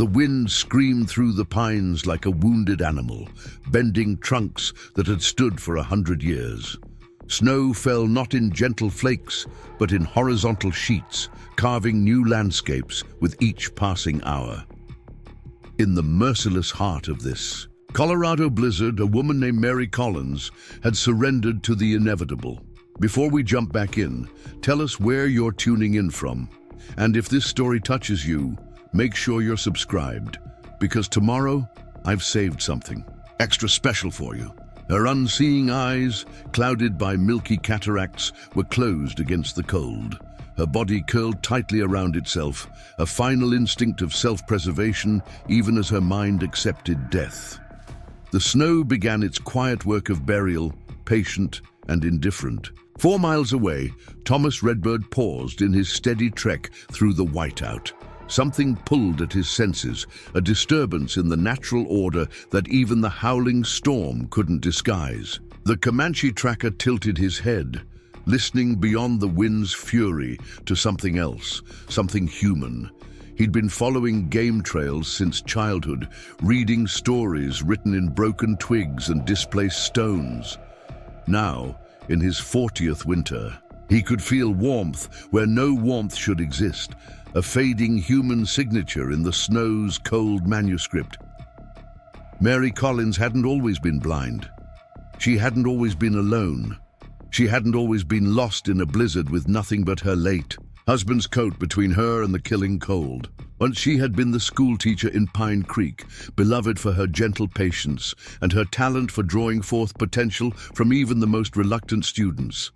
The wind screamed through the pines like a wounded animal, bending trunks that had stood for 100 years. Snow fell not in gentle flakes, but in horizontal sheets, carving new landscapes with each passing hour. In the merciless heart of this Colorado blizzard, a woman named Mary Collins had surrendered to the inevitable. Before we jump back in, tell us where you're tuning in from. And if this story touches you, make sure you're subscribed, because tomorrow I've saved something extra special for you. Her unseeing eyes, clouded by milky cataracts, were closed against the cold. Her body curled tightly around itself, a final instinct of self-preservation, even as her mind accepted death. The snow began its quiet work of burial, patient and indifferent. 4 miles away, Thomas Redbird paused in his steady trek through the whiteout. Something pulled at his senses, a disturbance in the natural order that even the howling storm couldn't disguise. The Comanche tracker tilted his head, listening beyond the wind's fury to something else, something human. He'd been following game trails since childhood, reading stories written in broken twigs and displaced stones. Now, in his 40th winter, he could feel warmth where no warmth should exist, a fading human signature in the snow's cold manuscript. Mary Collins hadn't always been blind. She hadn't always been alone. She hadn't always been lost in a blizzard with nothing but her late husband's coat between her and the killing cold. Once she had been the schoolteacher in Pine Creek, beloved for her gentle patience and her talent for drawing forth potential from even the most reluctant students.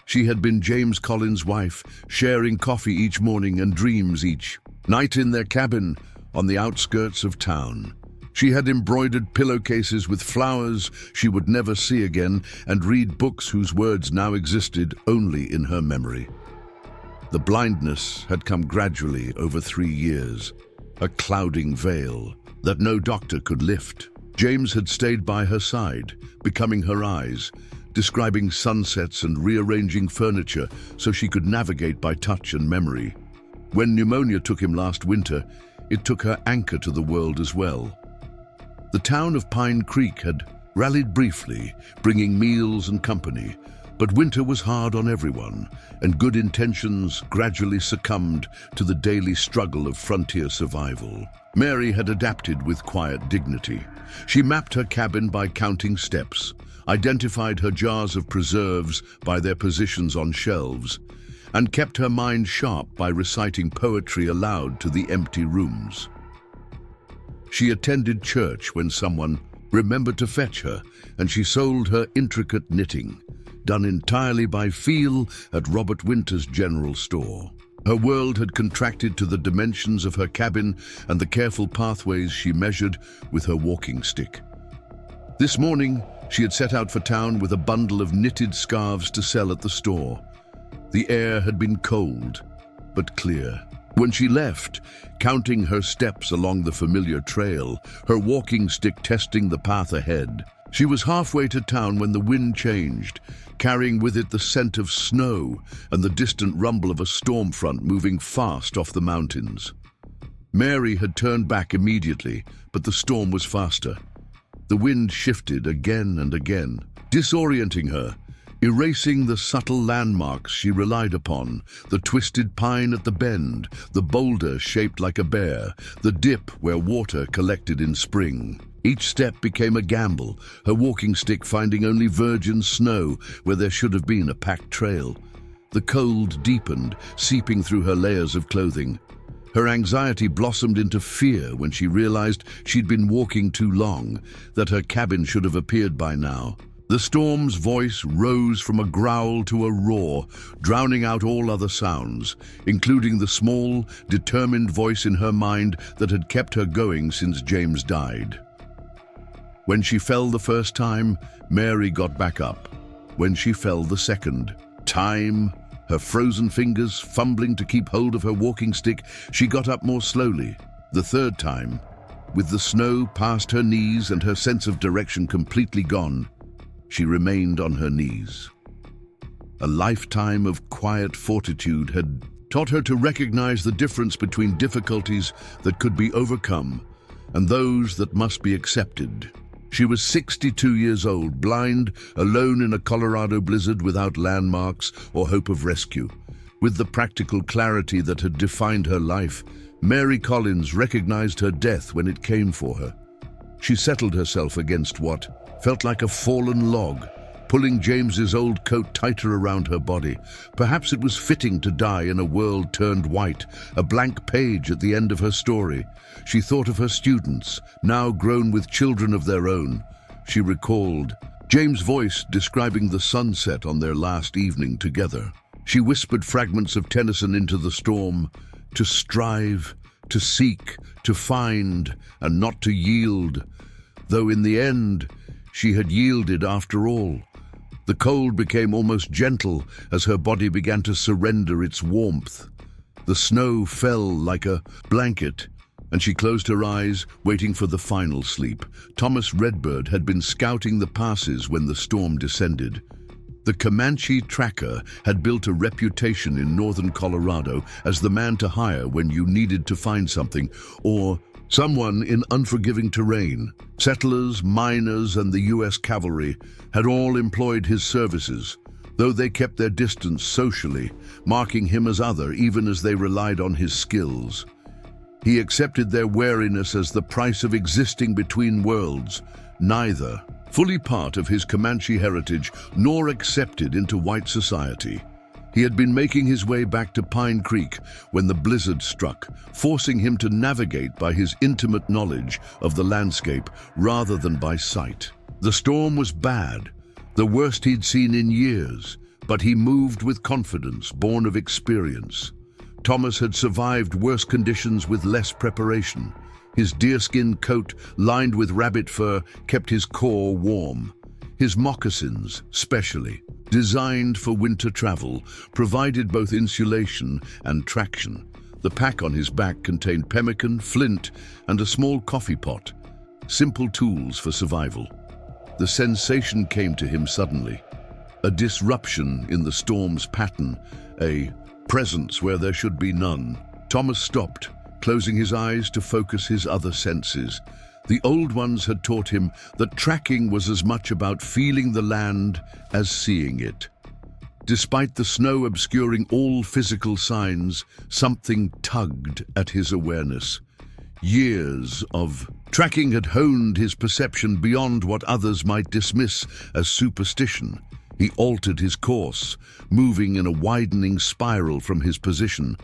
She had been James Collins' wife, sharing coffee each morning and dreams each night in their cabin on the outskirts of town. She had embroidered pillowcases with flowers she would never see again and read books whose words now existed only in her memory. The blindness had come gradually over 3 years, a clouding veil that no doctor could lift. James had stayed by her side, becoming her eyes, describing sunsets and rearranging furniture so she could navigate by touch and memory. When pneumonia took him last winter, it took her anchor to the world as well. The town of Pine Creek had rallied briefly, bringing meals and company, but winter was hard on everyone, and good intentions gradually succumbed to the daily struggle of frontier survival. Mary had adapted with quiet dignity. She mapped her cabin by counting steps, identified her jars of preserves by their positions on shelves, and kept her mind sharp by reciting poetry aloud to the empty rooms. She attended church when someone remembered to fetch her, and she sold her intricate knitting, done entirely by feel at Robert Winter's general store. Her world had contracted to the dimensions of her cabin and the careful pathways she measured with her walking stick. This morning, she had set out for town with a bundle of knitted scarves to sell at the store. The air had been cold, but clear. When she left, counting her steps along the familiar trail, her walking stick testing the path ahead, she was halfway to town when the wind changed, carrying with it the scent of snow and the distant rumble of a storm front moving fast off the mountains. Mary had turned back immediately, but the storm was faster. The wind shifted again and again, disorienting her, erasing the subtle landmarks she relied upon, the twisted pine at the bend, the boulder shaped like a bear, the dip where water collected in spring. Each step became a gamble, her walking stick finding only virgin snow where there should have been a packed trail. The cold deepened, seeping through her layers of clothing. Her anxiety blossomed into fear when she realized she'd been walking too long, that her cabin should have appeared by now. The storm's voice rose from a growl to a roar, drowning out all other sounds, including the small, determined voice in her mind that had kept her going since James died. When she fell the first time, Mary got back up. When she fell the second time, her frozen fingers fumbling to keep hold of her walking stick, she got up more slowly. The third time, with the snow past her knees and her sense of direction completely gone, she remained on her knees. A lifetime of quiet fortitude had taught her to recognize the difference between difficulties that could be overcome and those that must be accepted. She was 62 years old, blind, alone in a Colorado blizzard without landmarks or hope of rescue. With the practical clarity that had defined her life, Mary Collins recognized her death when it came for her. She settled herself against what felt like a fallen log, pulling James's old coat tighter around her body. Perhaps it was fitting to die in a world turned white, a blank page at the end of her story. She thought of her students, now grown with children of their own. She recalled James' voice describing the sunset on their last evening together. She whispered fragments of Tennyson into the storm, to strive, to seek, to find, and not to yield. Though in the end, she had yielded after all. The cold became almost gentle as her body began to surrender its warmth. The snow fell like a blanket, and she closed her eyes, waiting for the final sleep. Thomas Redbird had been scouting the passes when the storm descended. The Comanche tracker had built a reputation in northern Colorado as the man to hire when you needed to find something, or someone in unforgiving terrain. Settlers, miners, and the U.S. cavalry had all employed his services, though they kept their distance socially, marking him as other even as they relied on his skills. He accepted their wariness as the price of existing between worlds, neither fully part of his Comanche heritage nor accepted into white society. He had been making his way back to Pine Creek when the blizzard struck, forcing him to navigate by his intimate knowledge of the landscape rather than by sight. The storm was bad, the worst he'd seen in years, but he moved with confidence, born of experience. Thomas had survived worse conditions with less preparation. His deerskin coat, lined with rabbit fur, kept his core warm. His moccasins, specially designed for winter travel, provided both insulation and traction. The pack on his back contained pemmican, flint, and a small coffee pot, simple tools for survival. The sensation came to him suddenly, a disruption in the storm's pattern, a presence where there should be none. Thomas stopped, closing his eyes to focus his other senses. The old ones had taught him that tracking was as much about feeling the land as seeing it. Despite the snow obscuring all physical signs, something tugged at his awareness. Years of tracking had honed his perception beyond what others might dismiss as superstition. He altered his course, moving in a widening spiral from his position.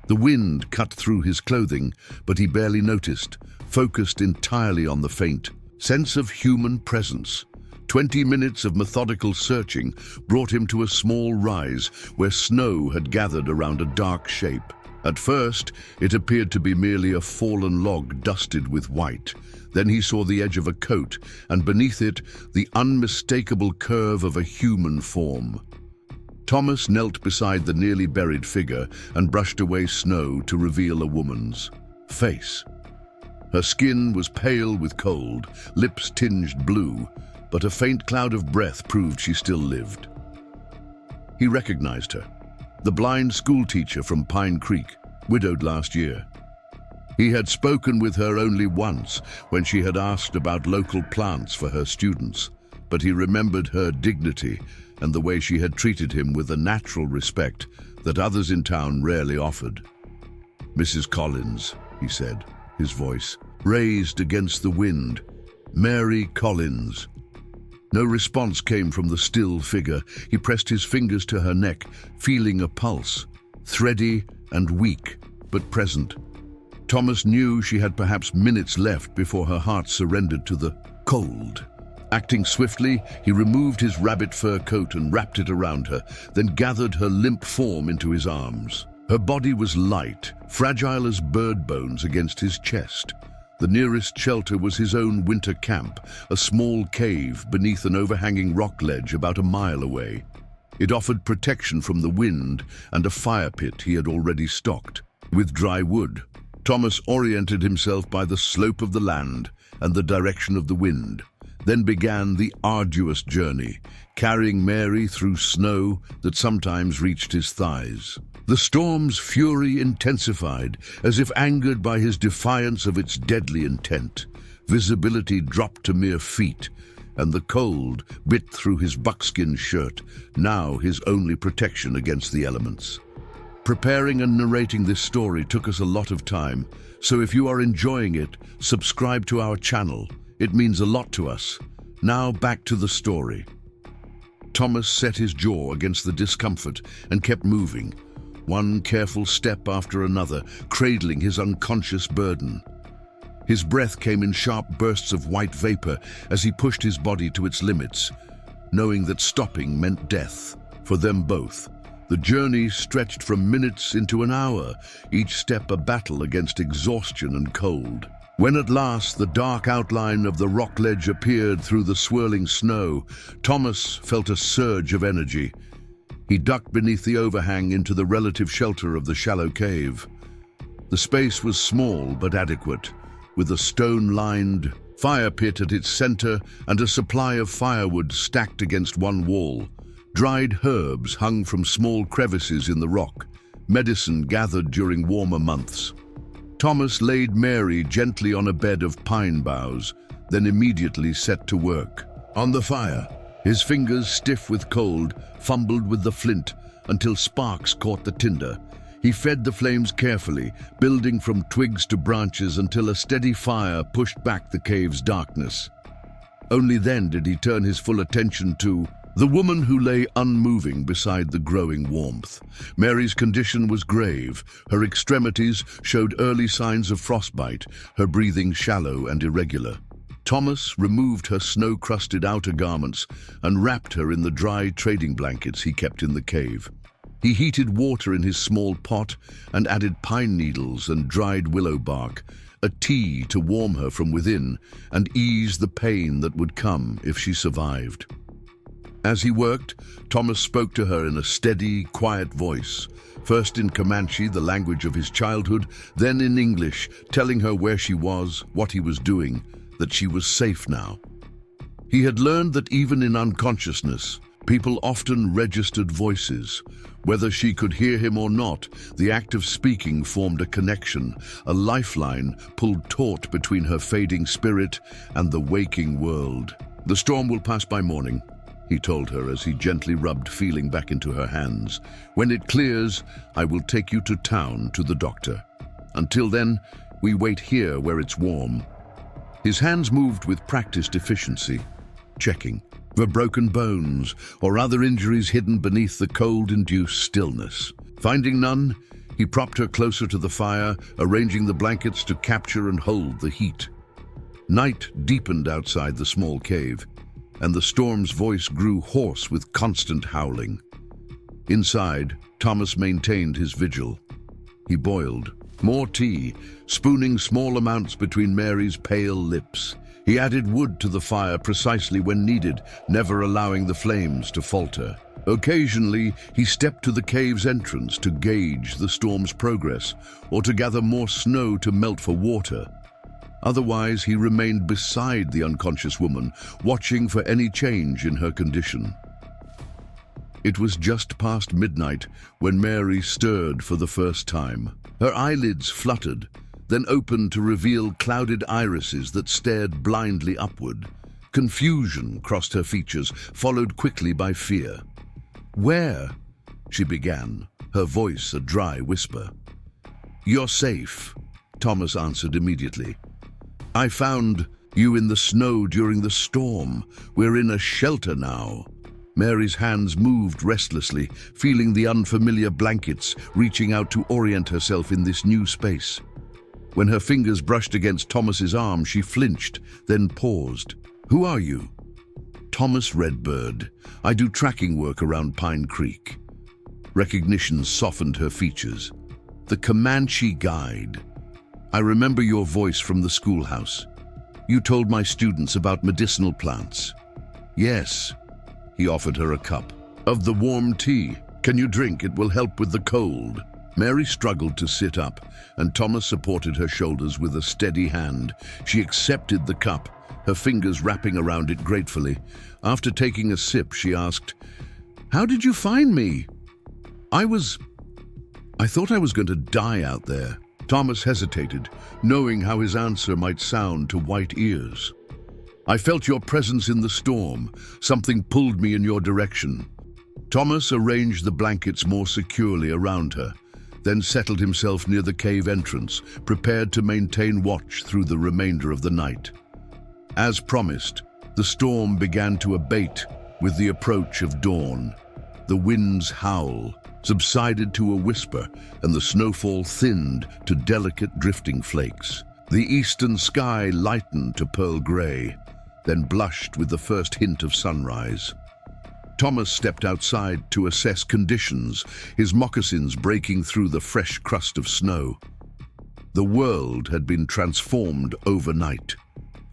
The wind cut through his clothing, but he barely noticed, focused entirely on the faint sense of human presence. 20 minutes of methodical searching brought him to a small rise where snow had gathered around a dark shape. At first, it appeared to be merely a fallen log dusted with white. Then he saw the edge of a coat, and beneath it, the unmistakable curve of a human form. Thomas knelt beside the nearly buried figure and brushed away snow to reveal a woman's face. Her skin was pale with cold, lips tinged blue, but a faint cloud of breath proved she still lived. He recognized her, the blind schoolteacher from Pine Creek, widowed last year. He had spoken with her only once when she had asked about local plants for her students, but he remembered her dignity and the way she had treated him with a natural respect that others in town rarely offered. "Mrs. Collins," he said, his voice raised against the wind. "Mary Collins." No response came from the still figure. He pressed his fingers to her neck, feeling a pulse, thready and weak, but present. Thomas knew she had perhaps minutes left before her heart surrendered to the cold. Acting swiftly, he removed his rabbit fur coat and wrapped it around her, then gathered her limp form into his arms. Her body was light, fragile as bird bones against his chest. The nearest shelter was his own winter camp, a small cave beneath an overhanging rock ledge about a mile away. It offered protection from the wind and a fire pit he had already stocked with dry wood. Thomas oriented himself by the slope of the land and the direction of the wind. Then began the arduous journey, carrying Mary through snow that sometimes reached his thighs. The storm's fury intensified, as if angered by his defiance of its deadly intent. Visibility dropped to mere feet, and the cold bit through his buckskin shirt, now his only protection against the elements. Preparing and narrating this story took us a lot of time, so if you are enjoying it, subscribe to our channel. It means a lot to us. Now back to the story. Thomas set his jaw against the discomfort and kept moving, one careful step after another, cradling his unconscious burden. His breath came in sharp bursts of white vapor as he pushed his body to its limits, knowing that stopping meant death for them both. The journey stretched from minutes into an hour, each step a battle against exhaustion and cold. When at last the dark outline of the rock ledge appeared through the swirling snow, Thomas felt a surge of energy. He ducked beneath the overhang into the relative shelter of the shallow cave. The space was small but adequate, with a stone-lined fire pit at its center and a supply of firewood stacked against one wall. Dried herbs hung from small crevices in the rock, medicine gathered during warmer months. Thomas laid Mary gently on a bed of pine boughs, then immediately set to work. On the fire, his fingers stiff with cold, fumbled with the flint until sparks caught the tinder. He fed the flames carefully, building from twigs to branches until a steady fire pushed back the cave's darkness. Only then did he turn his full attention to the woman who lay unmoving beside the growing warmth. Mary's condition was grave. Her extremities showed early signs of frostbite, her breathing shallow and irregular. Thomas removed her snow-crusted outer garments and wrapped her in the dry trading blankets he kept in the cave. He heated water in his small pot and added pine needles and dried willow bark, a tea to warm her from within and ease the pain that would come if she survived. As he worked, Thomas spoke to her in a steady, quiet voice, first in Comanche, the language of his childhood, then in English, telling her where she was, what he was doing, that she was safe now. He had learned that even in unconsciousness, people often registered voices. Whether she could hear him or not, the act of speaking formed a connection, a lifeline pulled taut between her fading spirit and the waking world. "The storm will pass by morning," he told her as he gently rubbed feeling back into her hands. "When it clears, I will take you to town to the doctor. Until then, we wait here where it's warm." His hands moved with practiced efficiency, checking for broken bones or other injuries hidden beneath the cold-induced stillness. Finding none, he propped her closer to the fire, arranging the blankets to capture and hold the heat. Night deepened outside the small cave, and the storm's voice grew hoarse with constant howling. Inside, Thomas maintained his vigil. He boiled more tea, spooning small amounts between Mary's pale lips. He added wood to the fire precisely when needed, never allowing the flames to falter. Occasionally, he stepped to the cave's entrance to gauge the storm's progress, or to gather more snow to melt for water. Otherwise, he remained beside the unconscious woman, watching for any change in her condition. It was just past midnight when Mary stirred for the first time. Her eyelids fluttered, then opened to reveal clouded irises that stared blindly upward. Confusion crossed her features, followed quickly by fear. "Where?" she began, her voice a dry whisper. "You're safe," Thomas answered immediately. "I found you in the snow during the storm. We're in a shelter now." Mary's hands moved restlessly, feeling the unfamiliar blankets, reaching out to orient herself in this new space. When her fingers brushed against Thomas's arm, she flinched, then paused. "Who are you?" "Thomas Redbird. I do tracking work around Pine Creek." Recognition softened her features. "The Comanche guide. I remember your voice from the schoolhouse. You told my students about medicinal plants." "Yes." He offered her a cup. "Of the warm tea. Can you drink? It will help with the cold." Mary struggled to sit up, and Thomas supported her shoulders with a steady hand. She accepted the cup, her fingers wrapping around it gratefully. After taking a sip, she asked, "How did you find me?" I was I thought I was going to die out there. Thomas hesitated, knowing how his answer might sound to white ears. I felt your presence in the storm. Something pulled me in your direction. Thomas arranged the blankets more securely around her, then settled himself near the cave entrance, prepared to maintain watch through the remainder of the night. As promised, the storm began to abate with the approach of dawn. The wind's howl subsided to a whisper, and the snowfall thinned to delicate drifting flakes. The eastern sky lightened to pearl gray, then blushed with the first hint of sunrise. Thomas stepped outside to assess conditions, his moccasins breaking through the fresh crust of snow. The world had been transformed overnight.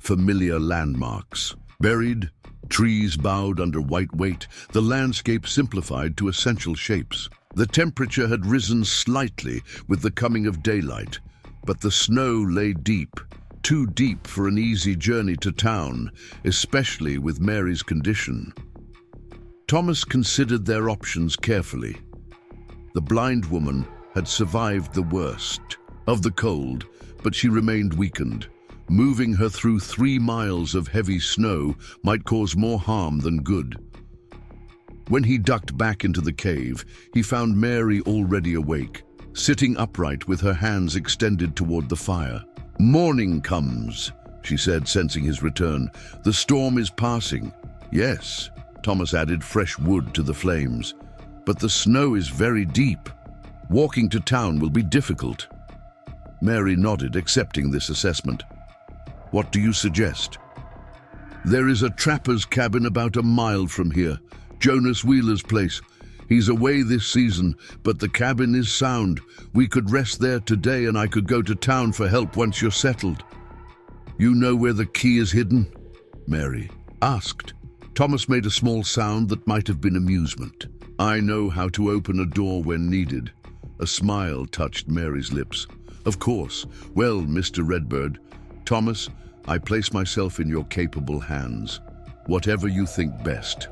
Familiar landmarks buried, trees bowed under white weight, the landscape simplified to essential shapes. The temperature had risen slightly with the coming of daylight, but the snow lay deep, too deep for an easy journey to town, especially with Mary's condition. Thomas considered their options carefully. The blind woman had survived the worst of the cold, but she remained weakened. Moving her through 3 miles of heavy snow might cause more harm than good. When he ducked back into the cave, he found Mary already awake, sitting upright with her hands extended toward the fire. "Morning comes," she said, sensing his return. "The storm is passing." "Yes," Thomas added fresh wood to the flames. "But the snow is very deep. Walking to town will be difficult." Mary nodded, accepting this assessment. "What do you suggest?" "There is a trapper's cabin about a mile from here, Jonas Wheeler's place. He's away this season, but the cabin is sound. We could rest there today and I could go to town for help once you're settled." "You know where the key is hidden?" Mary asked. Thomas made a small sound that might have been amusement. "I know how to open a door when needed." A smile touched Mary's lips. "Of course. Well, Mr. Redbird, Thomas, I place myself in your capable hands. Whatever you think best."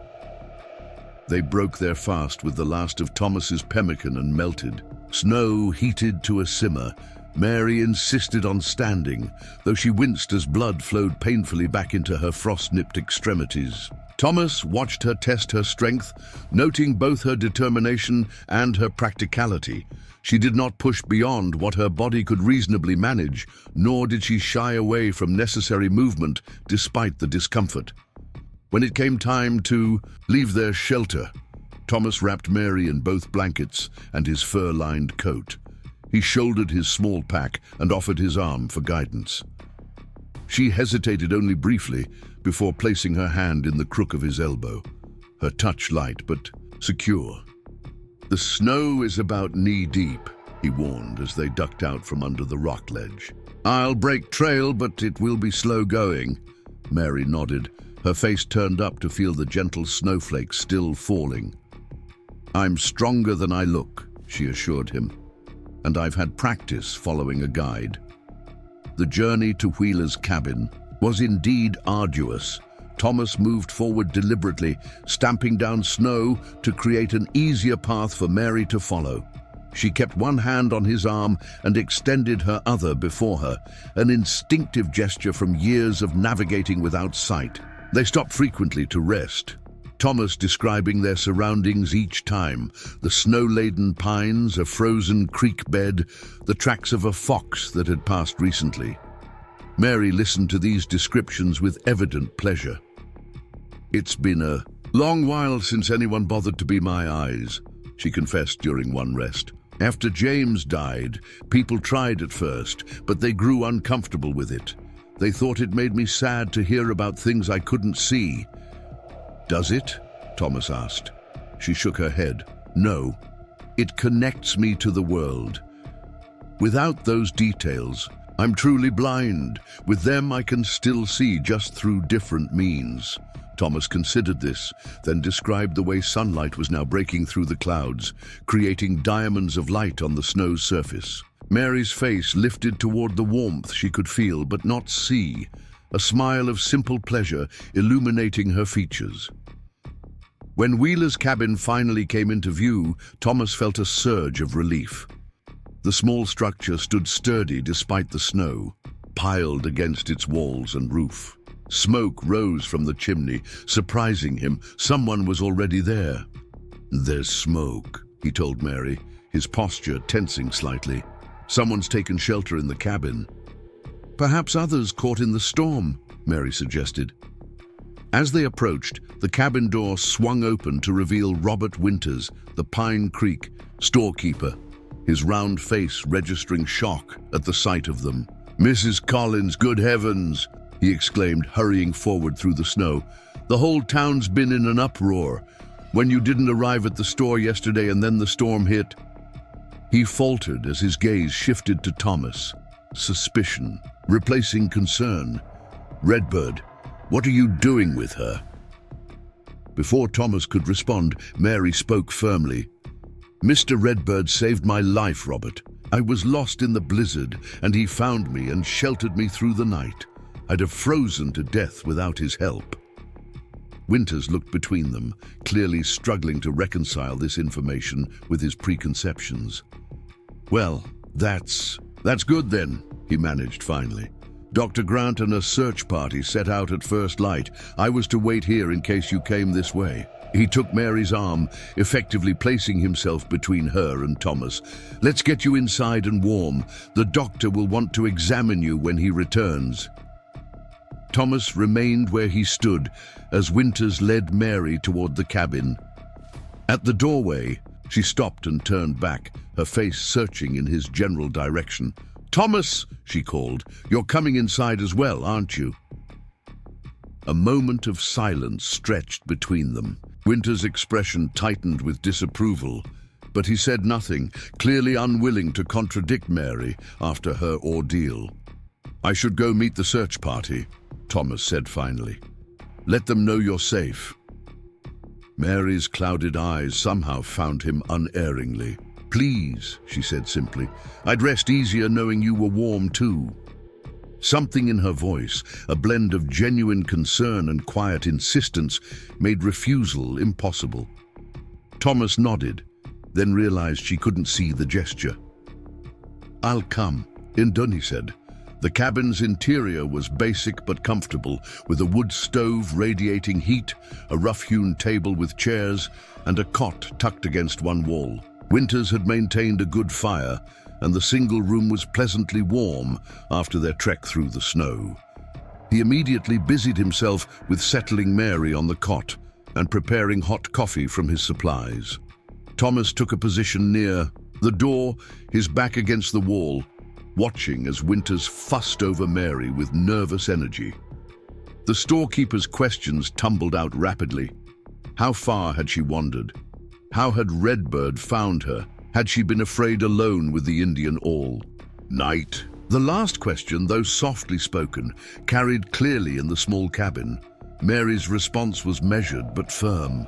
They broke their fast with the last of Thomas's pemmican and melted. Snow heated to a simmer. Mary insisted on standing, though she winced as blood flowed painfully back into her frost-nipped extremities. Thomas watched her test her strength, noting both her determination and her practicality. She did not push beyond what her body could reasonably manage, nor did she shy away from necessary movement despite the discomfort. When it came time to leave their shelter, Thomas wrapped Mary in both blankets and his fur-lined coat. He shouldered his small pack and offered his arm for guidance. She hesitated only briefly before placing her hand in the crook of his elbow, her touch light but secure. "The snow is about knee-deep," he warned as they ducked out from under the rock ledge. "I'll break trail, but it will be slow going." Mary nodded, her face turned up to feel the gentle snowflakes still falling. "I'm stronger than I look," she assured him, "and I've had practice following a guide." The journey to Wheeler's cabin was indeed arduous. Thomas moved forward deliberately, stamping down snow to create an easier path for Mary to follow. She kept one hand on his arm and extended her other before her, an instinctive gesture from years of navigating without sight. They stopped frequently to rest, Thomas describing their surroundings each time: the snow-laden pines, a frozen creek bed, the tracks of a fox that had passed recently. Mary listened to these descriptions with evident pleasure. "It's been a long while since anyone bothered to be my eyes," she confessed during one rest. "After James died, people tried at first, but they grew uncomfortable with it. They thought it made me sad to hear about things I couldn't see." "Does it?" Thomas asked. She shook her head. "No. It connects me to the world. Without those details, I'm truly blind. With them, I can still see, just through different means." Thomas considered this, then described the way sunlight was now breaking through the clouds, creating diamonds of light on the snow's surface. Mary's face lifted toward the warmth she could feel but not see, a smile of simple pleasure illuminating her features. When Wheeler's cabin finally came into view, Thomas felt a surge of relief. The small structure stood sturdy despite the snow, piled against its walls and roof. Smoke rose from the chimney, surprising him. Someone was already there. "There's smoke," he told Mary, his posture tensing slightly. "Someone's taken shelter in the cabin." "Perhaps others caught in the storm," Mary suggested. As they approached, the cabin door swung open to reveal Robert Winters, the Pine Creek storekeeper, his round face registering shock at the sight of them. "Mrs. Collins, good heavens!" he exclaimed, hurrying forward through the snow. "The whole town's been in an uproar. When you didn't arrive at the store yesterday and then the storm hit..." He faltered as his gaze shifted to Thomas. Suspicion, replacing concern. "Redbird, what are you doing with her?" Before Thomas could respond, Mary spoke firmly. "Mr. Redbird saved my life, Robert. I was lost in the blizzard, and he found me and sheltered me through the night. I'd have frozen to death without his help." Winters looked between them, clearly struggling to reconcile this information with his preconceptions. "Well, that's good then," he managed finally. "Dr. Grant and a search party set out at first light. I was to wait here in case you came this way." He took Mary's arm, effectively placing himself between her and Thomas. "Let's get you inside and warm. The doctor will want to examine you when he returns." Thomas remained where he stood as Winters led Mary toward the cabin. At the doorway, she stopped and turned back, her face searching in his general direction. "Thomas," she called, "you're coming inside as well, aren't you?" A moment of silence stretched between them. Winters' expression tightened with disapproval, but he said nothing, clearly unwilling to contradict Mary after her ordeal. "I should go meet the search party," Thomas said finally. "Let them know you're safe." Mary's clouded eyes somehow found him unerringly. "Please," she said simply. "I'd rest easier knowing you were warm too." Something in her voice, a blend of genuine concern and quiet insistence, made refusal impossible. Thomas nodded, then realized she couldn't see the gesture. "I'll come," Indun, he said. The cabin's interior was basic but comfortable, with a wood stove radiating heat, a rough-hewn table with chairs, and a cot tucked against one wall. Winters had maintained a good fire, and the single room was pleasantly warm after their trek through the snow. He immediately busied himself with settling Mary on the cot and preparing hot coffee from his supplies. Thomas took a position near the door, his back against the wall, watching as Winters fussed over Mary with nervous energy. The storekeeper's questions tumbled out rapidly. How far had she wandered? How had Redbird found her? Had she been afraid alone with the Indian all night? The last question, though softly spoken, carried clearly in the small cabin. Mary's response was measured but firm.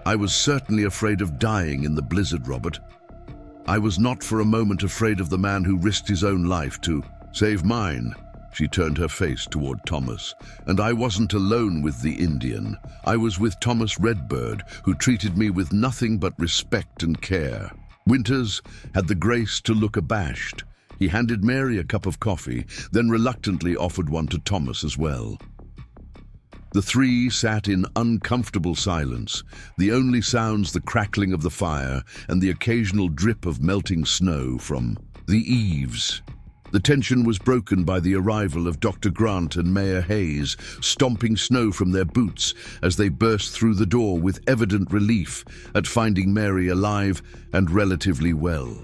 "I was certainly afraid of dying in the blizzard, Robert. I was not for a moment afraid of the man who risked his own life to save mine." She turned her face toward Thomas. "And I wasn't alone with the Indian. I was with Thomas Redbird, who treated me with nothing but respect and care." Winters had the grace to look abashed. He handed Mary a cup of coffee, then reluctantly offered one to Thomas as well. The three sat in uncomfortable silence, the only sounds the crackling of the fire and the occasional drip of melting snow from the eaves. The tension was broken by the arrival of Dr. Grant and Mayor Hayes, stomping snow from their boots as they burst through the door with evident relief at finding Mary alive and relatively well.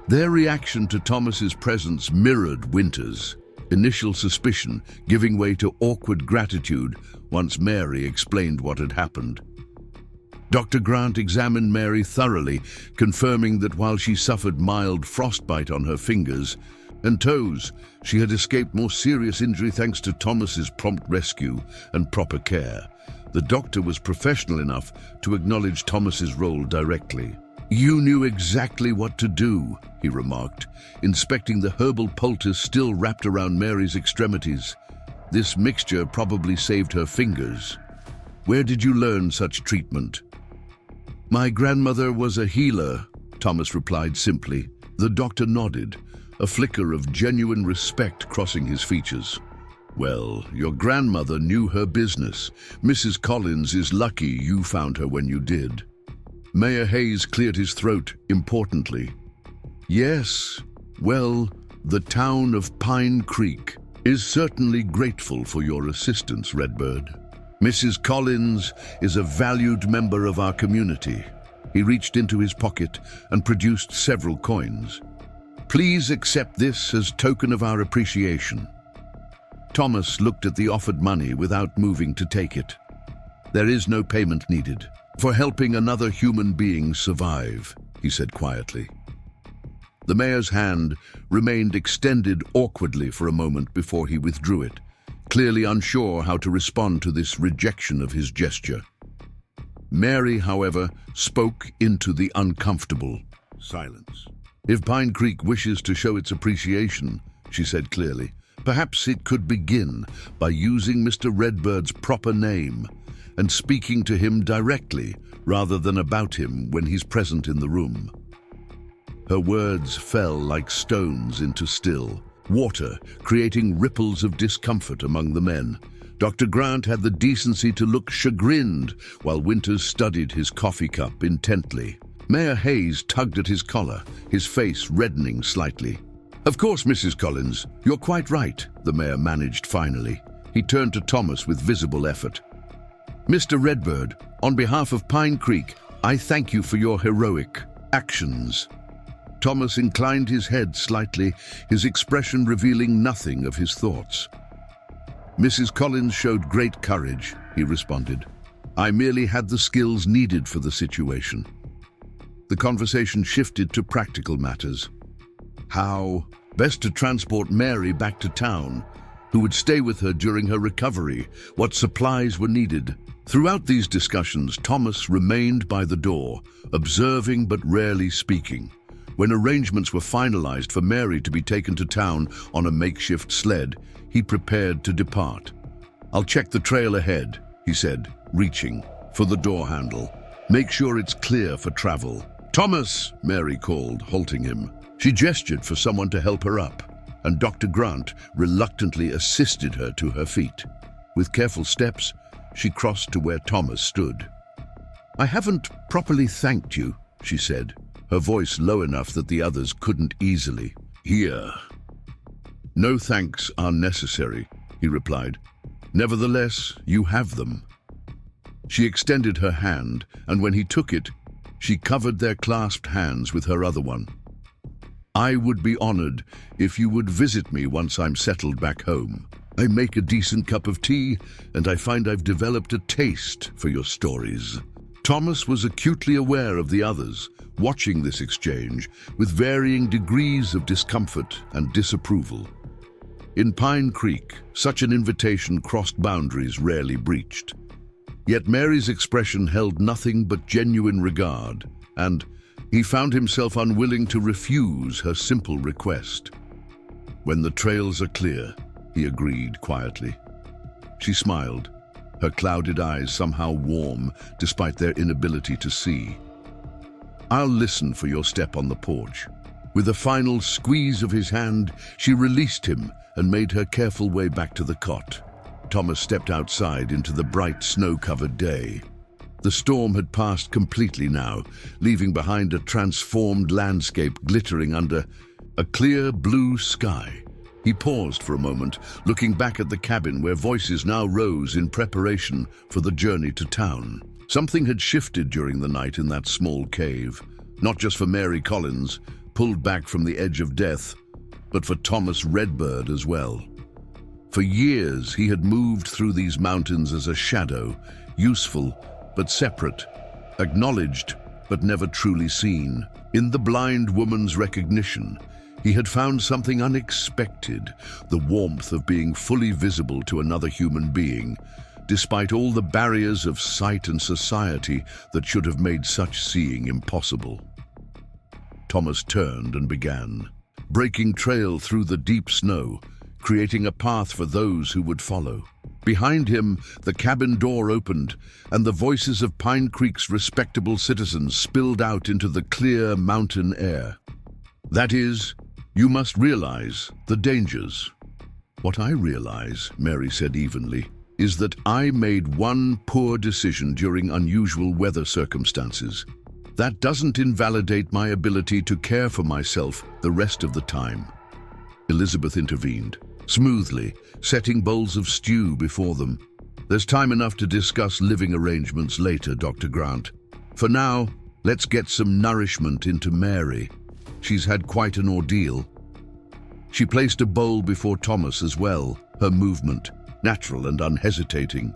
Their reaction to Thomas's presence mirrored Winters', initial suspicion giving way to awkward gratitude once Mary explained what had happened. Dr. Grant examined Mary thoroughly, confirming that while she suffered mild frostbite on her fingers and toes, she had escaped more serious injury thanks to Thomas's prompt rescue and proper care. The doctor was professional enough to acknowledge Thomas's role directly. "You knew exactly what to do," he remarked, inspecting the herbal poultice still wrapped around Mary's extremities. "This mixture probably saved her fingers. Where did you learn such treatment?" "My grandmother was a healer," Thomas replied simply, The doctor nodded, a flicker of genuine respect crossing his features. Well, your grandmother knew her business. Mrs. Collins is lucky you found her when you did. Mayor Hayes cleared his throat importantly. Yes, well, the town of Pine Creek is certainly grateful for your assistance, Redbird. Mrs. Collins is a valued member of our community. He reached into his pocket and produced several coins. Please accept this as token of our appreciation. Thomas looked at the offered money without moving to take it. There is no payment needed for helping another human being survive, he said quietly. The mayor's hand remained extended awkwardly for a moment before he withdrew it, clearly unsure how to respond to this rejection of his gesture. Mary, however, spoke into the uncomfortable silence. If Pine Creek wishes to show its appreciation, she said clearly, perhaps it could begin by using Mr. Redbird's proper name and speaking to him directly rather than about him when he's present in the room. Her words fell like stones into still water, creating ripples of discomfort among the men. Dr. Grant had the decency to look chagrined while Winters studied his coffee cup intently. Mayor Hayes tugged at his collar, his face reddening slightly. Of course, Mrs. Collins, you're quite right, the mayor managed finally. He turned to Thomas with visible effort. Mr. Redbird, on behalf of Pine Creek, I thank you for your heroic actions. Thomas inclined his head slightly, his expression revealing nothing of his thoughts. Mrs. Collins showed great courage, he responded. I merely had the skills needed for the situation. The conversation shifted to practical matters. How best to transport Mary back to town, who would stay with her during her recovery, what supplies were needed. Throughout these discussions, Thomas remained by the door, observing but rarely speaking. When arrangements were finalized for Mary to be taken to town on a makeshift sled, he prepared to depart. I'll check the trail ahead, he said, reaching for the door handle. Make sure it's clear for travel. Thomas, Mary called, halting him. She gestured for someone to help her up, and Dr. Grant reluctantly assisted her to her feet. With careful steps, she crossed to where Thomas stood. I haven't properly thanked you, she said, her voice low enough that the others couldn't easily hear. No thanks are necessary, he replied. Nevertheless, you have them. She extended her hand, and when he took it, she covered their clasped hands with her other one. I would be honored if you would visit me once I'm settled back home. I make a decent cup of tea, and I find I've developed a taste for your stories. Thomas was acutely aware of the others, watching this exchange with varying degrees of discomfort and disapproval. In Pine Creek, such an invitation crossed boundaries rarely breached. Yet Mary's expression held nothing but genuine regard, and he found himself unwilling to refuse her simple request. When the trails are clear, he agreed quietly. She smiled, her clouded eyes somehow warm despite their inability to see. I'll listen for your step on the porch. With a final squeeze of his hand, she released him and made her careful way back to the cot. Thomas stepped outside into the bright, snow-covered day. The storm had passed completely now, leaving behind a transformed landscape glittering under a clear blue sky. He paused for a moment, looking back at the cabin where voices now rose in preparation for the journey to town. Something had shifted during the night in that small cave, not just for Mary Collins, pulled back from the edge of death, but for Thomas Redbird as well. For years, he had moved through these mountains as a shadow, useful but separate, acknowledged but never truly seen. In the blind woman's recognition, he had found something unexpected, the warmth of being fully visible to another human being, despite all the barriers of sight and society that should have made such seeing impossible. Thomas turned and began, breaking trail through the deep snow, creating a path for those who would follow. Behind him, the cabin door opened, and the voices of Pine Creek's respectable citizens spilled out into the clear mountain air. That is, you must realize the dangers. What I realize, Mary said evenly, is that I made one poor decision during unusual weather circumstances. That doesn't invalidate my ability to care for myself the rest of the time. Elizabeth intervened, smoothly, setting bowls of stew before them. There's time enough to discuss living arrangements later, Dr. Grant. For now, let's get some nourishment into Mary. She's had quite an ordeal. She placed a bowl before Thomas as well, her movement natural and unhesitating.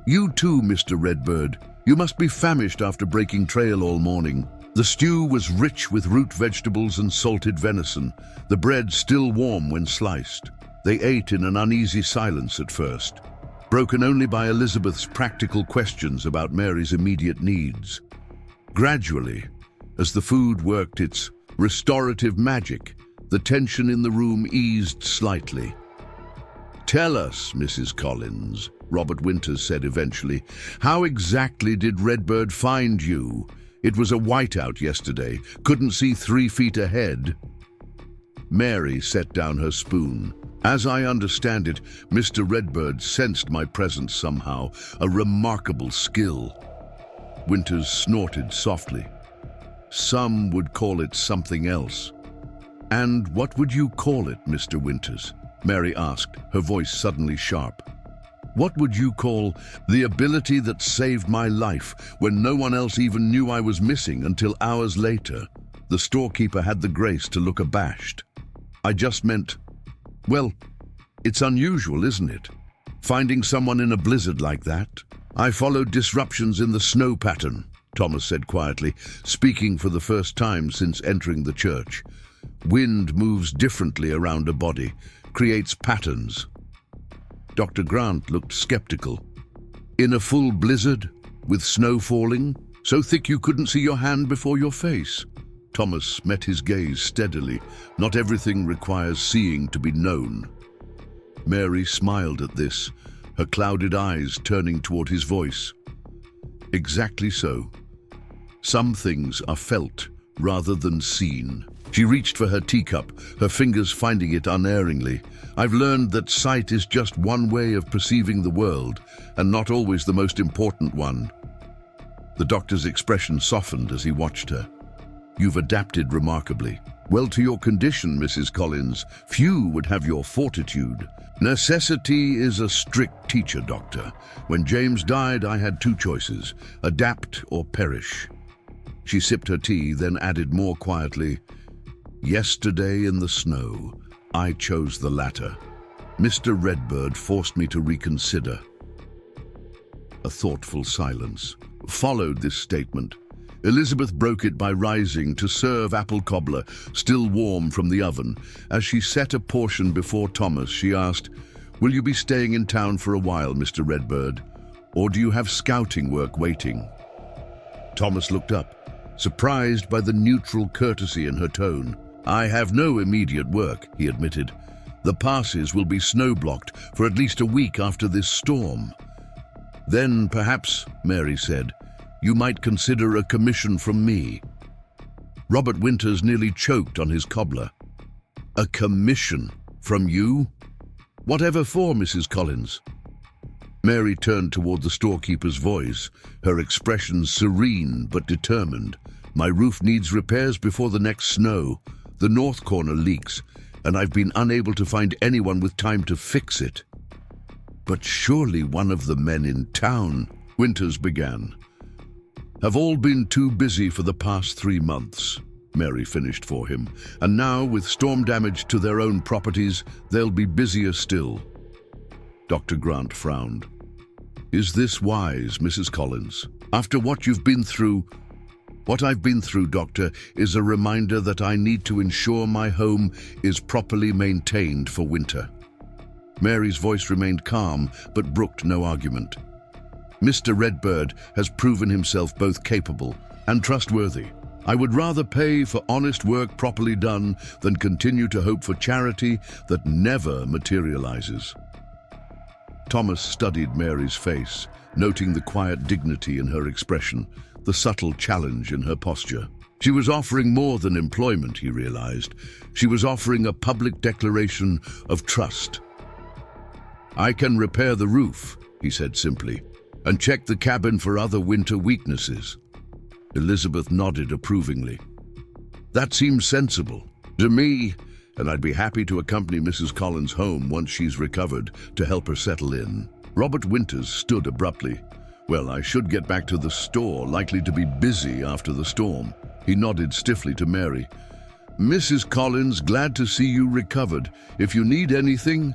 You too, Mr. Redbird. You must be famished after breaking trail all morning. The stew was rich with root vegetables and salted venison, the bread still warm when sliced. They ate in an uneasy silence at first, broken only by Elizabeth's practical questions about Mary's immediate needs. Gradually, as the food worked its restorative magic, the tension in the room eased slightly. "Tell us, Mrs. Collins," Robert Winters said eventually, "how exactly did Redbird find you? It was a whiteout yesterday. Couldn't see 3 feet ahead." Mary set down her spoon. "As I understand it, Mr. Redbird sensed my presence somehow, a remarkable skill." Winters snorted softly. "Some would call it something else." "And what would you call it, Mr. Winters?" Mary asked, her voice suddenly sharp. "What would you call the ability that saved my life when no one else even knew I was missing until hours later?" The storekeeper had the grace to look abashed. "I just meant, well, it's unusual, isn't it? Finding someone in a blizzard like that." "I followed disruptions in the snow pattern," Thomas said quietly, speaking for the first time since entering the church. "Wind moves differently around a body, creates patterns." Dr. Grant looked skeptical. "In a full blizzard, with snow falling, so thick you couldn't see your hand before your face?" Thomas met his gaze steadily. "Not everything requires seeing to be known." Mary smiled at this, her clouded eyes turning toward his voice. "Exactly so. Some things are felt rather than seen." She reached for her teacup, her fingers finding it unerringly. "I've learned that sight is just one way of perceiving the world, and not always the most important one." The doctor's expression softened as he watched her. "You've adapted remarkably. Well, to your condition, Mrs. Collins, few would have your fortitude. Necessity is a strict teacher, Doctor. When James died, I had 2 choices, adapt or perish." She sipped her tea, then added more quietly, "Yesterday in the snow, I chose the latter. Mr. Redbird forced me to reconsider." A thoughtful silence followed this statement. Elizabeth broke it by rising to serve apple cobbler, still warm from the oven. As she set a portion before Thomas, she asked, "Will you be staying in town for a while, Mr. Redbird? Or do you have scouting work waiting?" Thomas looked up, surprised by the neutral courtesy in her tone. "I have no immediate work," he admitted. "The passes will be snow-blocked for at least a week after this storm." "Then perhaps," Mary said, "you might consider a commission from me." Robert Winters nearly choked on his cobbler. "A commission from you? Whatever for, Mrs. Collins?" Mary turned toward the storekeeper's voice, her expression serene but determined. "My roof needs repairs before the next snow. The north corner leaks, and I've been unable to find anyone with time to fix it." "But surely one of the men in town," Winters began. "Have all been too busy for the past 3 months," Mary finished for him. "And now, with storm damage to their own properties, they'll be busier still." Dr. Grant frowned. "Is this wise, Mrs. Collins? After what you've been through?" "What I've been through, Doctor, is a reminder that I need to ensure my home is properly maintained for winter." Mary's voice remained calm, but brooked no argument. "Mr. Redbird has proven himself both capable and trustworthy. I would rather pay for honest work properly done than continue to hope for charity that never materializes." Thomas studied Mary's face, noting the quiet dignity in her expression, the subtle challenge in her posture. She was offering more than employment, he realized. She was offering a public declaration of trust. "I can repair the roof," he said simply, "and check the cabin for other winter weaknesses." Elizabeth nodded approvingly. "That seems sensible to me, and I'd be happy to accompany Mrs. Collins home once she's recovered to help her settle in." Robert Winters stood abruptly. "Well, I should get back to the store, likely to be busy after the storm." He nodded stiffly to Mary. "Mrs. Collins, glad to see you recovered. If you need anything—"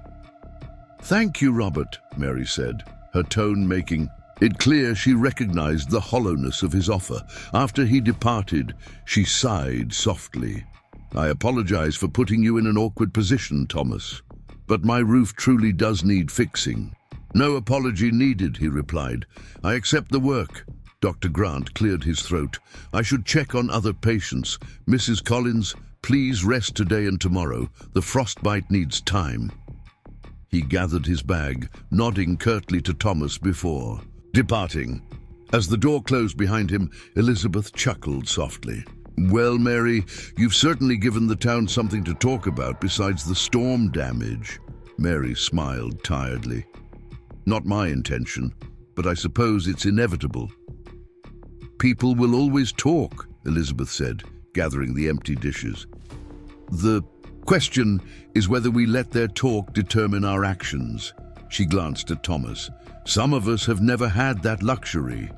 "Thank you, Robert," Mary said, her tone making it clear she recognized the hollowness of his offer. After he departed, she sighed softly. "I apologize for putting you in an awkward position, Thomas, but my roof truly does need fixing." "No apology needed," he replied. "I accept the work." Dr. Grant cleared his throat. "I should check on other patients. Mrs. Collins, please rest today and tomorrow. The frostbite needs time." He gathered his bag, nodding curtly to Thomas before departing. As the door closed behind him, Elizabeth chuckled softly. "Well, Mary, you've certainly given the town something to talk about besides the storm damage." Mary smiled tiredly. "Not my intention, but I suppose it's inevitable." "People will always talk," Elizabeth said, gathering the empty dishes. "The question is whether we let their talk determine our actions." She glanced at Thomas. "Some of us have never had that luxury."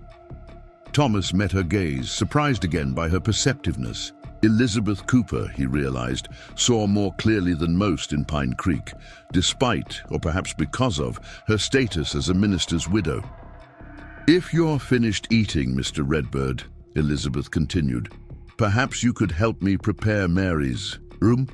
Thomas met her gaze, surprised again by her perceptiveness. Elizabeth Cooper, he realized, saw more clearly than most in Pine Creek, despite, or perhaps because of, her status as a minister's widow. "If you're finished eating, Mr. Redbird," Elizabeth continued, "perhaps you could help me prepare Mary's room?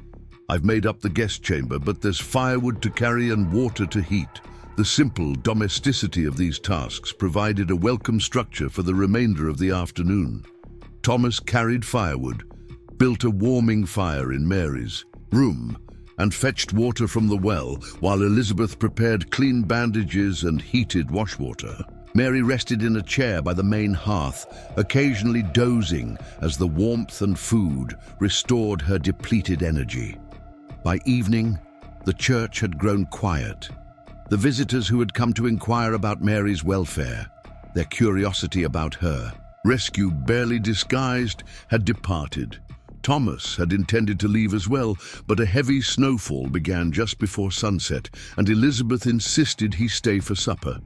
I've made up the guest chamber, but there's firewood to carry and water to heat." The simple domesticity of these tasks provided a welcome structure for the remainder of the afternoon. Thomas carried firewood, built a warming fire in Mary's room, and fetched water from the well, while Elizabeth prepared clean bandages and heated washwater. Mary rested in a chair by the main hearth, occasionally dozing as the warmth and food restored her depleted energy. By evening, the church had grown quiet. The visitors who had come to inquire about Mary's welfare, their curiosity about her, rescue barely disguised, had departed. Thomas had intended to leave as well, but a heavy snowfall began just before sunset, and Elizabeth insisted he stay for supper.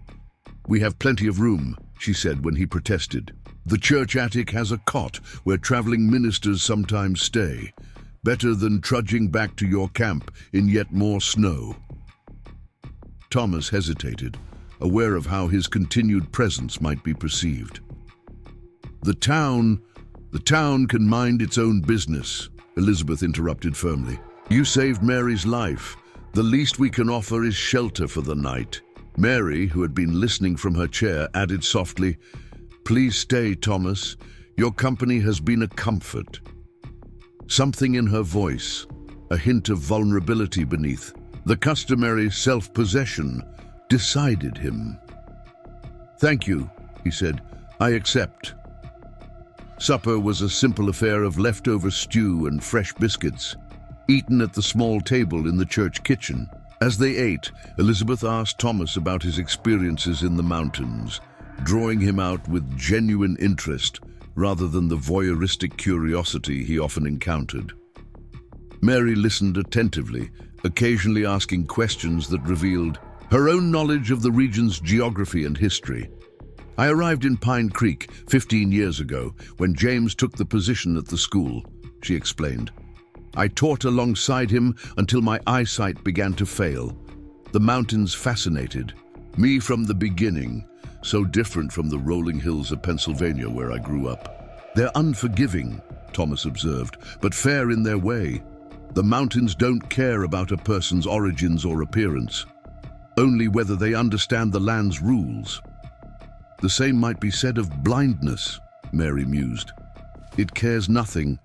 "We have plenty of room," she said when he protested. "The church attic has a cot where traveling ministers sometimes stay. Better than trudging back to your camp in yet more snow." Thomas hesitated, aware of how his continued presence might be perceived. The town can mind its own business," Elizabeth interrupted firmly. "You saved Mary's life. The least we can offer is shelter for the night." Mary, who had been listening from her chair, added softly, "Please stay, Thomas. Your company has been a comfort." Something in her voice, a hint of vulnerability beneath, the customary self-possession, decided him. "Thank you," he said. "I accept." Supper was a simple affair of leftover stew and fresh biscuits, eaten at the small table in the church kitchen. As they ate, Elizabeth asked Thomas about his experiences in the mountains, drawing him out with genuine interest rather than the voyeuristic curiosity he often encountered. Mary listened attentively, occasionally asking questions that revealed her own knowledge of the region's geography and history. "I arrived in Pine Creek 15 years ago when James took the position at the school," she explained. "I taught alongside him until my eyesight began to fail. The mountains fascinated me from the beginning, so different from the rolling hills of Pennsylvania where I grew up. They're unforgiving," Thomas observed, "but fair in their way. The mountains don't care about a person's origins or appearance, only whether they understand the land's rules." "The same might be said of blindness," Mary mused. "It cares nothing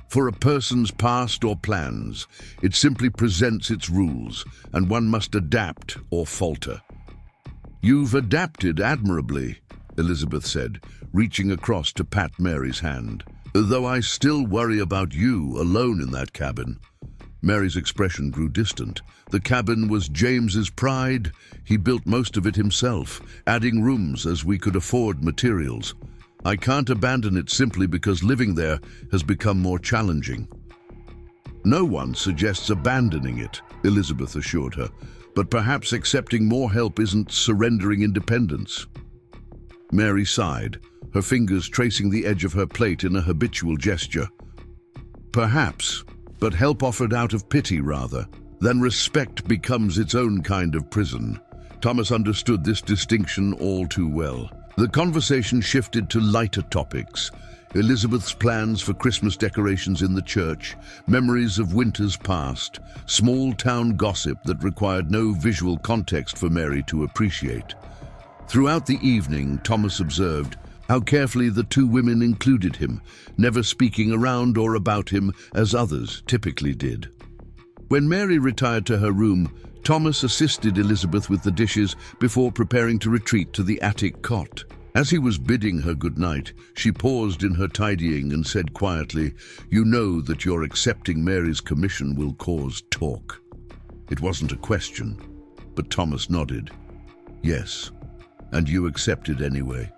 for a person's past or plans. It simply presents its rules, and one must adapt or falter." "You've adapted admirably," Elizabeth said, reaching across to pat Mary's hand. Though I still worry about you alone in that cabin." Mary's expression grew distant. The cabin was James's pride. He built most of it himself, adding rooms as we could afford materials. I can't abandon it simply because living there has become more challenging. "No one suggests abandoning it," Elizabeth assured her, "but perhaps accepting more help isn't surrendering independence." Mary sighed, her fingers tracing the edge of her plate in a habitual gesture. "Perhaps, but help offered out of pity rather. Then respect becomes its own kind of prison." Thomas understood this distinction all too well. The conversation shifted to lighter topics. Elizabeth's plans for Christmas decorations in the church, memories of winters past, small-town gossip that required no visual context for Mary to appreciate. Throughout the evening, Thomas observed how carefully the two women included him, never speaking around or about him as others typically did. When Mary retired to her room, Thomas assisted Elizabeth with the dishes before preparing to retreat to the attic cot. As he was bidding her goodnight, she paused in her tidying and said quietly, "You know that your accepting Mary's commission will cause talk." It wasn't a question, but Thomas nodded. "Yes, and you accepted anyway."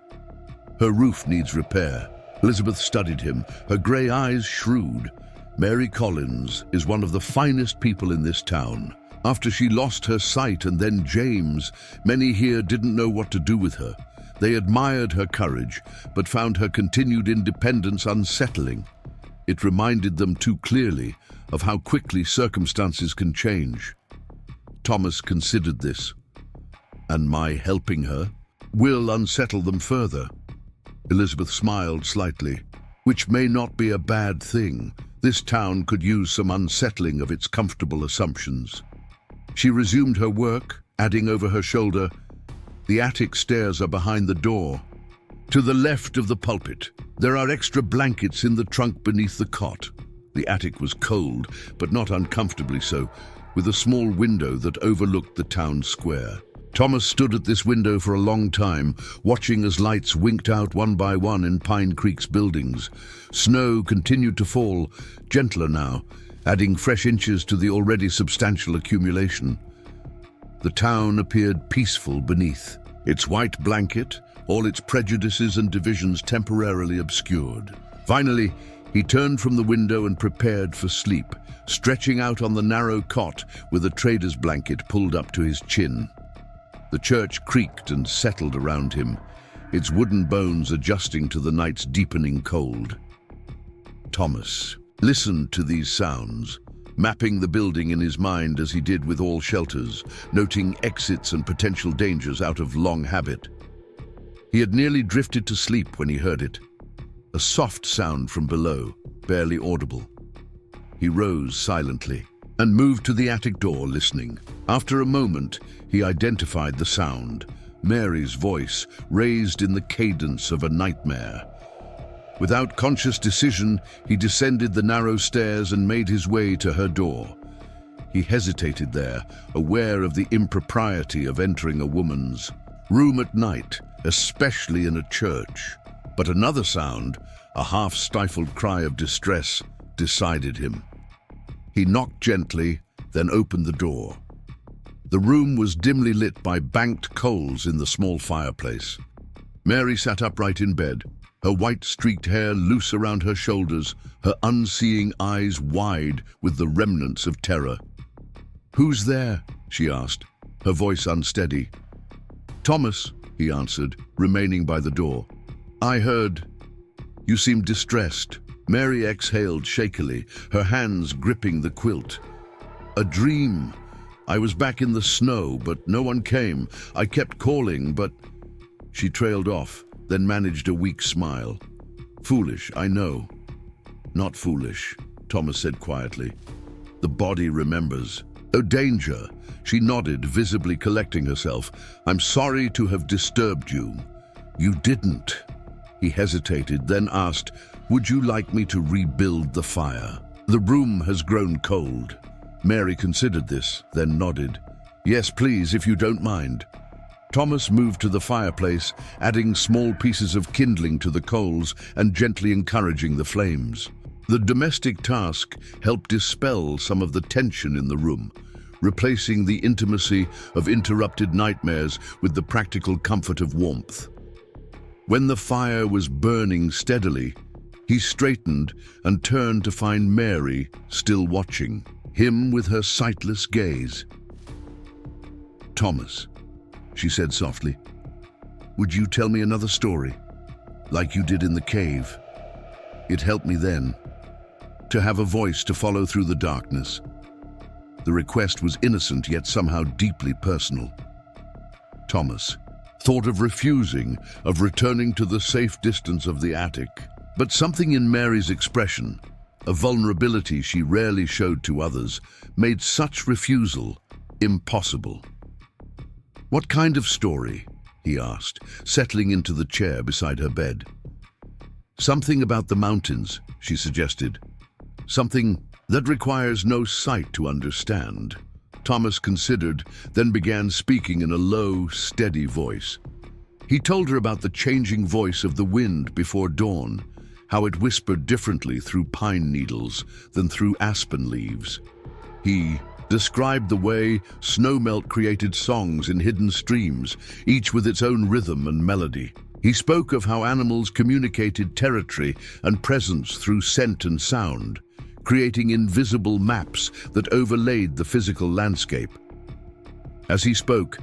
"Her roof needs repair." Elizabeth studied him, her grey eyes shrewd. "Mary Collins is one of the finest people in this town. After she lost her sight and then James, many here didn't know what to do with her. They admired her courage, but found her continued independence unsettling. It reminded them too clearly of how quickly circumstances can change." Thomas considered this. "And my helping her will unsettle them further." Elizabeth smiled slightly. "Which may not be a bad thing. This town could use some unsettling of its comfortable assumptions." She resumed her work, adding over her shoulder, "The attic stairs are behind the door. To the left of the pulpit. There are extra blankets in the trunk beneath the cot." The attic was cold, but not uncomfortably so, with a small window that overlooked the town square. Thomas stood at this window for a long time, watching as lights winked out one by one in Pine Creek's buildings. Snow continued to fall, gentler now, adding fresh inches to the already substantial accumulation. The town appeared peaceful beneath, its white blanket, all its prejudices and divisions temporarily obscured. Finally, he turned from the window and prepared for sleep, stretching out on the narrow cot with a trader's blanket pulled up to his chin. The church creaked and settled around him, its wooden bones adjusting to the night's deepening cold. Thomas listened to these sounds, mapping the building in his mind as he did with all shelters, noting exits and potential dangers out of long habit. He had nearly drifted to sleep when he heard it. A soft sound from below, barely audible. He rose silently and moved to the attic door, listening. After a moment, he identified the sound, Mary's voice, raised in the cadence of a nightmare. Without conscious decision, he descended the narrow stairs and made his way to her door. He hesitated there, aware of the impropriety of entering a woman's room at night, especially in a church. But another sound, a half-stifled cry of distress, decided him. He knocked gently, then opened the door. The room was dimly lit by banked coals in the small fireplace. Mary sat upright in bed, her white-streaked hair loose around her shoulders, her unseeing eyes wide with the remnants of terror. "Who's there?" she asked, her voice unsteady. "Thomas," he answered, remaining by the door. "I heard. You seemed distressed." Mary exhaled shakily, her hands gripping the quilt. "A dream. I was back in the snow, but no one came. I kept calling, but—" She trailed off, then managed a weak smile. "Foolish, I know." "Not foolish," Thomas said quietly. "The body remembers." "Oh, danger." She nodded, visibly collecting herself. "I'm sorry to have disturbed you." "You didn't." He hesitated, then asked, "Would you like me to rebuild the fire? The room has grown cold." Mary considered this, then nodded. "Yes, please, if you don't mind." Thomas moved to the fireplace, adding small pieces of kindling to the coals and gently encouraging the flames. The domestic task helped dispel some of the tension in the room, replacing the intimacy of interrupted nightmares with the practical comfort of warmth. When the fire was burning steadily, he straightened and turned to find Mary still watching, him with her sightless gaze. "Thomas," she said softly, "would you tell me another story, like you did in the cave? It helped me then, to have a voice to follow through the darkness." The request was innocent, yet somehow deeply personal. Thomas thought of refusing, of returning to the safe distance of the attic. But something in Mary's expression, a vulnerability she rarely showed to others, made such refusal impossible. "What kind of story?" he asked, settling into the chair beside her bed. "Something about the mountains," she suggested. "Something that requires no sight to understand." Thomas considered, then began speaking in a low, steady voice. He told her about the changing voice of the wind before dawn, how it whispered differently through pine needles than through aspen leaves. He described the way snowmelt created songs in hidden streams, each with its own rhythm and melody. He spoke of how animals communicated territory and presence through scent and sound, creating invisible maps that overlaid the physical landscape. As he spoke,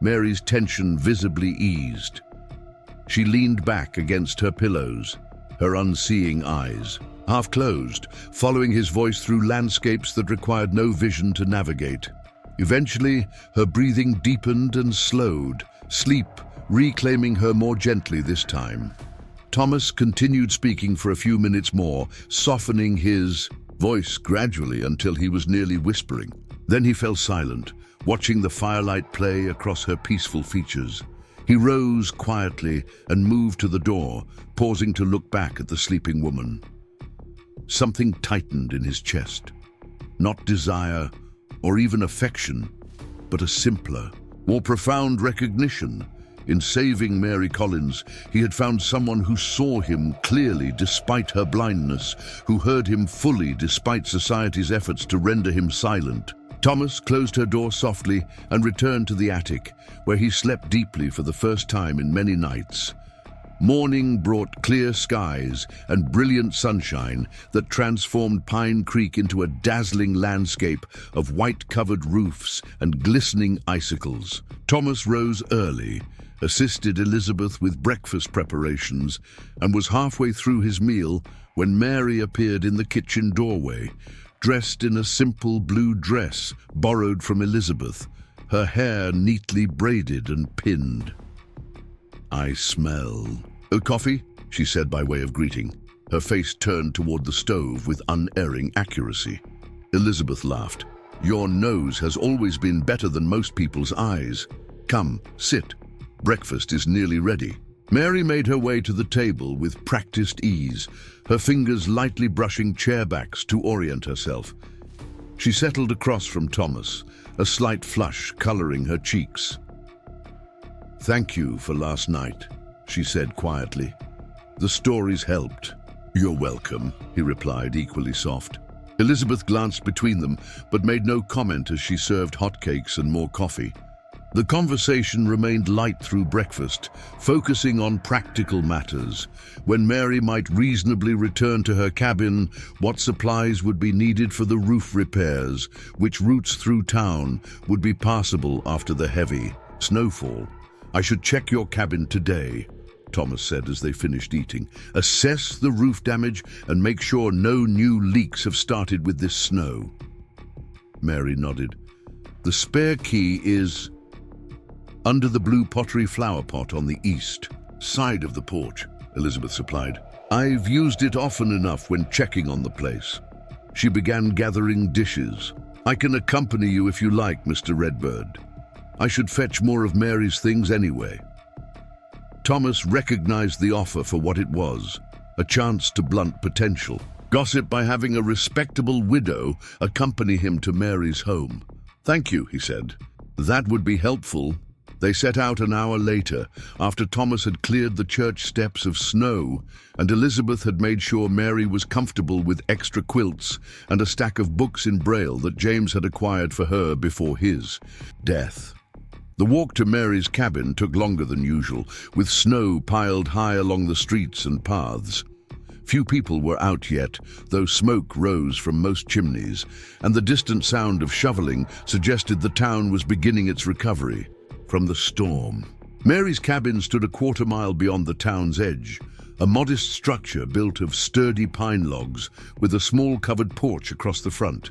Mary's tension visibly eased. She leaned back against her pillows, her unseeing eyes half closed, following his voice through landscapes that required no vision to navigate. Eventually, her breathing deepened and slowed, sleep reclaiming her more gently this time. Thomas continued speaking for a few minutes more, softening his voice gradually until he was nearly whispering. Then he fell silent, watching the firelight play across her peaceful features. He rose quietly and moved to the door, pausing to look back at the sleeping woman. Something tightened in his chest. Not desire or even affection, but a simpler, more profound recognition. In saving Mary Collins, he had found someone who saw him clearly despite her blindness, who heard him fully despite society's efforts to render him silent. Thomas closed her door softly and returned to the attic, where he slept deeply for the first time in many nights. Morning brought clear skies and brilliant sunshine that transformed Pine Creek into a dazzling landscape of white-covered roofs and glistening icicles. Thomas rose early, assisted Elizabeth with breakfast preparations, and was halfway through his meal when Mary appeared in the kitchen doorway, dressed in a simple blue dress borrowed from Elizabeth, her hair neatly braided and pinned. "I smell." "Oh, coffee?" she said by way of greeting, her face turned toward the stove with unerring accuracy. Elizabeth laughed. "Your nose has always been better than most people's eyes. Come, sit. Breakfast is nearly ready." Mary made her way to the table with practiced ease, her fingers lightly brushing chair backs to orient herself. She settled across from Thomas, a slight flush coloring her cheeks. "Thank you for last night," she said quietly. "The stories helped." "You're welcome," he replied, equally soft. Elizabeth glanced between them, but made no comment as she served hotcakes and more coffee. The conversation remained light through breakfast, focusing on practical matters. When Mary might reasonably return to her cabin, what supplies would be needed for the roof repairs, which routes through town would be passable after the heavy snowfall. "I should check your cabin today," Thomas said as they finished eating. "Assess the roof damage and make sure no new leaks have started with this snow." Mary nodded. "The spare key is under the blue pottery flower pot on the east side of the porch," Elizabeth supplied. "I've used it often enough when checking on the place." She began gathering dishes. "I can accompany you if you like, Mr. Redbird. I should fetch more of Mary's things anyway." Thomas recognized the offer for what it was, a chance to blunt potential gossip by having a respectable widow accompany him to Mary's home. "Thank you," he said. "That would be helpful. They set out an hour later, after Thomas had cleared the church steps of snow, and Elizabeth had made sure Mary was comfortable with extra quilts and a stack of books in Braille that James had acquired for her before his death. The walk to Mary's cabin took longer than usual, with snow piled high along the streets and paths. Few people were out yet, though smoke rose from most chimneys, and the distant sound of shoveling suggested the town was beginning its recovery from the storm. Mary's cabin stood a quarter-mile beyond the town's edge, a modest structure built of sturdy pine logs with a small covered porch across the front.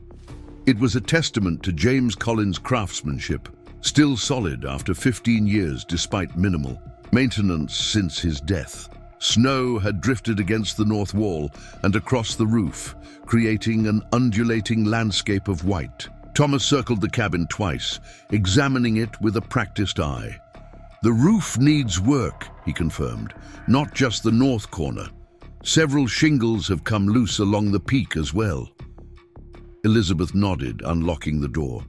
It was a testament to James Collins' craftsmanship, still solid after 15 years despite minimal maintenance since his death. Snow had drifted against the north wall and across the roof, creating an undulating landscape of white. Thomas circled the cabin twice, examining it with a practiced eye. "The roof needs work," he confirmed, "not just the north corner. Several shingles have come loose along the peak as well." Elizabeth nodded, unlocking the door.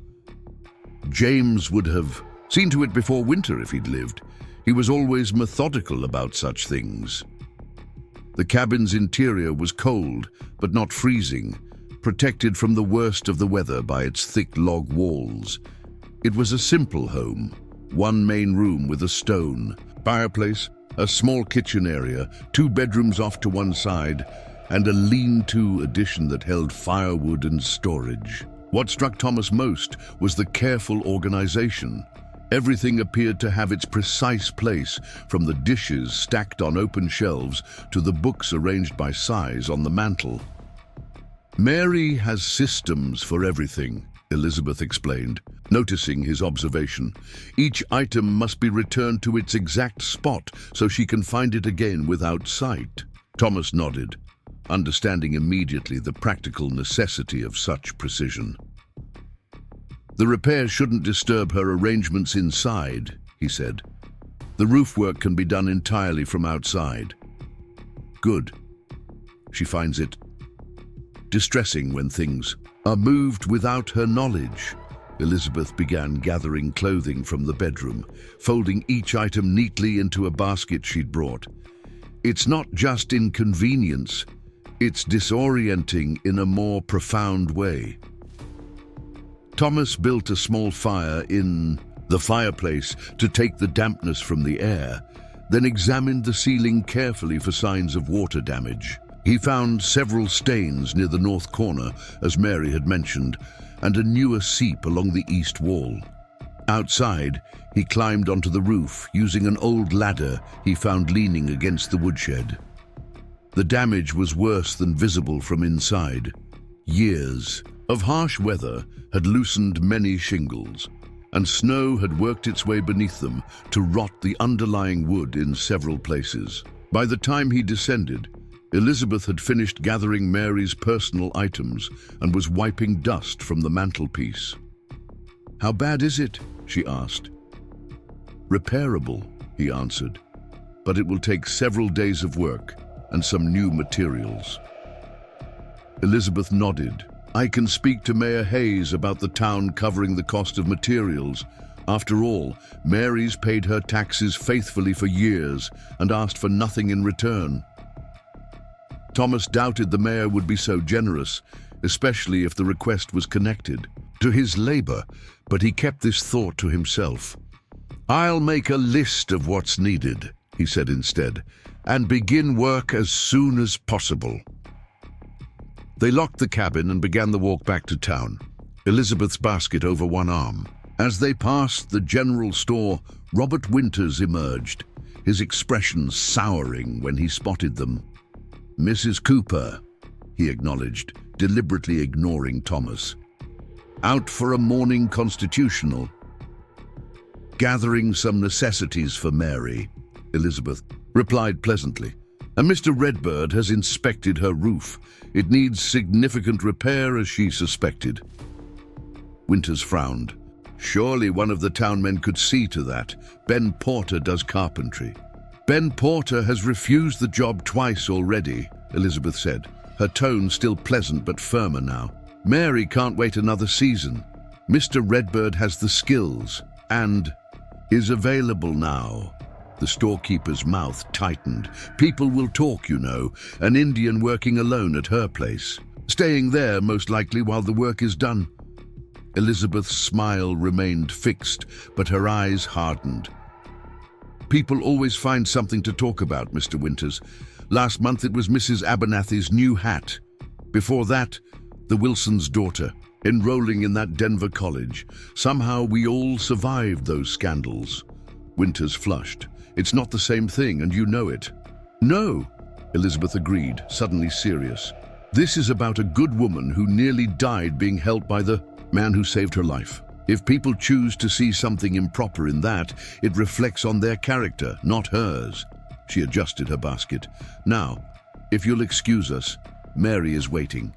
James would have seen to it before winter if he'd lived. He was always methodical about such things. The cabin's interior was cold, but not freezing, protected from the worst of the weather by its thick log walls. It was a simple home, one main room with a stone fireplace, a small kitchen area, 2 bedrooms off to one side, and a lean-to addition that held firewood and storage. What struck Thomas most was the careful organization. Everything appeared to have its precise place, from the dishes stacked on open shelves to the books arranged by size on the mantel. "Mary has systems for everything," Elizabeth explained, noticing his observation. "Each item must be returned to its exact spot so she can find it again without sight." Thomas nodded, understanding immediately the practical necessity of such precision. "The repair shouldn't disturb her arrangements inside," he said. "The roof work can be done entirely from outside." "Good." She finds it distressing when things are moved without her knowledge. Elizabeth began gathering clothing from the bedroom, folding each item neatly into a basket she'd brought. "It's not just inconvenience, it's disorienting in a more profound way." Thomas built a small fire in the fireplace to take the dampness from the air, then examined the ceiling carefully for signs of water damage. He found several stains near the north corner, as Mary had mentioned, and a newer seep along the east wall. Outside, he climbed onto the roof, using an old ladder he found leaning against the woodshed. The damage was worse than visible from inside. Years of harsh weather had loosened many shingles, and snow had worked its way beneath them to rot the underlying wood in several places. By the time he descended, Elizabeth had finished gathering Mary's personal items and was wiping dust from the mantelpiece. "How bad is it?" she asked. "Repairable," he answered, "but it will take several days of work and some new materials." Elizabeth nodded. "I can speak to Mayor Hayes about the town covering the cost of materials. After all, Mary's paid her taxes faithfully for years and asked for nothing in return." Thomas doubted the mayor would be so generous, especially if the request was connected to his labor, but he kept this thought to himself. "I'll make a list of what's needed," he said instead, "and begin work as soon as possible." They locked the cabin and began the walk back to town, Elizabeth's basket over one arm. As they passed the general store, Robert Winters emerged, his expression souring when he spotted them. "Mrs. Cooper," he acknowledged, deliberately ignoring Thomas. "Out for a morning constitutional." "Gathering some necessities for Mary," Elizabeth replied pleasantly. "And Mr. Redbird has inspected her roof. It needs significant repair, as she suspected." Winters frowned. "Surely one of the town men could see to that. Ben Porter does carpentry." "Ben Porter has refused the job twice already," Elizabeth said, her tone still pleasant but firmer now. "Mary can't wait another season. Mr. Redbird has the skills and..." is available now. The storekeeper's mouth tightened. People will talk, you know. An Indian working alone at her place. Staying there, most likely, while the work is done. Elizabeth's smile remained fixed, but her eyes hardened. People always find something to talk about, Mr. Winters. Last month it was Mrs. Abernathy's new hat. Before that, the Wilsons' daughter, enrolling in that Denver college. Somehow we all survived those scandals. Winters flushed. It's not the same thing, and you know it. No, Elizabeth agreed, suddenly serious. This is about a good woman who nearly died being helped by the man who saved her life. If people choose to see something improper in that, it reflects on their character, not hers. She adjusted her basket. Now, if you'll excuse us, Mary is waiting.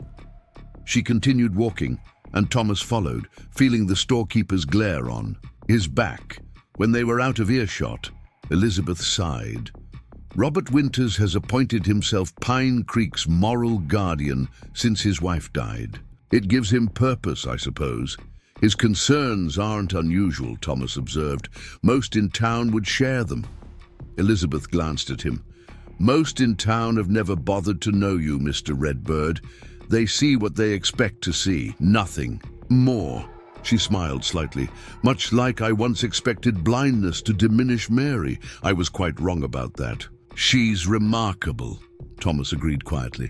She continued walking, and Thomas followed, feeling the storekeeper's glare on his back. When they were out of earshot, Elizabeth sighed. Robert Winters has appointed himself Pine Creek's moral guardian since his wife died. It gives him purpose, I suppose. His concerns aren't unusual, Thomas observed. Most in town would share them. Elizabeth glanced at him. Most in town have never bothered to know you, Mr. Redbird. They see what they expect to see, nothing more. She smiled slightly. Much like I once expected blindness to diminish Mary. I was quite wrong about that. She's remarkable, Thomas agreed quietly.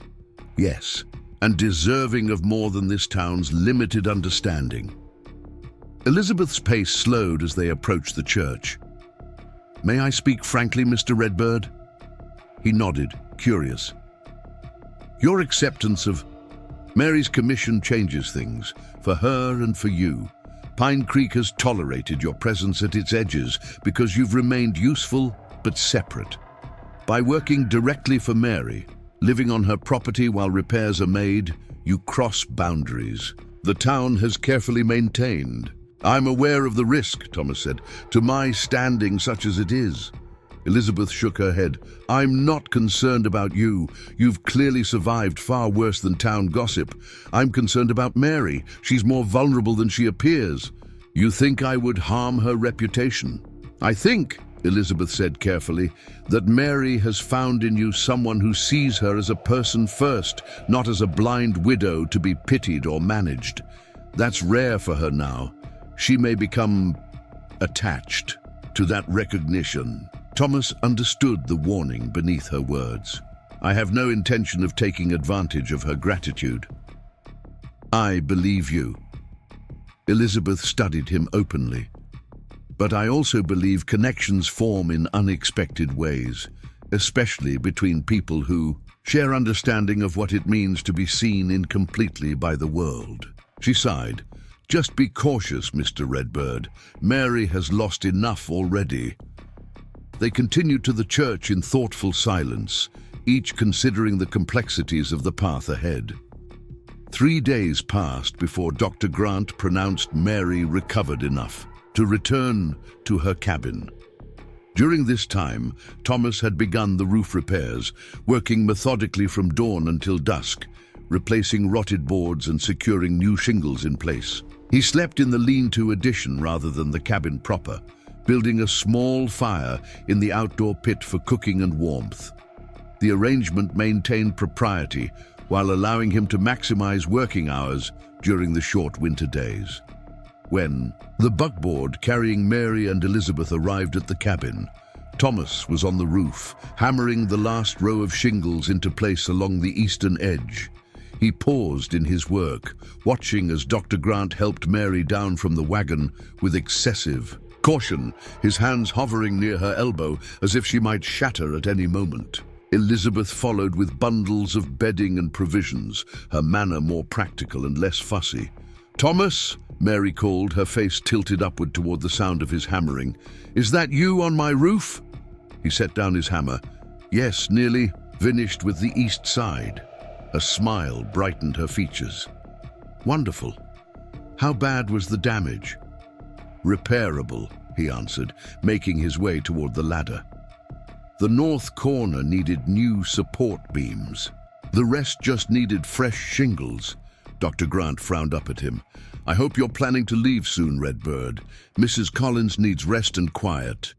Yes, and deserving of more than this town's limited understanding. Elizabeth's pace slowed as they approached the church. May I speak frankly, Mr. Redbird? He nodded, curious. Your acceptance of Mary's commission changes things, for her and for you. Pine Creek has tolerated your presence at its edges because you've remained useful but separate. By working directly for Mary, living on her property while repairs are made, you cross boundaries. The town has carefully maintained. I'm aware of the risk, Thomas said, to my standing such as it is. Elizabeth shook her head. I'm not concerned about you. You've clearly survived far worse than town gossip. I'm concerned about Mary. She's more vulnerable than she appears. You think I would harm her reputation? I think, Elizabeth said carefully, that Mary has found in you someone who sees her as a person first, not as a blind widow to be pitied or managed. That's rare for her now. She may become attached to that recognition. Thomas understood the warning beneath her words. I have no intention of taking advantage of her gratitude. I believe you. Elizabeth studied him openly. But I also believe connections form in unexpected ways, especially between people who share understanding of what it means to be seen incompletely by the world. She sighed. Just be cautious, Mr. Redbird. Mary has lost enough already. They continued to the church in thoughtful silence, each considering the complexities of the path ahead. 3 days passed before Dr. Grant pronounced Mary recovered enough to return to her cabin. During this time, Thomas had begun the roof repairs, working methodically from dawn until dusk, replacing rotted boards and securing new shingles in place. He slept in the lean-to addition rather than the cabin proper, building a small fire in the outdoor pit for cooking and warmth. The arrangement maintained propriety while allowing him to maximize working hours during the short winter days. When the buckboard carrying Mary and Elizabeth arrived at the cabin, Thomas was on the roof, hammering the last row of shingles into place along the eastern edge. He paused in his work, watching as Dr. Grant helped Mary down from the wagon with excessive caution, his hands hovering near her elbow as if she might shatter at any moment. Elizabeth followed with bundles of bedding and provisions, her manner more practical and less fussy. Thomas, Mary called, her face tilted upward toward the sound of his hammering. Is that you on my roof? He set down his hammer. Yes, nearly finished with the east side. A smile brightened her features. Wonderful. How bad was the damage? Repairable, he answered, making his way toward the ladder. The north corner needed new support beams. The rest just needed fresh shingles. Dr. Grant frowned up at him. "I hope you're planning to leave soon, Redbird. Mrs. Collins needs rest and quiet."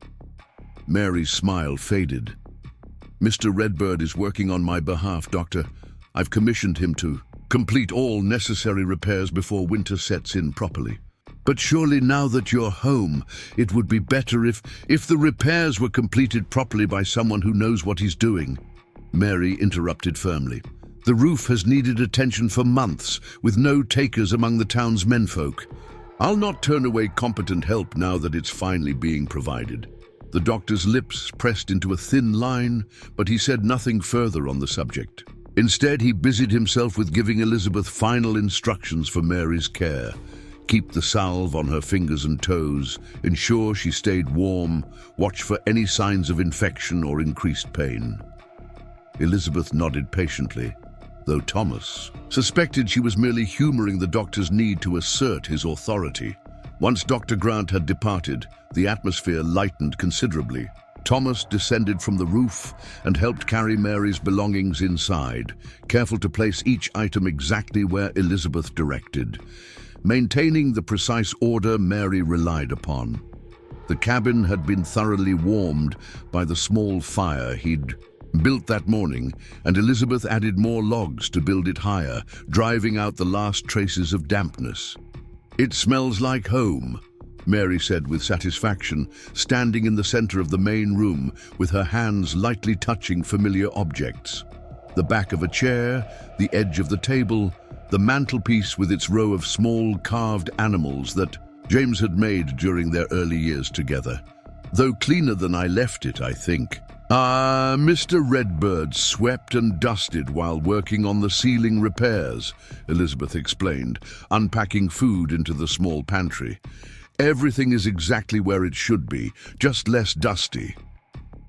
Mary's smile faded. "Mr. Redbird is working on my behalf, Doctor. I've commissioned him to complete all necessary repairs before winter sets in properly." "But surely now that you're home, it would be better if the repairs were completed properly by someone who knows what he's doing," Mary interrupted firmly. "The roof has needed attention for months, with no takers among the town's menfolk. I'll not turn away competent help now that it's finally being provided." The doctor's lips pressed into a thin line, but he said nothing further on the subject. Instead, he busied himself with giving Elizabeth final instructions for Mary's care. Keep the salve on her fingers and toes, ensure she stayed warm, watch for any signs of infection or increased pain. Elizabeth nodded patiently, though Thomas suspected she was merely humoring the doctor's need to assert his authority. Once Dr. Grant had departed, the atmosphere lightened considerably. Thomas descended from the roof and helped carry Mary's belongings inside, careful to place each item exactly where Elizabeth directed, maintaining the precise order Mary relied upon. The cabin had been thoroughly warmed by the small fire he'd built that morning, and Elizabeth added more logs to build it higher, driving out the last traces of dampness. "It smells like home," Mary said with satisfaction, standing in the center of the main room with her hands lightly touching familiar objects. The back of a chair, the edge of the table, the mantelpiece with its row of small carved animals that James had made during their early years together. "Though cleaner than I left it, I think." Mr. Redbird swept and dusted while working on the ceiling repairs," Elizabeth explained, unpacking food into the small pantry. "Everything is exactly where it should be, just less dusty."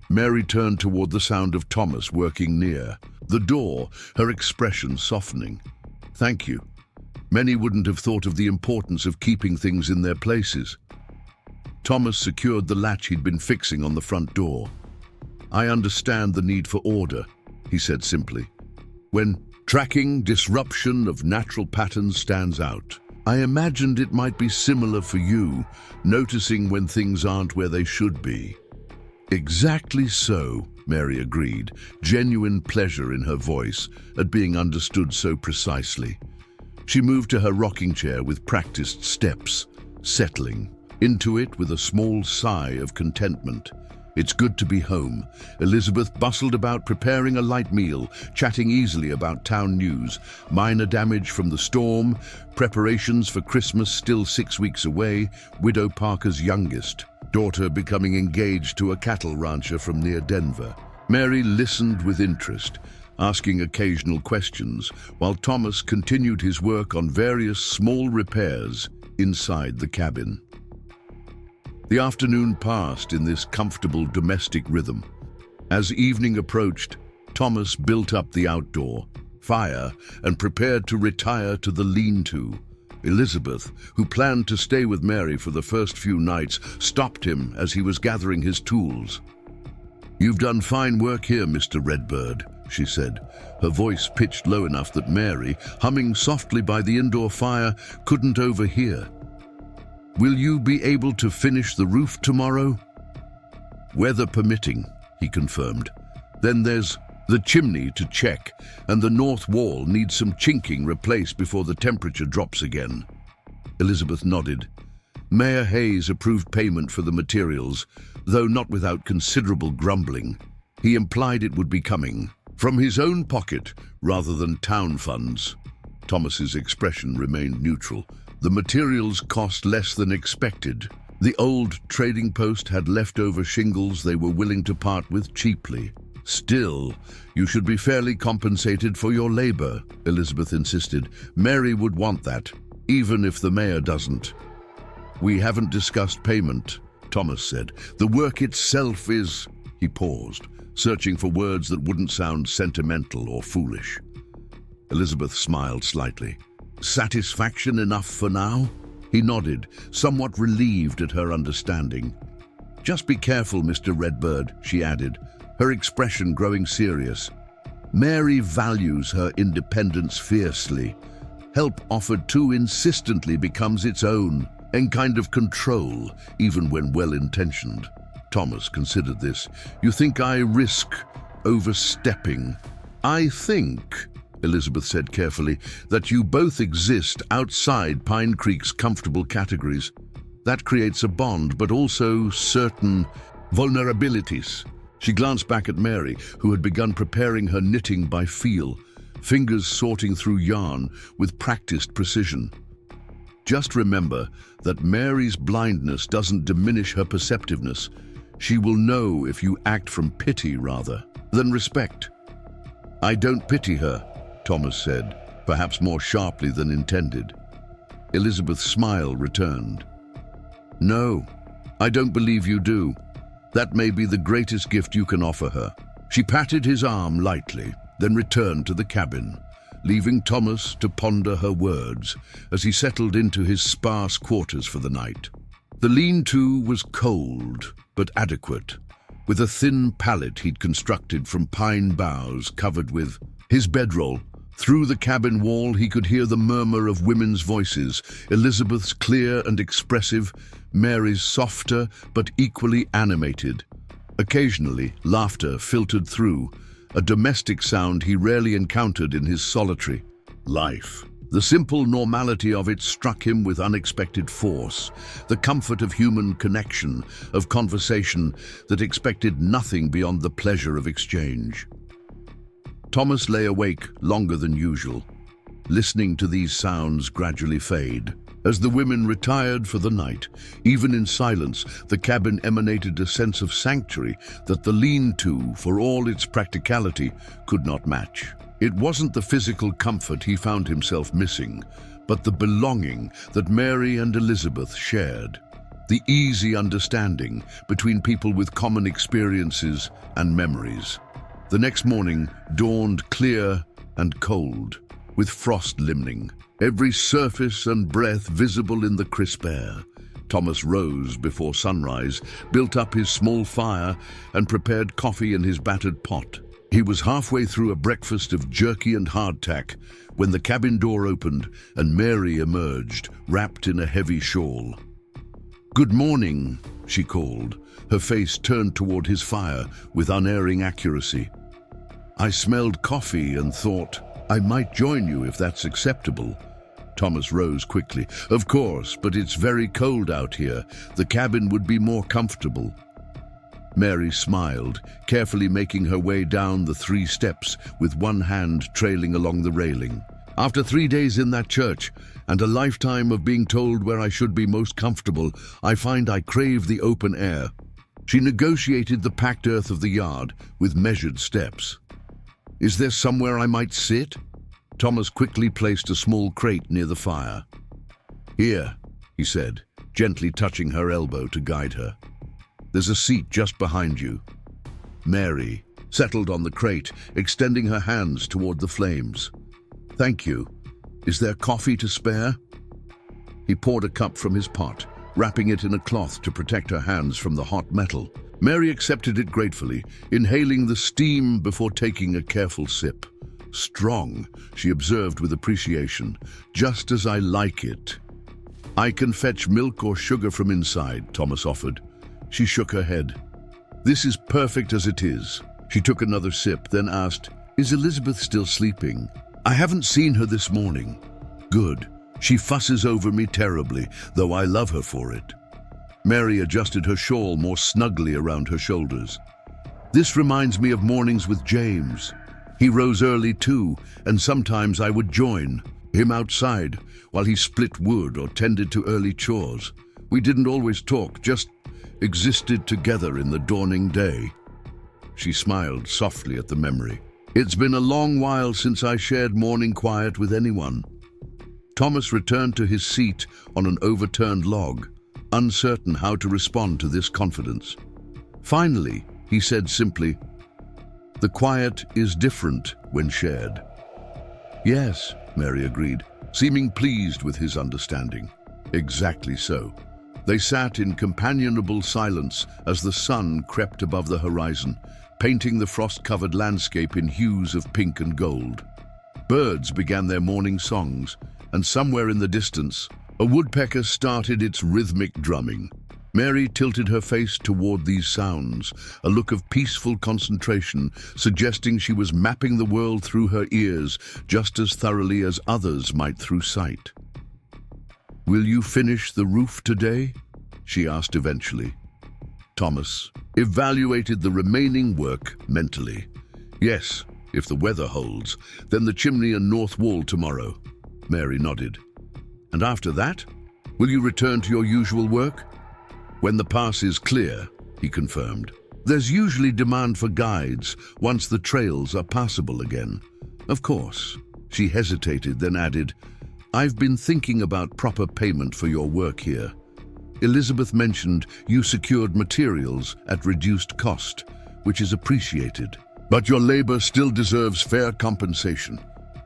Mary turned toward the sound of Thomas working near the door, her expression softening. "Thank you. Many wouldn't have thought of the importance of keeping things in their places." Thomas secured the latch he'd been fixing on the front door. "I understand the need for order," he said simply. "When tracking disruption of natural patterns stands out, I imagined it might be similar for you, noticing when things aren't where they should be." "Exactly so," Mary agreed, genuine pleasure in her voice at being understood so precisely. She moved to her rocking chair with practiced steps, settling into it with a small sigh of contentment. "It's good to be home." Elizabeth bustled about preparing a light meal, chatting easily about town news, minor damage from the storm, preparations for Christmas still 6 weeks away, Widow Parker's youngest daughter becoming engaged to a cattle rancher from near Denver. Mary listened with interest, asking occasional questions, while Thomas continued his work on various small repairs inside the cabin. The afternoon passed in this comfortable domestic rhythm. As evening approached, Thomas built up the outdoor fire and prepared to retire to the lean-to. Elizabeth, who planned to stay with Mary for the first few nights, stopped him as he was gathering his tools. "You've done fine work here, Mr. Redbird," she said, her voice pitched low enough that Mary, humming softly by the indoor fire, couldn't overhear. "Will you be able to finish the roof tomorrow?" "Weather permitting," he confirmed. "Then there's the chimney to check, and the north wall needs some chinking replaced before the temperature drops again." Elizabeth nodded. Mayor Hayes approved payment for the materials, though not without considerable grumbling. He implied it would be coming from his own pocket rather than town funds. Thomas's expression remained neutral. The materials cost less than expected. The old trading post had leftover shingles they were willing to part with cheaply. "Still, you should be fairly compensated for your labor," Elizabeth insisted. "Mary would want that, even if the mayor doesn't." "We haven't discussed payment," Thomas said. "The work itself is—" He paused, searching for words that wouldn't sound sentimental or foolish. Elizabeth smiled slightly. "Satisfaction enough for now?" He nodded, somewhat relieved at her understanding. "Just be careful, Mr. Redbird," she added, her expression growing serious. "Mary values her independence fiercely. Help offered too insistently becomes its own, and kind of control, even when well-intentioned. Thomas considered this. You think I risk overstepping? I think, Elizabeth said carefully, that you both exist outside Pine Creek's comfortable categories. That creates a bond, but also certain vulnerabilities. She glanced back at Mary, who had begun preparing her knitting by feel, fingers sorting through yarn with practiced precision. Just remember that Mary's blindness doesn't diminish her perceptiveness. She will know if you act from pity rather than respect. I don't pity her, Thomas said, perhaps more sharply than intended. Elizabeth's smile returned. No, I don't believe you do. That may be the greatest gift you can offer her. She patted his arm lightly, then returned to the cabin, leaving Thomas to ponder her words as he settled into his sparse quarters for the night. The lean-to was cold, but adequate, with a thin pallet he'd constructed from pine boughs covered with his bedroll. Through the cabin wall he could hear the murmur of women's voices, Elizabeth's clear and expressive, Mary's softer but equally animated. Occasionally, laughter filtered through, a domestic sound he rarely encountered in his solitary life. The simple normality of it struck him with unexpected force, the comfort of human connection, of conversation that expected nothing beyond the pleasure of exchange. Thomas lay awake longer than usual, listening to these sounds gradually fade. As the women retired for the night, even in silence, the cabin emanated a sense of sanctuary that the lean-to, for all its practicality, could not match. It wasn't the physical comfort he found himself missing, but the belonging that Mary and Elizabeth shared. The easy understanding between people with common experiences and memories. The next morning dawned clear and cold, with frost limning, every surface and breath visible in the crisp air. Thomas rose before sunrise, built up his small fire, and prepared coffee in his battered pot. He was halfway through a breakfast of jerky and hardtack when the cabin door opened and Mary emerged, wrapped in a heavy shawl. "Good morning," she called, her face turned toward his fire with unerring accuracy. "I smelled coffee and thought I might join you if that's acceptable." Thomas rose quickly. "Of course, but it's very cold out here. The cabin would be more comfortable." Mary smiled, carefully making her way down the 3 steps with one hand trailing along the railing. "After 3 days in that church and a lifetime of being told where I should be most comfortable, I find I crave the open air." She negotiated the packed earth of the yard with measured steps. "Is there somewhere I might sit?" Thomas quickly placed a small crate near the fire. "Here," he said, gently touching her elbow to guide her. "There's a seat just behind you." Mary settled on the crate, extending her hands toward the flames. "Thank you. Is there coffee to spare?" He poured a cup from his pot, wrapping it in a cloth to protect her hands from the hot metal. Mary accepted it gratefully, inhaling the steam before taking a careful sip. "Strong," she observed with appreciation, "just as I like it." "I can fetch milk or sugar from inside," Thomas offered. She shook her head. "This is perfect as it is." She took another sip, then asked, "Is Elizabeth still sleeping?" "I haven't seen her this morning." "Good. She fusses over me terribly, though I love her for it." Mary adjusted her shawl more snugly around her shoulders. "This reminds me of mornings with James. He rose early too, and sometimes I would join him outside while he split wood or tended to early chores. We didn't always talk, just existed together in the dawning day." She smiled softly at the memory. "It's been a long while since I shared morning quiet with anyone." Thomas returned to his seat on an overturned log, uncertain how to respond to this confidence. Finally, he said simply, "The quiet is different when shared." "Yes," Mary agreed, seeming pleased with his understanding. "Exactly so." They sat in companionable silence as the sun crept above the horizon, painting the frost-covered landscape in hues of pink and gold. Birds began their morning songs, and somewhere in the distance, a woodpecker started its rhythmic drumming. Mary tilted her face toward these sounds, a look of peaceful concentration, suggesting she was mapping the world through her ears just as thoroughly as others might through sight. "Will you finish the roof today?" she asked eventually. Thomas evaluated the remaining work mentally. "Yes, if the weather holds, then the chimney and north wall tomorrow." Mary nodded. "And after that, will you return to your usual work?" "When the pass is clear," he confirmed. "There's usually demand for guides once the trails are passable again." "Of course." She hesitated, then added, "I've been thinking about proper payment for your work here. Elizabeth mentioned you secured materials at reduced cost, which is appreciated. But your labor still deserves fair compensation."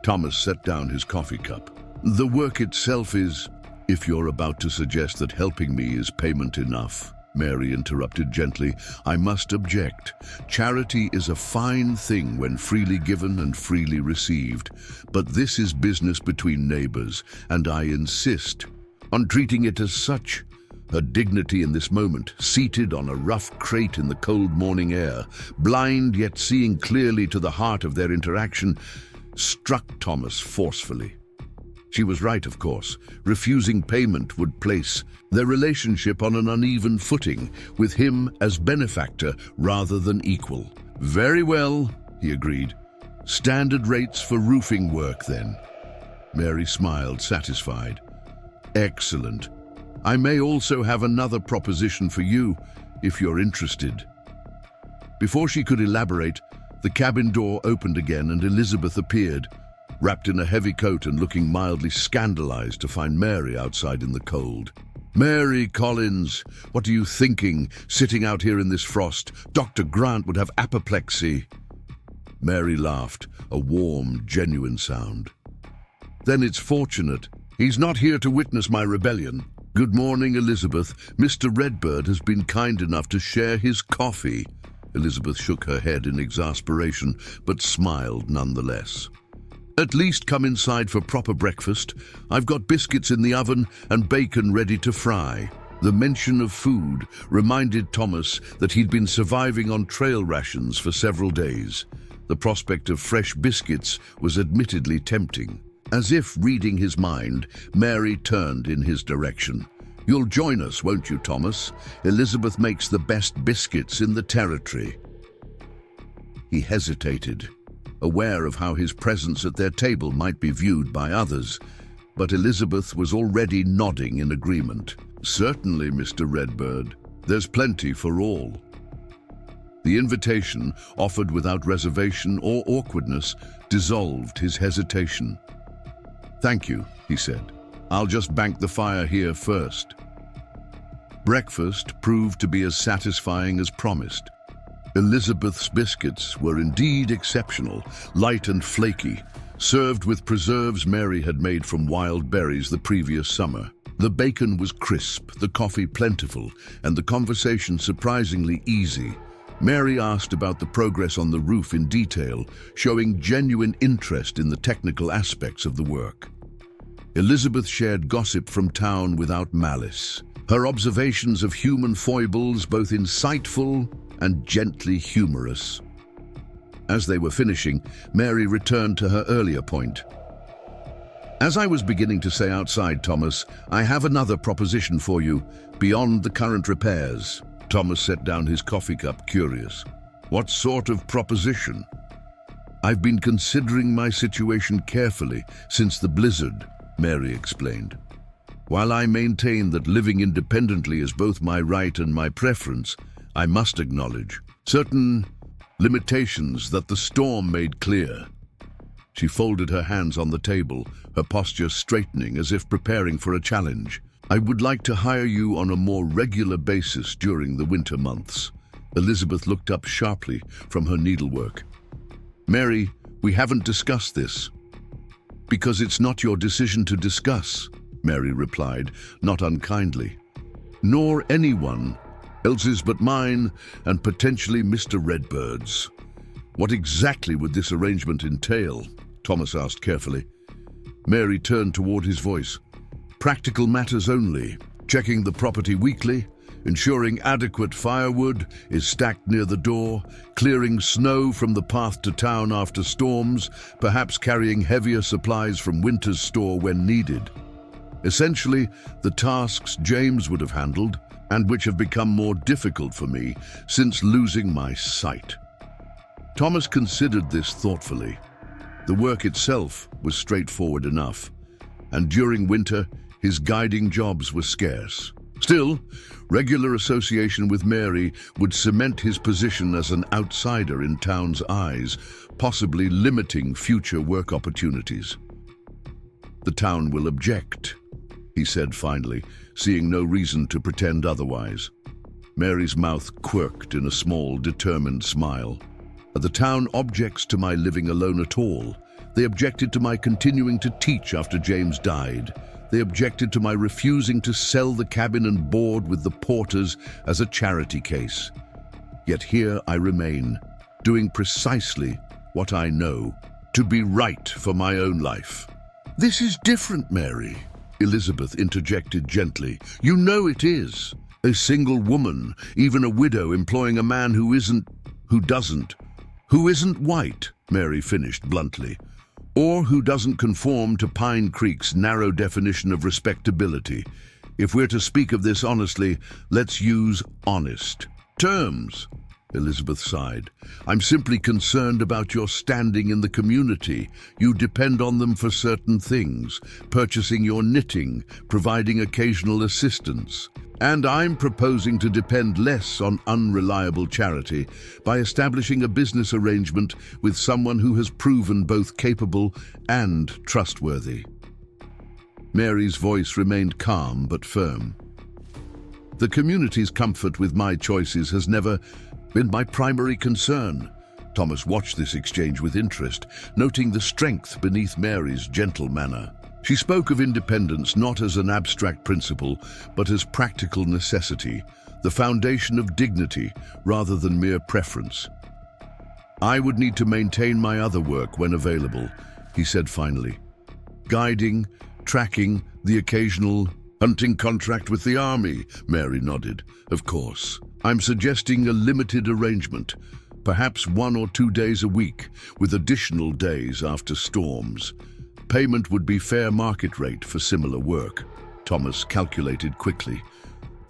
Thomas set down his coffee cup. "The work itself is..." "If you're about to suggest that helping me is payment enough," Mary interrupted gently, "I must object. Charity is a fine thing when freely given and freely received. But this is business between neighbors, and I insist on treating it as such." Her dignity in this moment, seated on a rough crate in the cold morning air, blind yet seeing clearly to the heart of their interaction, struck Thomas forcefully. She was right, of course. Refusing payment would place their relationship on an uneven footing, with him as benefactor rather than equal. "Very well," he agreed. "Standard rates for roofing work, then." Mary smiled, satisfied. "Excellent. I may also have another proposition for you, if you're interested." Before she could elaborate, the cabin door opened again and Elizabeth appeared, wrapped in a heavy coat and looking mildly scandalized to find Mary outside in the cold. "Mary Collins, what are you thinking, sitting out here in this frost? Dr. Grant would have apoplexy." Mary laughed, a warm, genuine sound. "Then it's fortunate. He's not here to witness my rebellion." "Good morning, Elizabeth. Mr. Redbird has been kind enough to share his coffee." Elizabeth shook her head in exasperation, but smiled nonetheless. "At least come inside for proper breakfast. I've got biscuits in the oven and bacon ready to fry." The mention of food reminded Thomas that he'd been surviving on trail rations for several days. The prospect of fresh biscuits was admittedly tempting. As if reading his mind, Mary turned in his direction. "You'll join us, won't you, Thomas? Elizabeth makes the best biscuits in the territory." He hesitated, aware of how his presence at their table might be viewed by others, but Elizabeth was already nodding in agreement. "Certainly, Mr. Redbird. There's plenty for all." The invitation, offered without reservation or awkwardness, dissolved his hesitation. "Thank you," he said. "I'll just bank the fire here first." Breakfast proved to be as satisfying as promised. Elizabeth's biscuits were indeed exceptional, light and flaky, served with preserves Mary had made from wild berries the previous summer. The bacon was crisp, the coffee plentiful, and the conversation surprisingly easy. Mary asked about the progress on the roof in detail, showing genuine interest in the technical aspects of the work. Elizabeth shared gossip from town without malice, her observations of human foibles both insightful and gently humorous. As they were finishing, Mary returned to her earlier point. "As I was beginning to say outside, Thomas, I have another proposition for you, beyond the current repairs." Thomas set down his coffee cup, curious. "What sort of proposition?" "I've been considering my situation carefully since the blizzard," Mary explained. "While I maintain that living independently is both my right and my preference, I must acknowledge certain limitations that the storm made clear." She folded her hands on the table, her posture straightening as if preparing for a challenge. "I would like to hire you on a more regular basis during the winter months." Elizabeth looked up sharply from her needlework. "Mary, we haven't discussed this." "Because it's not your decision to discuss," Mary replied, not unkindly. "Nor anyone else's but mine and potentially Mr. Redbird's. What exactly would this arrangement entail?" Thomas asked carefully. Mary turned toward his voice. Practical matters only. Checking the property weekly, ensuring adequate firewood is stacked near the door, clearing snow from the path to town after storms, perhaps carrying heavier supplies from winter's store when needed. Essentially, the tasks James would have handled, and which have become more difficult for me since losing my sight. Thomas considered this thoughtfully. The work itself was straightforward enough, and during winter, his guiding jobs were scarce. Still, regular association with Mary would cement his position as an outsider in town's eyes, possibly limiting future work opportunities. "The town will object," he said finally, seeing no reason to pretend otherwise. Mary's mouth quirked in a small, determined smile. "The town objects to my living alone at all. They objected to my continuing to teach after James died. They objected to my refusing to sell the cabin and board with the porters as a charity case. Yet here I remain, doing precisely what I know, to be right for my own life." "This is different, Mary," Elizabeth interjected gently. "You know it is. A single woman, even a widow, employing a man who isn't white," Mary finished bluntly, "or who doesn't conform to Pine Creek's narrow definition of respectability. If we're to speak of this honestly, let's use honest terms." Elizabeth sighed. "I'm simply concerned about your standing in the community. You depend on them for certain things, purchasing your knitting, providing occasional assistance. And I'm proposing to depend less on unreliable charity by establishing a business arrangement with someone who has proven both capable and trustworthy." Mary's voice remained calm but firm. "The community's comfort with my choices has never been my primary concern." Thomas watched this exchange with interest, noting the strength beneath Mary's gentle manner. She spoke of independence not as an abstract principle, but as practical necessity, the foundation of dignity rather than mere preference. "I would need to maintain my other work when available," he said finally. "Guiding, tracking, the occasional hunting contract with the army," Mary nodded. "Of course. I'm suggesting a limited arrangement, perhaps 1 or 2 days a week, with additional days after storms. Payment would be fair market rate for similar work," Thomas calculated quickly.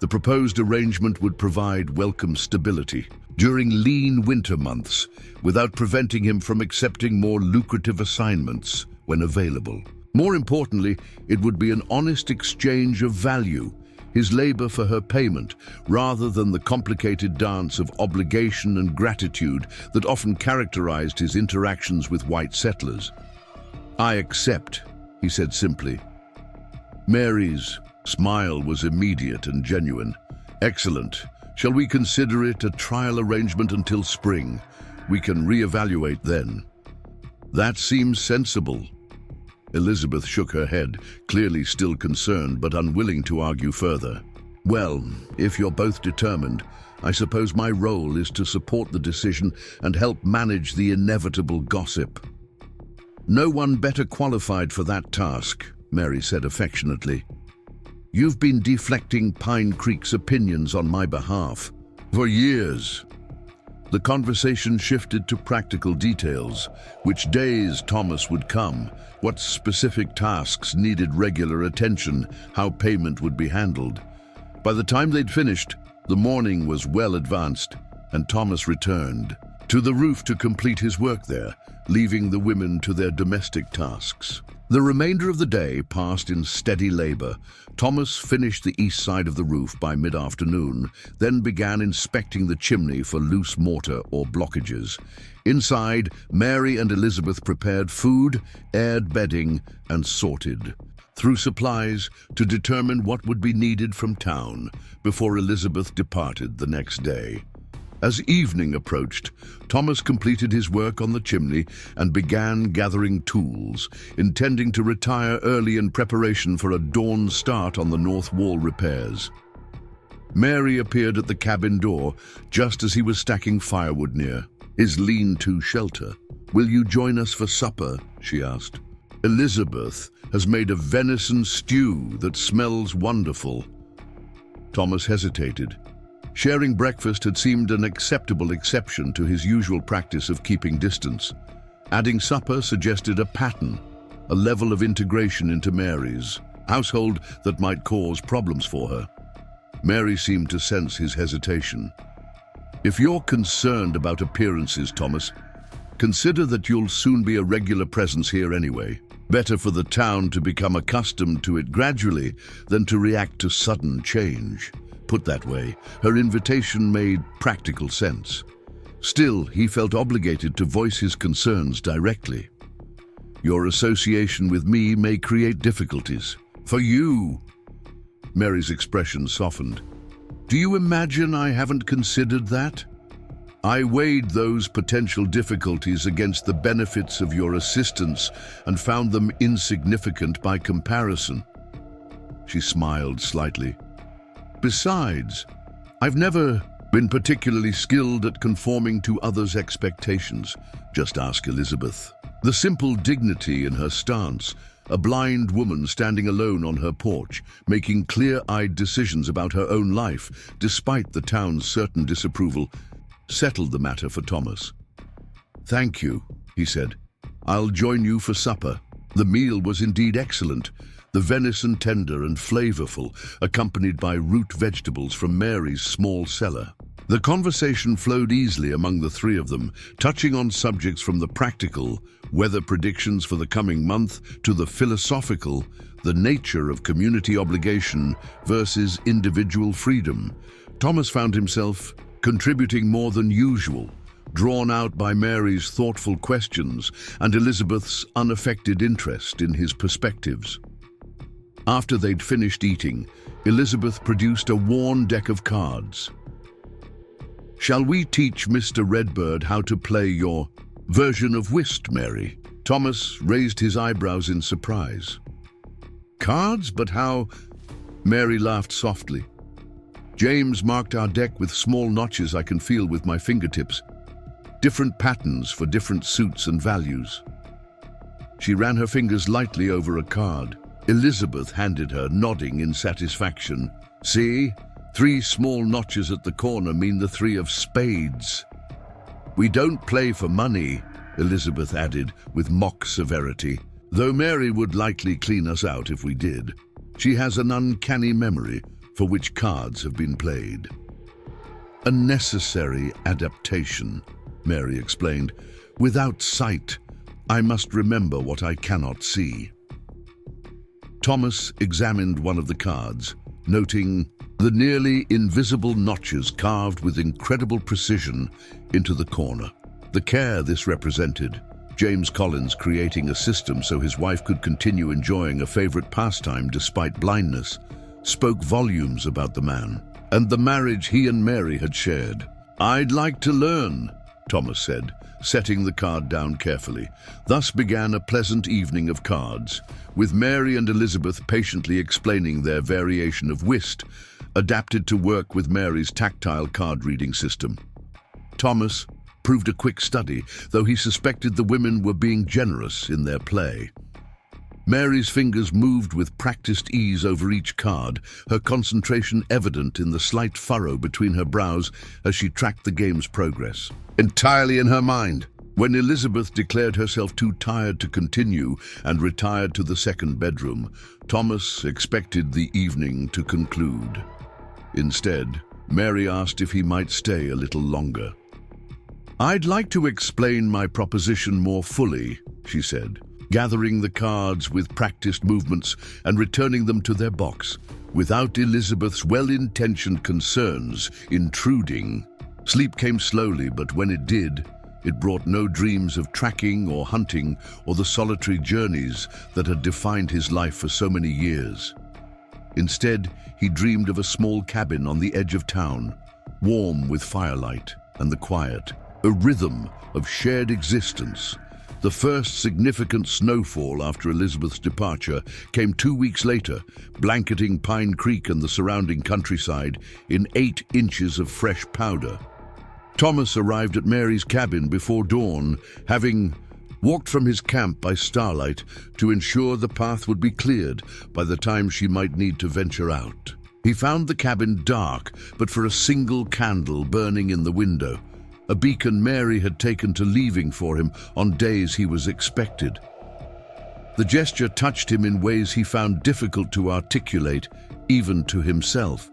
The proposed arrangement would provide welcome stability during lean winter months, without preventing him from accepting more lucrative assignments when available. More importantly, it would be an honest exchange of value, his labor for her payment, rather than the complicated dance of obligation and gratitude that often characterized his interactions with white settlers. "I accept," he said simply. Mary's smile was immediate and genuine. "Excellent. Shall we consider it a trial arrangement until spring? We can reevaluate then." "That seems sensible." Elizabeth shook her head, clearly still concerned but unwilling to argue further. "Well, if you're both determined, I suppose my role is to support the decision and help manage the inevitable gossip." "No one better qualified for that task," Mary said affectionately. "You've been deflecting Pine Creek's opinions on my behalf for years." The conversation shifted to practical details: which days Thomas would come, what specific tasks needed regular attention, how payment would be handled. By the time they'd finished, the morning was well advanced, and Thomas returned to the roof to complete his work there, leaving the women to their domestic tasks. The remainder of the day passed in steady labor. Thomas finished the east side of the roof by mid-afternoon, then began inspecting the chimney for loose mortar or blockages. Inside, Mary and Elizabeth prepared food, aired bedding, and sorted through supplies to determine what would be needed from town before Elizabeth departed the next day. As evening approached, Thomas completed his work on the chimney and began gathering tools, intending to retire early in preparation for a dawn start on the north wall repairs. Mary appeared at the cabin door just as he was stacking firewood near his lean-to shelter. "Will you join us for supper?" she asked. Elizabeth has made a venison stew that smells wonderful. Thomas hesitated. Sharing breakfast had seemed an acceptable exception to his usual practice of keeping distance. Adding supper suggested a pattern, a level of integration into Mary's household that might cause problems for her. Mary seemed to sense his hesitation. If you're concerned about appearances, Thomas, consider that you'll soon be a regular presence here anyway. Better for the town to become accustomed to it gradually than to react to sudden change. Put that way, her invitation made practical sense. Still, he felt obligated to voice his concerns directly. Your association with me may create difficulties. For you. Mary's expression softened. Do you imagine I haven't considered that? I weighed those potential difficulties against the benefits of your assistance and found them insignificant by comparison. She smiled slightly. Besides, I've never been particularly skilled at conforming to others' expectations. Just ask Elizabeth. The simple dignity in her stance, a blind woman standing alone on her porch, making clear-eyed decisions about her own life, despite the town's certain disapproval, settled the matter for Thomas. Thank you, he said. I'll join you for supper. The meal was indeed excellent, the venison tender and flavorful, accompanied by root vegetables from Mary's small cellar. The conversation flowed easily among the three of them, touching on subjects from the practical, weather predictions for the coming month, to the philosophical, the nature of community obligation versus individual freedom. Thomas found himself contributing more than usual, drawn out by Mary's thoughtful questions and Elizabeth's unaffected interest in his perspectives. After they'd finished eating, Elizabeth produced a worn deck of cards. Shall we teach Mr. Redbird how to play your version of whist, Mary? Thomas raised his eyebrows in surprise. Cards? But how? Mary laughed softly. James marked our deck with small notches I can feel with my fingertips. Different patterns for different suits and values. She ran her fingers lightly over a card. Elizabeth handed her, nodding in satisfaction. See? 3 small notches at the corner mean the 3 of spades. We don't play for money, Elizabeth added with mock severity, though Mary would likely clean us out if we did. She has an uncanny memory for which cards have been played. A necessary adaptation, Mary explained. Without sight, I must remember what I cannot see. Thomas examined one of the cards, noting the nearly invisible notches carved with incredible precision into the corner. The care this represented, James Collins creating a system so his wife could continue enjoying a favorite pastime despite blindness, spoke volumes about the man and the marriage he and Mary had shared. I'd like to learn, Thomas said, setting the card down carefully. Thus began a pleasant evening of cards, with Mary and Elizabeth patiently explaining their variation of whist, adapted to work with Mary's tactile card-reading system. Thomas proved a quick study, though he suspected the women were being generous in their play. Mary's fingers moved with practiced ease over each card, her concentration evident in the slight furrow between her brows as she tracked the game's progress. Entirely in her mind, when Elizabeth declared herself too tired to continue and retired to the second bedroom, Thomas expected the evening to conclude. Instead, Mary asked if he might stay a little longer. I'd like to explain my proposition more fully, she said, gathering the cards with practiced movements and returning them to their box, without Elizabeth's well-intentioned concerns intruding. Sleep came slowly, but when it did, it brought no dreams of tracking or hunting or the solitary journeys that had defined his life for so many years. Instead, he dreamed of a small cabin on the edge of town, warm with firelight and the quiet, a rhythm of shared existence. The first significant snowfall after Elizabeth's departure came 2 weeks later, blanketing Pine Creek and the surrounding countryside in 8 inches of fresh powder. Thomas arrived at Mary's cabin before dawn, having walked from his camp by starlight to ensure the path would be cleared by the time she might need to venture out. He found the cabin dark, but for a single candle burning in the window, a beacon Mary had taken to leaving for him on days he was expected. The gesture touched him in ways he found difficult to articulate, even to himself.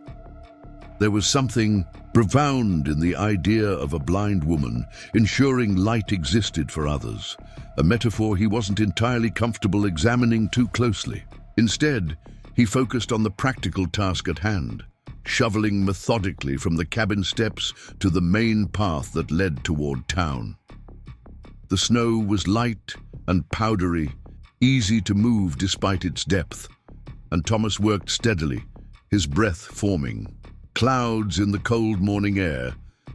There was something profound in the idea of a blind woman ensuring light existed for others, a metaphor he wasn't entirely comfortable examining too closely. Instead, he focused on the practical task at hand, shoveling methodically from the cabin steps to the main path that led toward town. The snow was light and powdery, easy to move despite its depth, and Thomas worked steadily, his breath forming. Clouds in the cold morning air.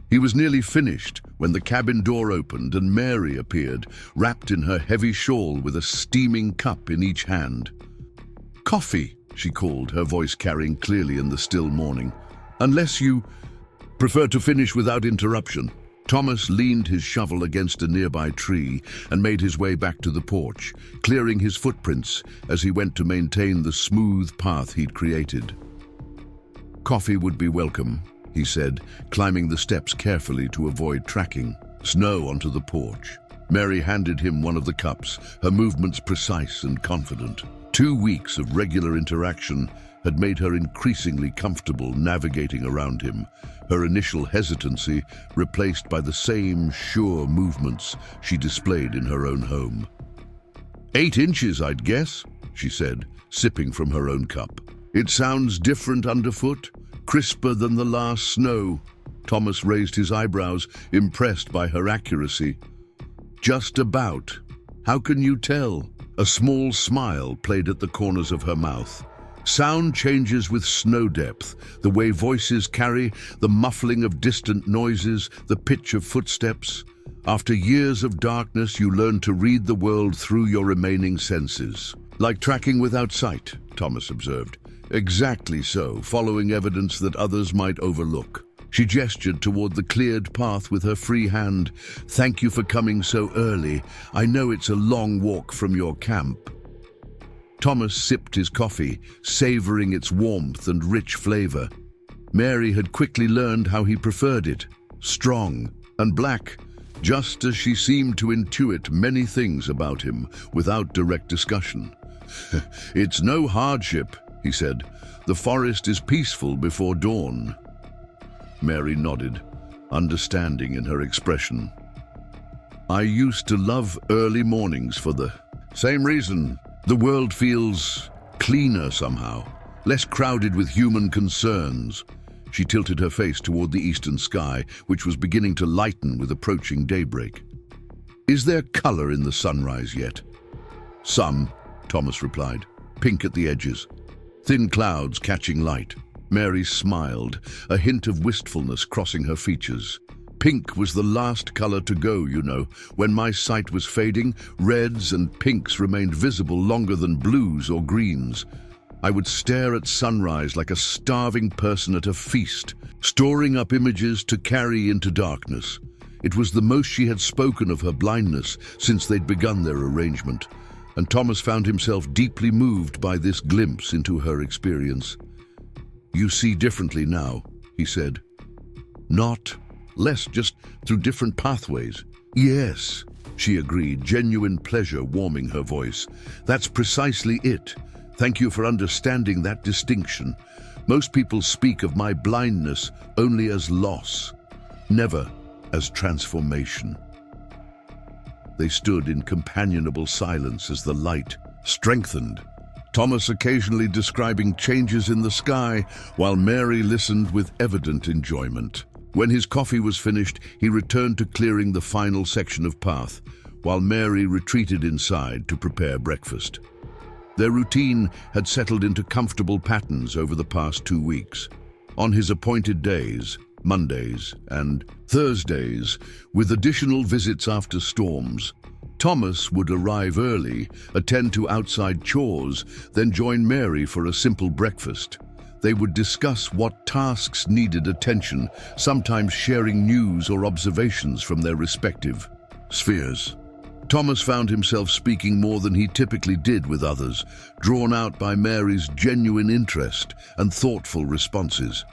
He was nearly finished when the cabin door opened and Mary appeared, wrapped in her heavy shawl with a steaming cup in each hand. "Coffee," she called, her voice carrying clearly in the still morning. "Unless you prefer to finish without interruption." Thomas leaned his shovel against a nearby tree and made his way back to the porch, clearing his footprints as he went to maintain the smooth path he'd created. "Coffee would be welcome," he said, climbing the steps carefully to avoid tracking snow onto the porch. Mary handed him one of the cups, her movements precise and confident. 2 weeks of regular interaction had made her increasingly comfortable navigating around him, her initial hesitancy replaced by the same sure movements she displayed in her own home. 8 inches, I'd guess," she said, sipping from her own cup. "It sounds different underfoot, crisper than the last snow." Thomas raised his eyebrows, impressed by her accuracy. "Just about. How can you tell?" A small smile played at the corners of her mouth. "Sound changes with snow depth, the way voices carry, the muffling of distant noises, the pitch of footsteps. After years of darkness, you learn to read the world through your remaining senses." "Like tracking without sight," Thomas observed. "Exactly so, following evidence that others might overlook." She gestured toward the cleared path with her free hand. "Thank you for coming so early. I know it's a long walk from your camp." Thomas sipped his coffee, savoring its warmth and rich flavor. Mary had quickly learned how he preferred it, strong and black, just as she seemed to intuit many things about him without direct discussion. "It's no hardship," he said. "The forest is peaceful before dawn." Mary nodded, understanding in her expression. "I used to love early mornings for the same reason. The world feels cleaner somehow, less crowded with human concerns." She tilted her face toward the eastern sky, which was beginning to lighten with approaching daybreak. "Is there color in the sunrise yet?" "Some," Thomas replied, "pink at the edges. Thin clouds catching light." Mary smiled, a hint of wistfulness crossing her features. "Pink was the last color to go, you know. When my sight was fading, reds and pinks remained visible longer than blues or greens. I would stare at sunrise like a starving person at a feast, storing up images to carry into darkness." It was the most she had spoken of her blindness since they'd begun their arrangement, and Thomas found himself deeply moved by this glimpse into her experience. "You see differently now," he said. "Not less, just through different pathways." "Yes," she agreed, genuine pleasure warming her voice. "That's precisely it. Thank you for understanding that distinction. Most people speak of my blindness only as loss, never as transformation." They stood in companionable silence as the light strengthened, Thomas occasionally describing changes in the sky, while Mary listened with evident enjoyment. When his coffee was finished, he returned to clearing the final section of path, while Mary retreated inside to prepare breakfast. Their routine had settled into comfortable patterns over the past 2 weeks. On his appointed days, Mondays and Thursdays, with additional visits after storms, Thomas would arrive early, attend to outside chores, then join Mary for a simple breakfast. They would discuss what tasks needed attention, sometimes sharing news or observations from their respective spheres. Thomas found himself speaking more than he typically did with others, drawn out by Mary's genuine interest and thoughtful responses.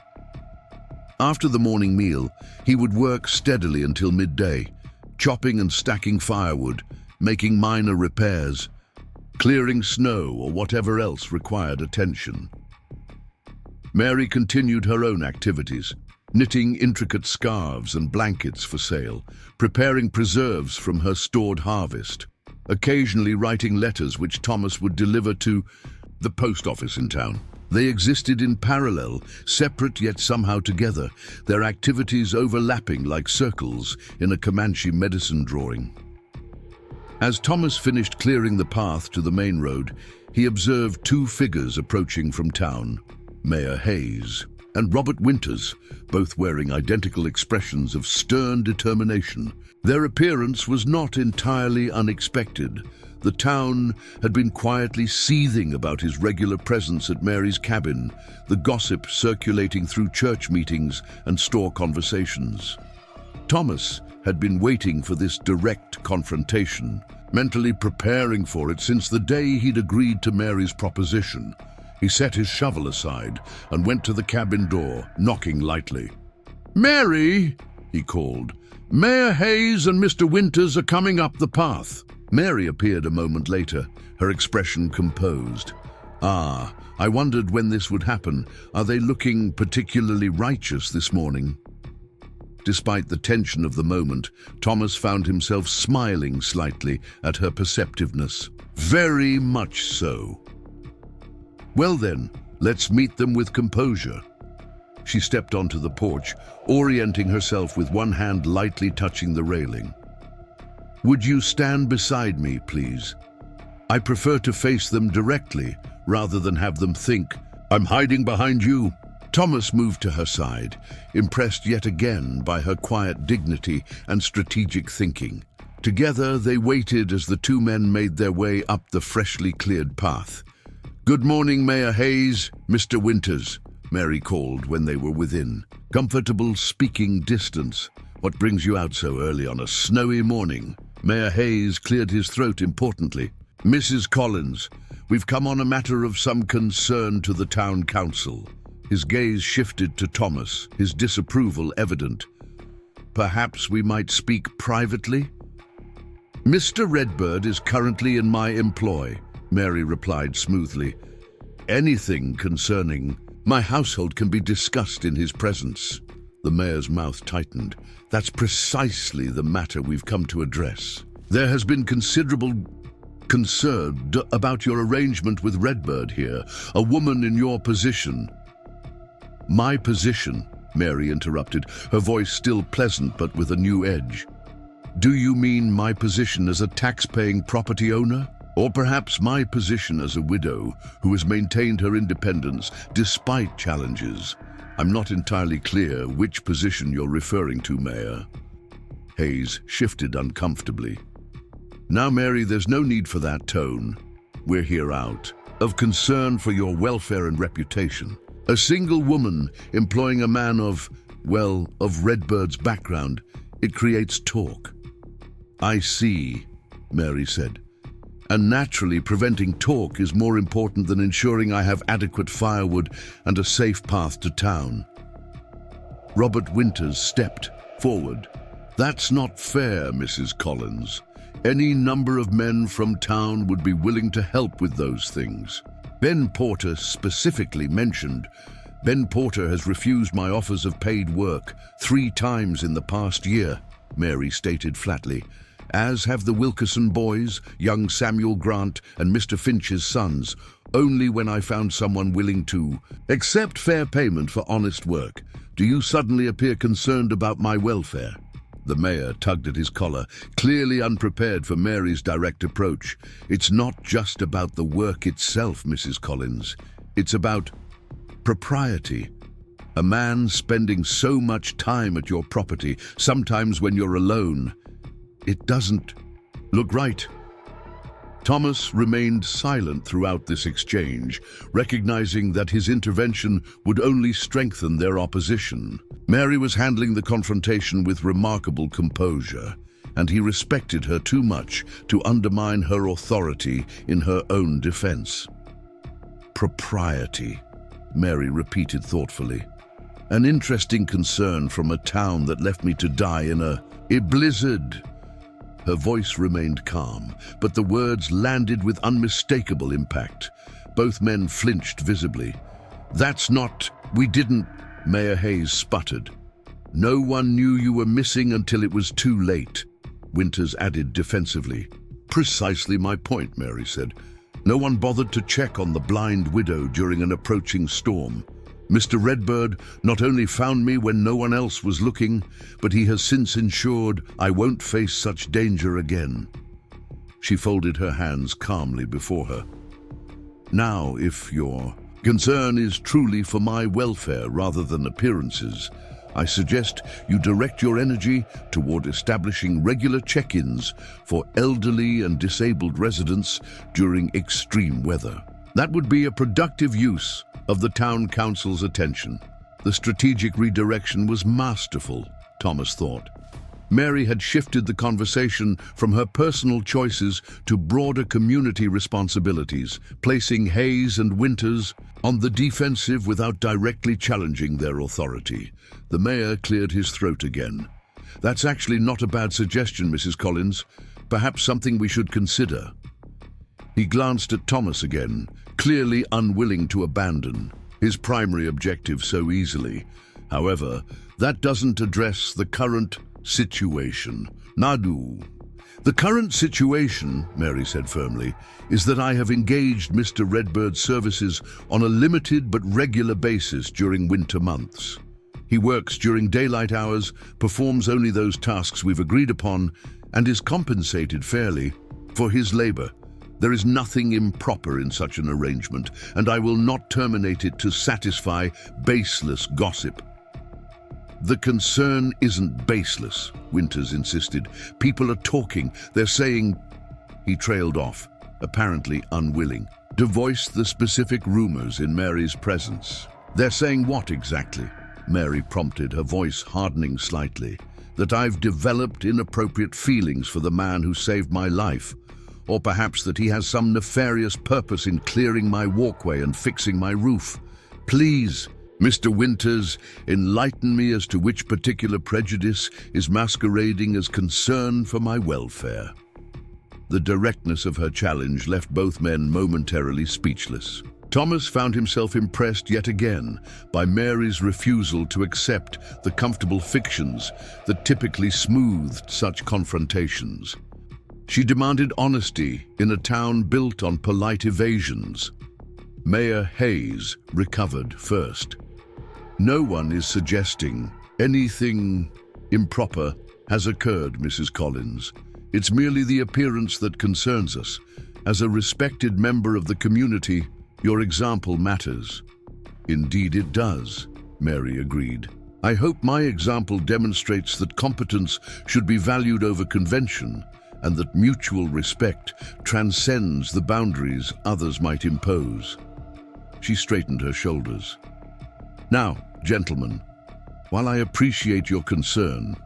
After the morning meal, he would work steadily until midday, chopping and stacking firewood, making minor repairs, clearing snow or whatever else required attention. Mary continued her own activities, knitting intricate scarves and blankets for sale, preparing preserves from her stored harvest, occasionally writing letters which Thomas would deliver to the post office in town. They existed in parallel, separate yet somehow together, their activities overlapping like circles in a Comanche medicine drawing. As Thomas finished clearing the path to the main road, he observed two figures approaching from town, Mayor Hayes and Robert Winters, both wearing identical expressions of stern determination. Their appearance was not entirely unexpected. The town had been quietly seething about his regular presence at Mary's cabin, the gossip circulating through church meetings and store conversations. Thomas had been waiting for this direct confrontation, mentally preparing for it since the day he'd agreed to Mary's proposition. He set his shovel aside and went to the cabin door, knocking lightly. "Mary," he called, "Mayor Hayes and Mr. Winters are coming up the path." Mary appeared a moment later, her expression composed. "Ah, I wondered when this would happen. Are they looking particularly righteous this morning?" Despite the tension of the moment, Thomas found himself smiling slightly at her perceptiveness. "Very much so." "Well then, let's meet them with composure." She stepped onto the porch, orienting herself with one hand lightly touching the railing. "Would you stand beside me, please? I prefer to face them directly, rather than have them think, 'I'm hiding behind you.'" Thomas moved to her side, impressed yet again by her quiet dignity and strategic thinking. Together they waited as the two men made their way up the freshly cleared path. "Good morning, Mayor Hayes, Mr. Winters," Mary called when they were within comfortable speaking distance. "What brings you out so early on a snowy morning?" Mayor Hayes cleared his throat importantly. "Mrs. Collins, we've come on a matter of some concern to the town council." His gaze shifted to Thomas, his disapproval evident. "Perhaps we might speak privately?" "Mr. Redbird is currently in my employ," Mary replied smoothly. "Anything concerning my household can be discussed in his presence." The mayor's mouth tightened. "That's precisely the matter we've come to address. There has been considerable concern about your arrangement with Redbird here, a woman in your position." "My position," Mary interrupted, her voice still pleasant but with a new edge. "Do you mean my position as a tax-paying property owner? Or perhaps my position as a widow who has maintained her independence despite challenges? I'm not entirely clear which position you're referring to, Mayor." Hayes shifted uncomfortably. "Now, Mary, there's no need for that tone. We're here out of concern for your welfare and reputation. A single woman employing a man of Redbird's background, it creates talk." "I see," Mary said. "And naturally, preventing talk is more important than ensuring I have adequate firewood and a safe path to town." Robert Winters stepped forward. "That's not fair, Mrs. Collins. Any number of men from town would be willing to help with those things. Ben Porter specifically mentioned. Ben Porter has refused my offers of paid work 3 times in the past year," Mary stated flatly. "As have the Wilkerson boys, young Samuel Grant and Mr. Finch's sons, only when I found someone willing to accept fair payment for honest work. Do you suddenly appear concerned about my welfare?" The mayor tugged at his collar, clearly unprepared for Mary's direct approach. "It's not just about the work itself, Mrs. Collins. It's about propriety. A man spending so much time at your property, sometimes when you're alone, it doesn't look right." Thomas remained silent throughout this exchange, recognizing that his intervention would only strengthen their opposition. Mary was handling the confrontation with remarkable composure. and he respected her too much to undermine her authority in her own defense. Propriety, Mary repeated thoughtfully. An interesting concern from a town that left me to die in a blizzard. Her voice remained calm, but the words landed with unmistakable impact. Both men flinched visibly. "That's not... we didn't..." Mayor Hayes sputtered. "No one knew you were missing until it was too late," Winters added defensively. "Precisely my point," Mary said. "No one bothered to check on the blind widow during an approaching storm. Mr. Redbird not only found me when no one else was looking, but he has since ensured I won't face such danger again." She folded her hands calmly before her. "Now, if your concern is truly for my welfare rather than appearances, I suggest you direct your energy toward establishing regular check-ins for elderly and disabled residents during extreme weather. That would be a productive use of the town council's attention." The strategic redirection was masterful, Thomas thought. Mary had shifted the conversation from her personal choices to broader community responsibilities, placing Hayes and Winters on the defensive without directly challenging their authority. The mayor cleared his throat again. "That's actually not a bad suggestion, Mrs. Collins. Perhaps something we should consider." He glanced at Thomas again, clearly unwilling to abandon his primary objective so easily. "However, that doesn't address the current situation." "Nadu." "The current situation," Mary said firmly, "is that I have engaged Mr. Redbird's services on a limited but regular basis during winter months. He works during daylight hours, performs only those tasks we've agreed upon, and is compensated fairly for his labor. There is nothing improper in such an arrangement, and I will not terminate it to satisfy baseless gossip." "The concern isn't baseless," Winters insisted. "People are talking. They're saying..." He trailed off, apparently unwilling to voice the specific rumors in Mary's presence. "They're saying what exactly?" Mary prompted, her voice hardening slightly. "That I've developed inappropriate feelings for the man who saved my life. Or perhaps that he has some nefarious purpose in clearing my walkway and fixing my roof. Please, Mr. Winters, enlighten me as to which particular prejudice is masquerading as concern for my welfare." The directness of her challenge left both men momentarily speechless. Thomas found himself impressed yet again by Mary's refusal to accept the comfortable fictions that typically smoothed such confrontations. She demanded honesty in a town built on polite evasions. Mayor Hayes recovered first. "No one is suggesting anything improper has occurred, Mrs. Collins. It's merely the appearance that concerns us. As a respected member of the community, your example matters." "Indeed it does," Mary agreed. "I hope my example demonstrates that competence should be valued over convention, and that mutual respect transcends the boundaries others might impose." She straightened her shoulders. "Now, gentlemen, while I appreciate your concern,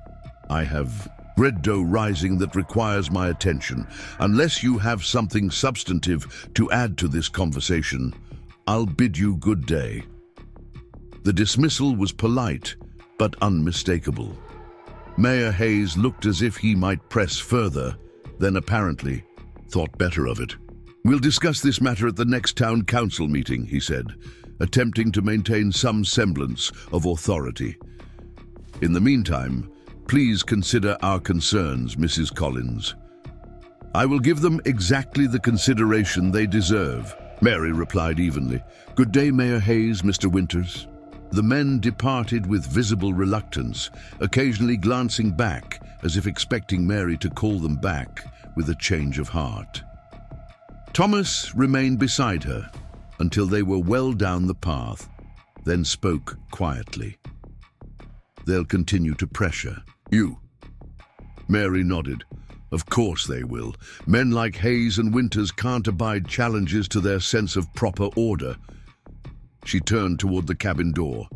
I have bread dough rising that requires my attention. Unless you have something substantive to add to this conversation, I'll bid you good day." The dismissal was polite, but unmistakable. Mayor Hayes looked as if he might press further, then apparently thought better of it. "We'll discuss this matter at the next town council meeting," he said, attempting to maintain some semblance of authority. "In the meantime, please consider our concerns, Mrs. Collins." "I will give them exactly the consideration they deserve," Mary replied evenly. "Good day, Mayor Hayes, Mr. Winters." The men departed with visible reluctance, occasionally glancing back as if expecting Mary to call them back with a change of heart. Thomas remained beside her until they were well down the path, then spoke quietly. "They'll continue to pressure you." Mary nodded. "Of course they will. Men like Hayes and Winters can't abide challenges to their sense of proper order." She turned toward the cabin door.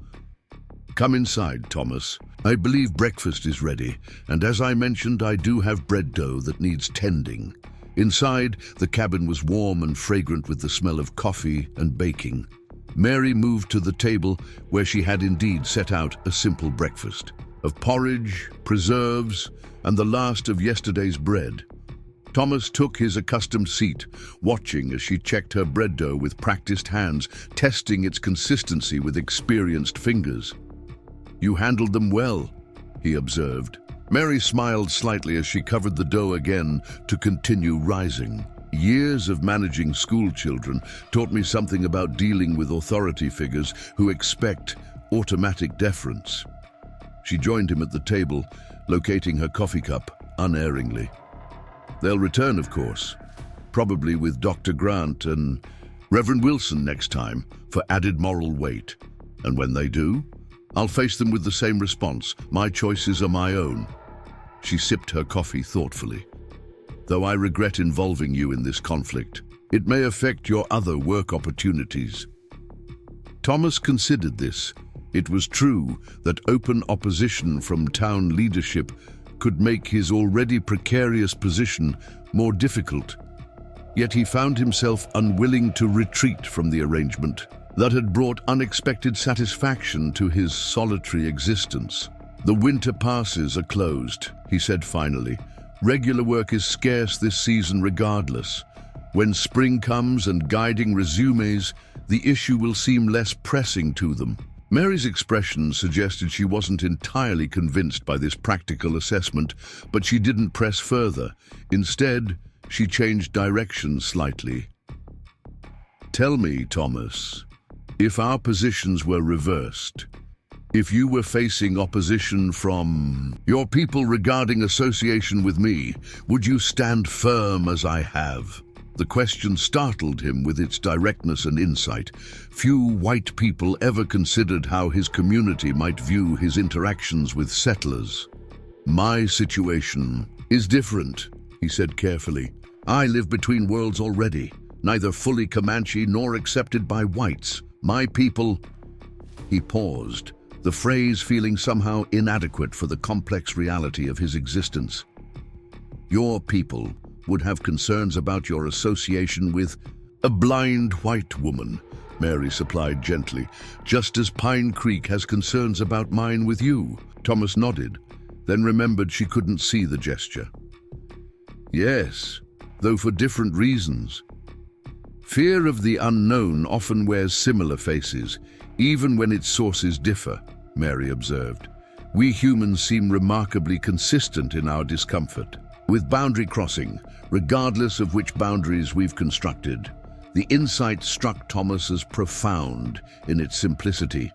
"Come inside, Thomas. I believe breakfast is ready, and as I mentioned, I do have bread dough that needs tending. Inside, the cabin was warm and fragrant with the smell of coffee and baking. Mary moved to the table where she had indeed set out a simple breakfast of porridge, preserves, and the last of yesterday's bread. Thomas took his accustomed seat, watching as she checked her bread dough with practiced hands, testing its consistency with experienced fingers. "You handled them well," he observed. Mary smiled slightly as she covered the dough again to continue rising. Years of managing school children taught me something about dealing with authority figures who expect automatic deference. She joined him at the table, locating her coffee cup unerringly. "They'll return, of course, probably with Dr. Grant and Reverend Wilson next time for added moral weight. And when they do, I'll face them with the same response. My choices are my own." She sipped her coffee thoughtfully. "Though I regret involving you in this conflict, it may affect your other work opportunities." Thomas considered this. It was true that open opposition from town leadership could make his already precarious position more difficult. Yet he found himself unwilling to retreat from the arrangement that had brought unexpected satisfaction to his solitary existence. "The winter passes are closed," he said finally. "Regular work is scarce this season regardless. When spring comes and guiding resumes, the issue will seem less pressing to them." Mary's expression suggested she wasn't entirely convinced by this practical assessment, but she didn't press further. Instead, she changed direction slightly. "Tell me, Thomas, if our positions were reversed, if you were facing opposition from your people regarding association with me, would you stand firm as I have?" The question startled him with its directness and insight. Few white people ever considered how his community might view his interactions with settlers. "My situation is different," he said carefully. "I live between worlds already, neither fully Comanche nor accepted by whites. My people—" He paused, the phrase feeling somehow inadequate for the complex reality of his existence. "Your people would have concerns about your association with a blind white woman," Mary supplied gently, "just as Pine Creek has concerns about mine with you." Thomas nodded, then remembered she couldn't see the gesture. "Yes, though for different reasons. Fear of the unknown often wears similar faces, even when its sources differ," Mary observed. "We humans seem remarkably consistent in our discomfort with boundary crossing, regardless of which boundaries we've constructed." The insight struck Thomas as profound in its simplicity.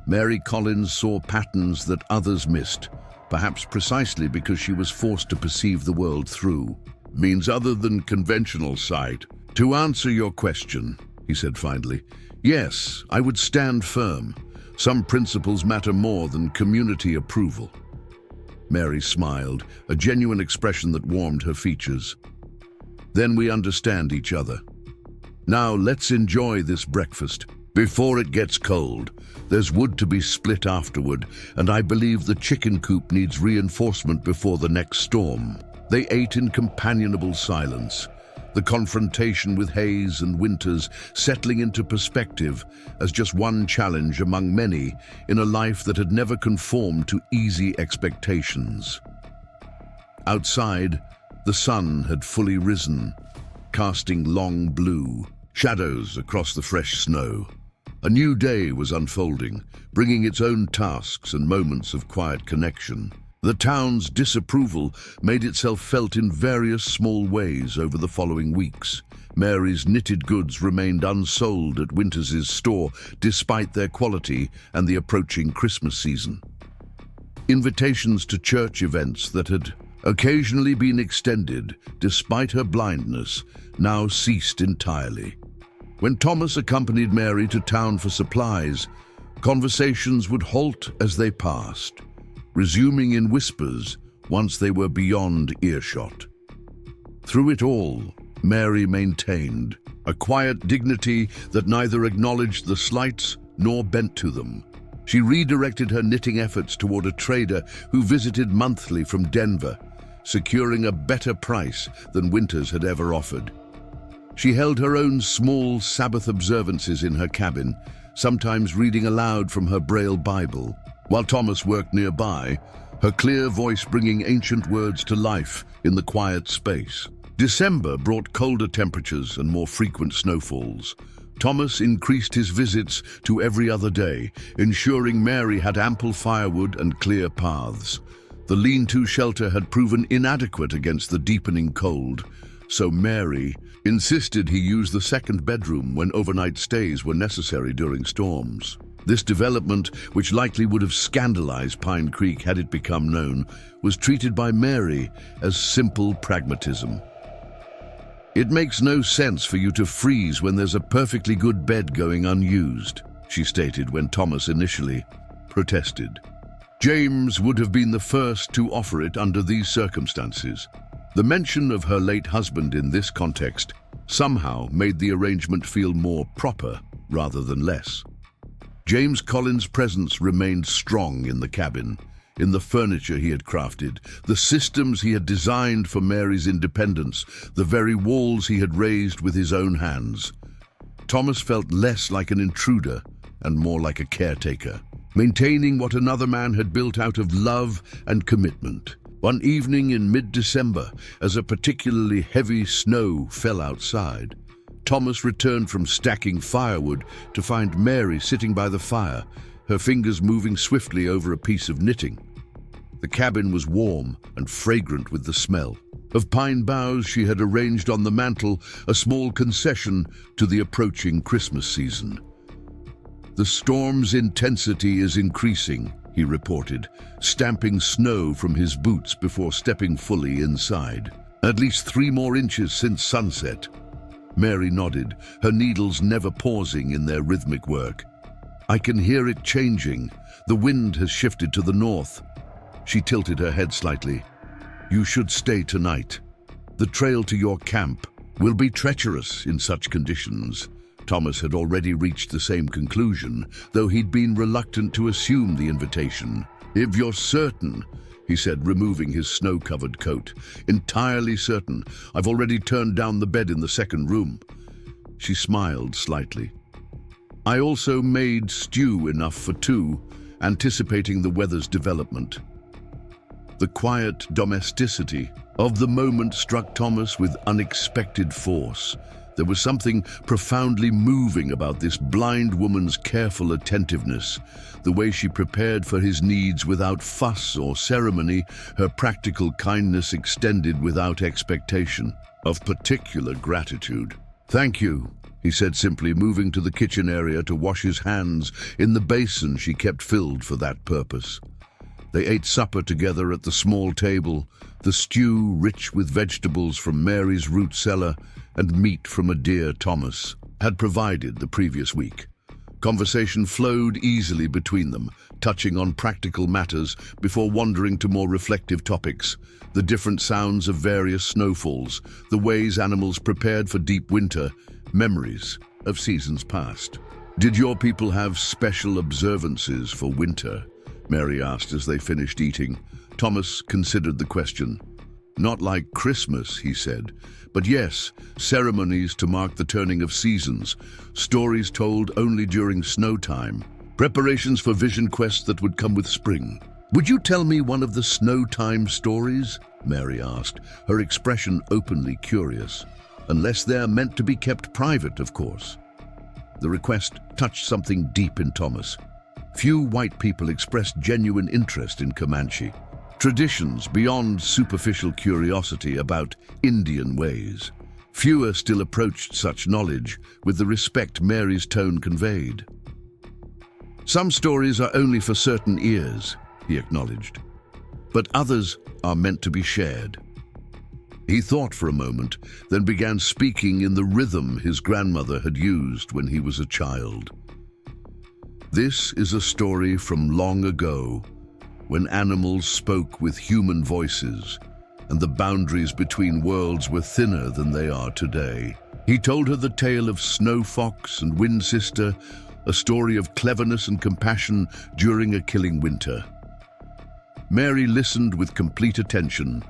Mary Collins saw patterns that others missed, perhaps precisely because she was forced to perceive the world through means other than conventional sight. "To answer your question," he said finally, "yes, I would stand firm. Some principles matter more than community approval." Mary smiled, a genuine expression that warmed her features. "Then we understand each other. Now let's enjoy this breakfast before it gets cold. There's wood to be split afterward, and I believe the chicken coop needs reinforcement before the next storm." They ate in companionable silence, the confrontation with Hayes and Winters settling into perspective as just one challenge among many in a life that had never conformed to easy expectations. Outside, the sun had fully risen, casting long blue shadows across the fresh snow. A new day was unfolding, bringing its own tasks and moments of quiet connection. The town's disapproval made itself felt in various small ways over the following weeks. Mary's knitted goods remained unsold at Winters's store despite their quality and the approaching Christmas season. Invitations to church events that had occasionally been extended despite her blindness now ceased entirely. When Thomas accompanied Mary to town for supplies, conversations would halt as they passed, resuming in whispers once they were beyond earshot. Through it all, Mary maintained a quiet dignity that neither acknowledged the slights nor bent to them. She redirected her knitting efforts toward a trader who visited monthly from Denver, securing a better price than Winters had ever offered. She held her own small Sabbath observances in her cabin, sometimes reading aloud from her Braille Bible, while Thomas worked nearby, her clear voice bringing ancient words to life in the quiet space. December brought colder temperatures and more frequent snowfalls. Thomas increased his visits to every other day, ensuring Mary had ample firewood and clear paths. The lean-to shelter had proven inadequate against the deepening cold, so Mary insisted he use the second bedroom when overnight stays were necessary during storms. This development, which likely would have scandalized Pine Creek had it become known, was treated by Mary as simple pragmatism. "It makes no sense for you to freeze when there's a perfectly good bed going unused," she stated when Thomas initially protested. James would have been the first to offer it under these circumstances. The mention of her late husband in this context somehow made the arrangement feel more proper rather than less. James Collins' presence remained strong in the cabin, in the furniture he had crafted, the systems he had designed for Mary's independence, the very walls he had raised with his own hands. Thomas felt less like an intruder and more like a caretaker, maintaining what another man had built out of love and commitment. One evening in mid-December, as a particularly heavy snow fell outside, Thomas returned from stacking firewood to find Mary sitting by the fire, her fingers moving swiftly over a piece of knitting. The cabin was warm and fragrant with the smell of pine boughs she had arranged on the mantel, a small concession to the approaching Christmas season. "The storm's intensity is increasing," he reported, stamping snow from his boots before stepping fully inside. "At least 3 more inches since sunset." Mary nodded, her needles never pausing in their rhythmic work. "I can hear it changing. The wind has shifted to the north." She tilted her head slightly. "You should stay tonight. The trail to your camp will be treacherous in such conditions." Thomas had already reached the same conclusion, though he'd been reluctant to assume the invitation. "If you're certain," he said, removing his snow-covered coat. "Entirely certain. I've already turned down the bed in the second room." She smiled slightly. "I also made stew enough for 2, anticipating the weather's development." The quiet domesticity of the moment struck Thomas with unexpected force. There was something profoundly moving about this blind woman's careful attentiveness, the way she prepared for his needs without fuss or ceremony, her practical kindness extended without expectation of particular gratitude. "Thank you," he said simply, moving to the kitchen area to wash his hands in the basin she kept filled for that purpose. They ate supper together at the small table, the stew rich with vegetables from Mary's root cellar and meat from a deer Thomas had provided the previous week. Conversation flowed easily between them, touching on practical matters before wandering to more reflective topics, the different sounds of various snowfalls, the ways animals prepared for deep winter, memories of seasons past. "Did your people have special observances for winter?" Mary asked as they finished eating. Thomas considered the question. "Not like Christmas," he said, "but yes, ceremonies to mark the turning of seasons, stories told only during snow time, preparations for vision quests that would come with spring." "Would you tell me one of the snow time stories?" Mary asked, her expression openly curious. "Unless they're meant to be kept private, of course." The request touched something deep in Thomas. Few white people expressed genuine interest in Comanche, traditions beyond superficial curiosity about Indian ways. Fewer still approached such knowledge with the respect Mary's tone conveyed. "Some stories are only for certain ears," he acknowledged, "but others are meant to be shared." He thought for a moment, then began speaking in the rhythm his grandmother had used when he was a child. "This is a story from long ago, when animals spoke with human voices, and the boundaries between worlds were thinner than they are today." He told her the tale of Snow Fox and Wind Sister, a story of cleverness and compassion during a killing winter. Mary listened with complete attention,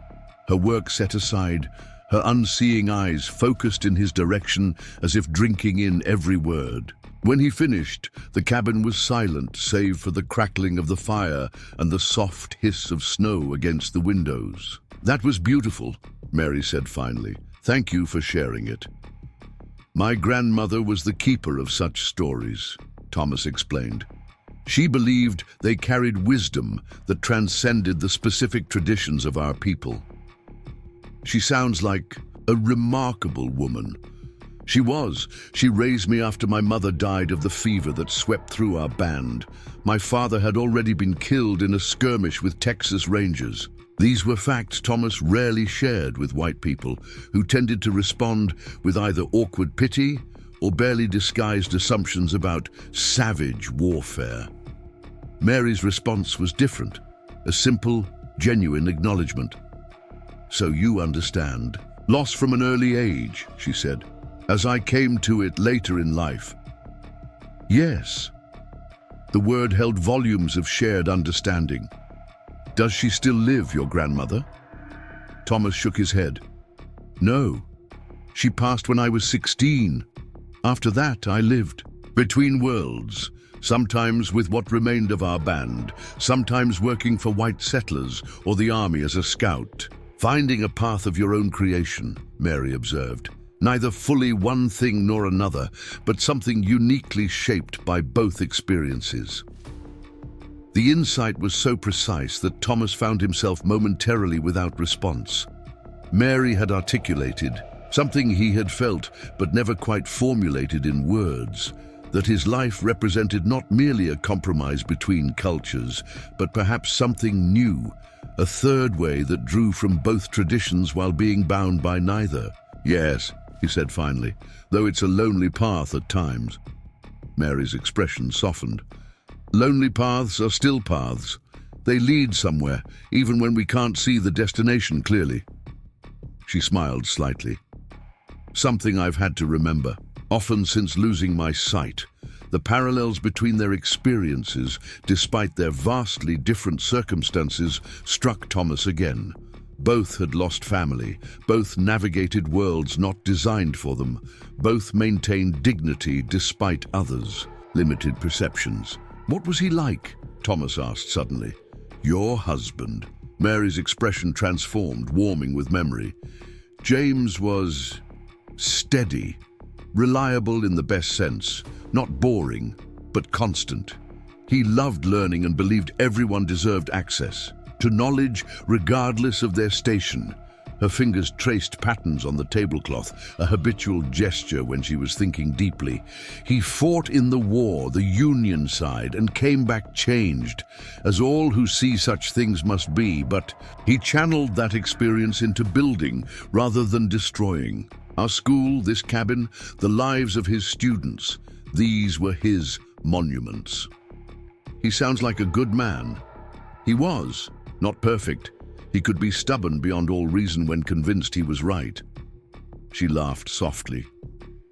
her work set aside, her unseeing eyes focused in his direction as if drinking in every word. When he finished, the cabin was silent save for the crackling of the fire and the soft hiss of snow against the windows. "That was beautiful," Mary said finally. "Thank you for sharing it." "My grandmother was the keeper of such stories," Thomas explained. "She believed they carried wisdom that transcended the specific traditions of our people." "She sounds like a remarkable woman." "She was. She raised me after my mother died of the fever that swept through our band. My father had already been killed in a skirmish with Texas Rangers." These were facts Thomas rarely shared with white people, who tended to respond with either awkward pity or barely disguised assumptions about savage warfare. Mary's response was different, a simple, genuine acknowledgement. "So you understand. Loss from an early age," she said, "as I came to it later in life." "Yes." The word held volumes of shared understanding. "Does she still live, your grandmother?" Thomas shook his head. "No. She passed when I was 16. After that, I lived between worlds, sometimes with what remained of our band, sometimes working for white settlers or the army as a scout. Finding a path of your own creation," Mary observed. "Neither fully one thing nor another, but something uniquely shaped by both experiences." The insight was so precise that Thomas found himself momentarily without response. Mary had articulated something he had felt but never quite formulated in words, that his life represented not merely a compromise between cultures, but perhaps something new, a third way that drew from both traditions while being bound by neither. "Yes," he said finally, "though it's a lonely path at times." Mary's expression softened. "Lonely paths are still paths. They lead somewhere, even when we can't see the destination clearly." She smiled slightly. "Something I've had to remember, often since losing my sight. The parallels between their experiences, despite their vastly different circumstances, struck Thomas again. Both had lost family, both navigated worlds not designed for them, both maintained dignity despite others' limited perceptions. "What was he like?" Thomas asked suddenly. "Your husband." Mary's expression transformed, warming with memory. "James was steady, reliable in the best sense, not boring, but constant. He loved learning and believed everyone deserved access to knowledge regardless of their station." Her fingers traced patterns on the tablecloth, a habitual gesture when she was thinking deeply. "He fought in the war, the Union side, and came back changed, as all who see such things must be, but he channeled that experience into building rather than destroying. Our school, this cabin, the lives of his students, these were his monuments." "He sounds like a good man." "He was, not perfect. He could be stubborn beyond all reason when convinced he was right." She laughed softly.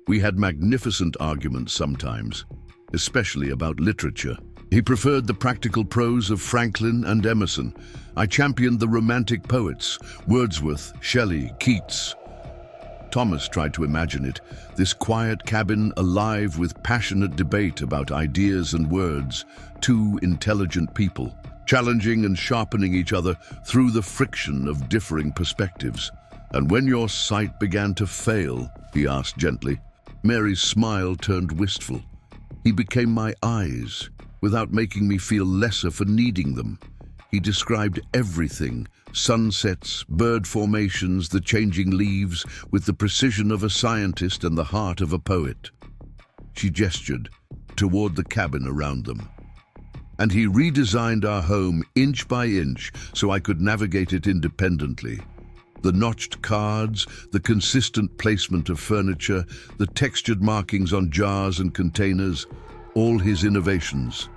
"We had magnificent arguments sometimes, especially about literature. He preferred the practical prose of Franklin and Emerson. I championed the romantic poets, Wordsworth, Shelley, Keats." Thomas tried to imagine it, this quiet cabin alive with passionate debate about ideas and words, two intelligent people, challenging and sharpening each other through the friction of differing perspectives. "And when your sight began to fail?" he asked gently. Mary's smile turned wistful. "He became my eyes, without making me feel lesser for needing them. He described everything, sunsets, bird formations, the changing leaves, with the precision of a scientist and the heart of a poet." She gestured toward the cabin around them. "And he redesigned our home inch by inch so I could navigate it independently. The notched cards, the consistent placement of furniture, the textured markings on jars and containers, all his innovations.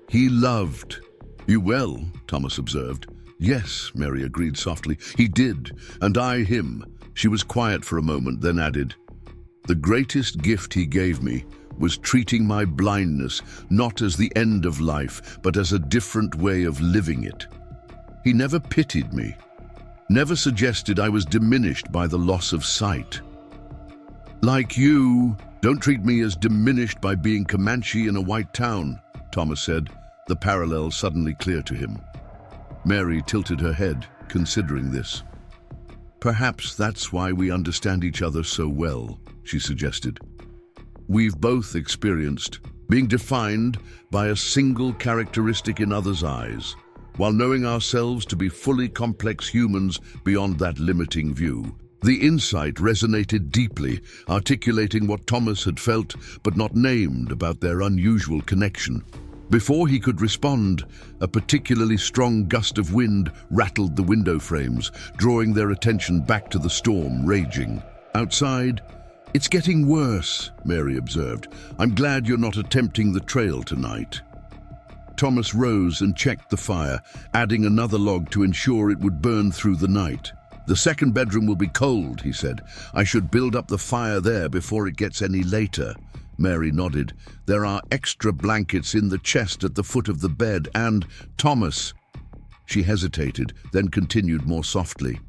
He loved you well," Thomas observed. "Yes," Mary agreed softly, "he did, and I him." She was quiet for a moment, then added, "The greatest gift he gave me was treating my blindness not as the end of life, but as a different way of living it. He never pitied me, never suggested I was diminished by the loss of sight. Like you, don't treat me as diminished by being Comanche in a white town, Thomas said, the parallel suddenly clear to him. Mary tilted her head, considering this. Perhaps that's why we understand each other so well, she suggested. We've both experienced being defined by a single characteristic in others' eyes, while knowing ourselves to be fully complex humans beyond that limiting view. The insight resonated deeply, articulating what Thomas had felt but not named about their unusual connection. Before he could respond, a particularly strong gust of wind rattled the window frames, drawing their attention back to the storm raging. Outside, "It's getting worse," Mary observed. "I'm glad you're not attempting the trail tonight." Thomas rose and checked the fire, adding another log to ensure it would burn through the night. "The second bedroom will be cold," he said. "I should build up the fire there before it gets any later." Mary nodded. "There are extra blankets in the chest at the foot of the bed and, Thomas..." She hesitated, then continued more softly.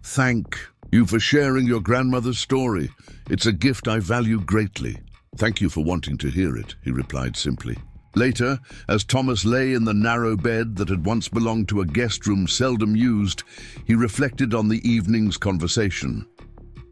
"Thank you for sharing your grandmother's story. It's a gift I value greatly." "Thank you for wanting to hear it," he replied simply. Later, as Thomas lay in the narrow bed that had once belonged to a guest room seldom used, he reflected on the evening's conversation.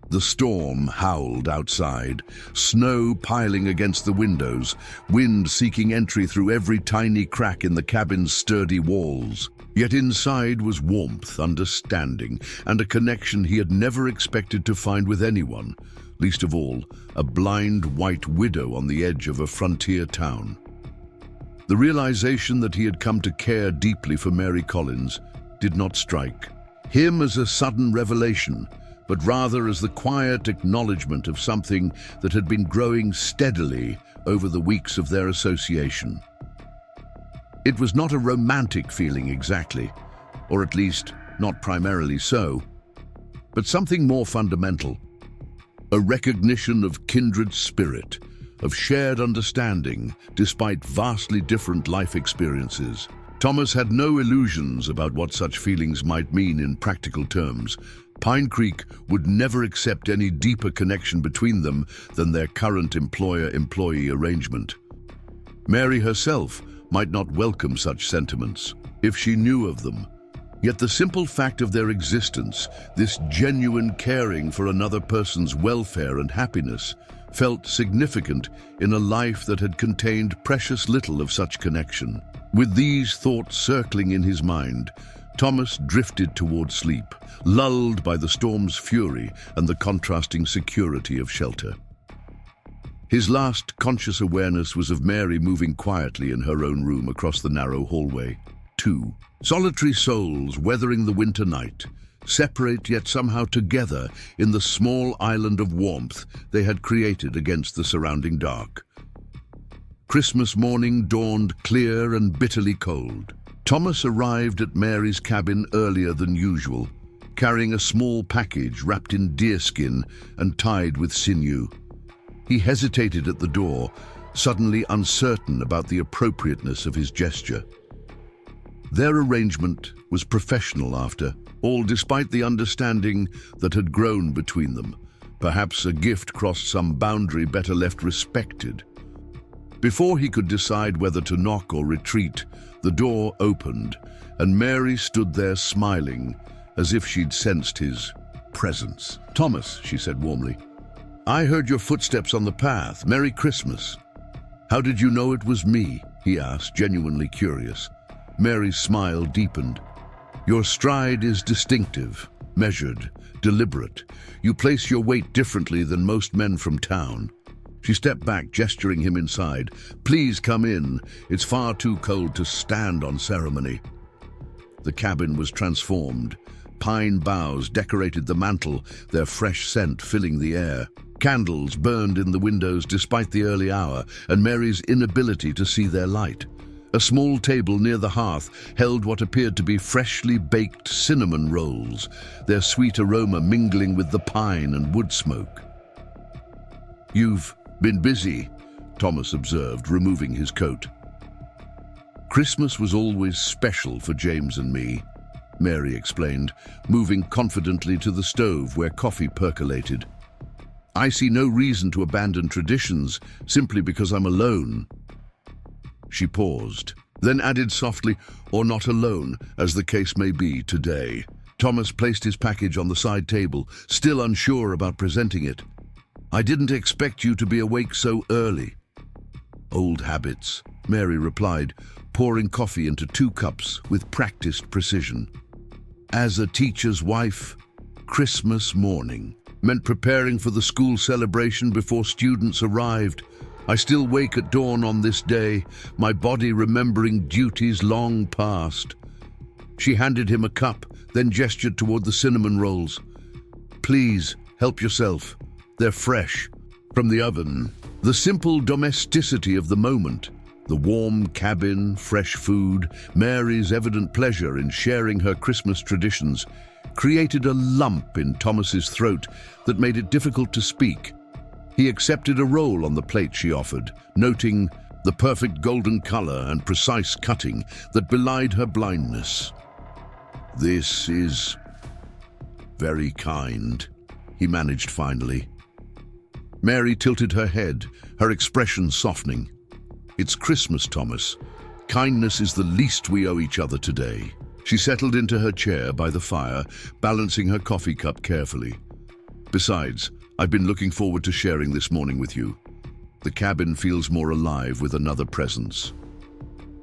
The storm howled outside, snow piling against the windows, wind seeking entry through every tiny crack in the cabin's sturdy walls. Yet inside was warmth, understanding, and a connection he had never expected to find with anyone, least of all, a blind white widow on the edge of a frontier town. The realization that he had come to care deeply for Mary Collins did not strike him as a sudden revelation, but rather as the quiet acknowledgement of something that had been growing steadily over the weeks of their association. It was not a romantic feeling exactly, or at least not primarily so, but something more fundamental, a recognition of kindred spirit, of shared understanding despite vastly different life experiences. Thomas had no illusions about what such feelings might mean in practical terms. Pine Creek would never accept any deeper connection between them than their current employer-employee arrangement. Mary herself might not welcome such sentiments if she knew of them. Yet the simple fact of their existence, this genuine caring for another person's welfare and happiness, felt significant in a life that had contained precious little of such connection. With these thoughts circling in his mind, Thomas drifted toward sleep, lulled by the storm's fury and the contrasting security of shelter. His last conscious awareness was of Mary moving quietly in her own room across the narrow hallway. Two solitary souls weathering the winter night, separate yet somehow together in the small island of warmth they had created against the surrounding dark. Christmas morning dawned clear and bitterly cold. Thomas arrived at Mary's cabin earlier than usual, carrying a small package wrapped in deerskin and tied with sinew. He hesitated at the door, suddenly uncertain about the appropriateness of his gesture. Their arrangement was professional after all, despite the understanding that had grown between them. Perhaps a gift crossed some boundary better left respected. Before he could decide whether to knock or retreat, the door opened, and Mary stood there smiling, as if she'd sensed his presence. "Thomas," she said warmly, "I heard your footsteps on the path. Merry Christmas." "How did you know it was me?" he asked, genuinely curious. Mary's smile deepened. "Your stride is distinctive, measured, deliberate. You place your weight differently than most men from town." She stepped back, gesturing him inside. "Please come in. It's far too cold to stand on ceremony." The cabin was transformed. Pine boughs decorated the mantel, their fresh scent filling the air. Candles burned in the windows despite the early hour and Mary's inability to see their light. A small table near the hearth held what appeared to be freshly baked cinnamon rolls, their sweet aroma mingling with the pine and wood smoke. "You've Been busy, Thomas observed, removing his coat. Christmas was always special for James and me, Mary explained, moving confidently to the stove where coffee percolated. I see no reason to abandon traditions simply because I'm alone. She paused, then added softly, or not alone, as the case may be today. Thomas placed his package on the side table, still unsure about presenting it. I didn't expect you to be awake so early. Old habits, Mary replied, pouring coffee into 2 cups with practiced precision. As a teacher's wife, Christmas morning meant preparing for the school celebration before students arrived. I still wake at dawn on this day, my body remembering duties long past. She handed him a cup, then gestured toward the cinnamon rolls. Please, help yourself. They're fresh, from the oven. The simple domesticity of the moment, the warm cabin, fresh food, Mary's evident pleasure in sharing her Christmas traditions, created a lump in Thomas's throat that made it difficult to speak. He accepted a roll on the plate she offered, noting the perfect golden color and precise cutting that belied her blindness. This is very kind, he managed finally. Mary tilted her head, her expression softening. It's Christmas, Thomas. Kindness is the least we owe each other today. She settled into her chair by the fire, balancing her coffee cup carefully. Besides, I've been looking forward to sharing this morning with you. The cabin feels more alive with another presence.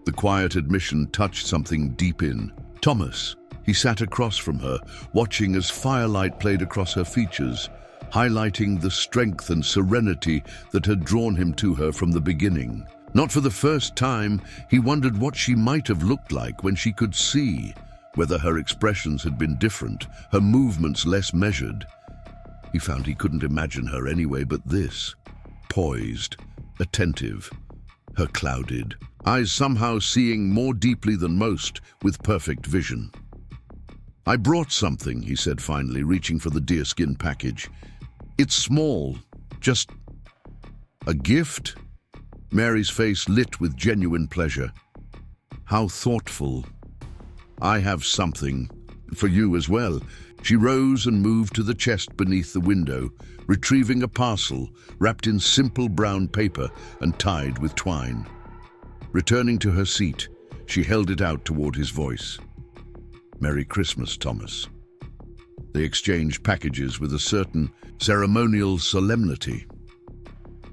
The quiet admission touched something deep in. Thomas, he sat across from her, watching as firelight played across her features, highlighting the strength and serenity that had drawn him to her from the beginning. Not for the first time, he wondered what she might have looked like when she could see, whether her expressions had been different, her movements less measured. He found he couldn't imagine her anyway but this, poised, attentive, her clouded eyes somehow seeing more deeply than most with perfect vision. I brought something, he said finally, reaching for the deerskin package. It's small, just a gift? Mary's face lit with genuine pleasure. How thoughtful. I have something for you as well. She rose and moved to the chest beneath the window, retrieving a parcel wrapped in simple brown paper and tied with twine. Returning to her seat, she held it out toward his voice. Merry Christmas, Thomas. They exchanged packages with a certain ceremonial solemnity.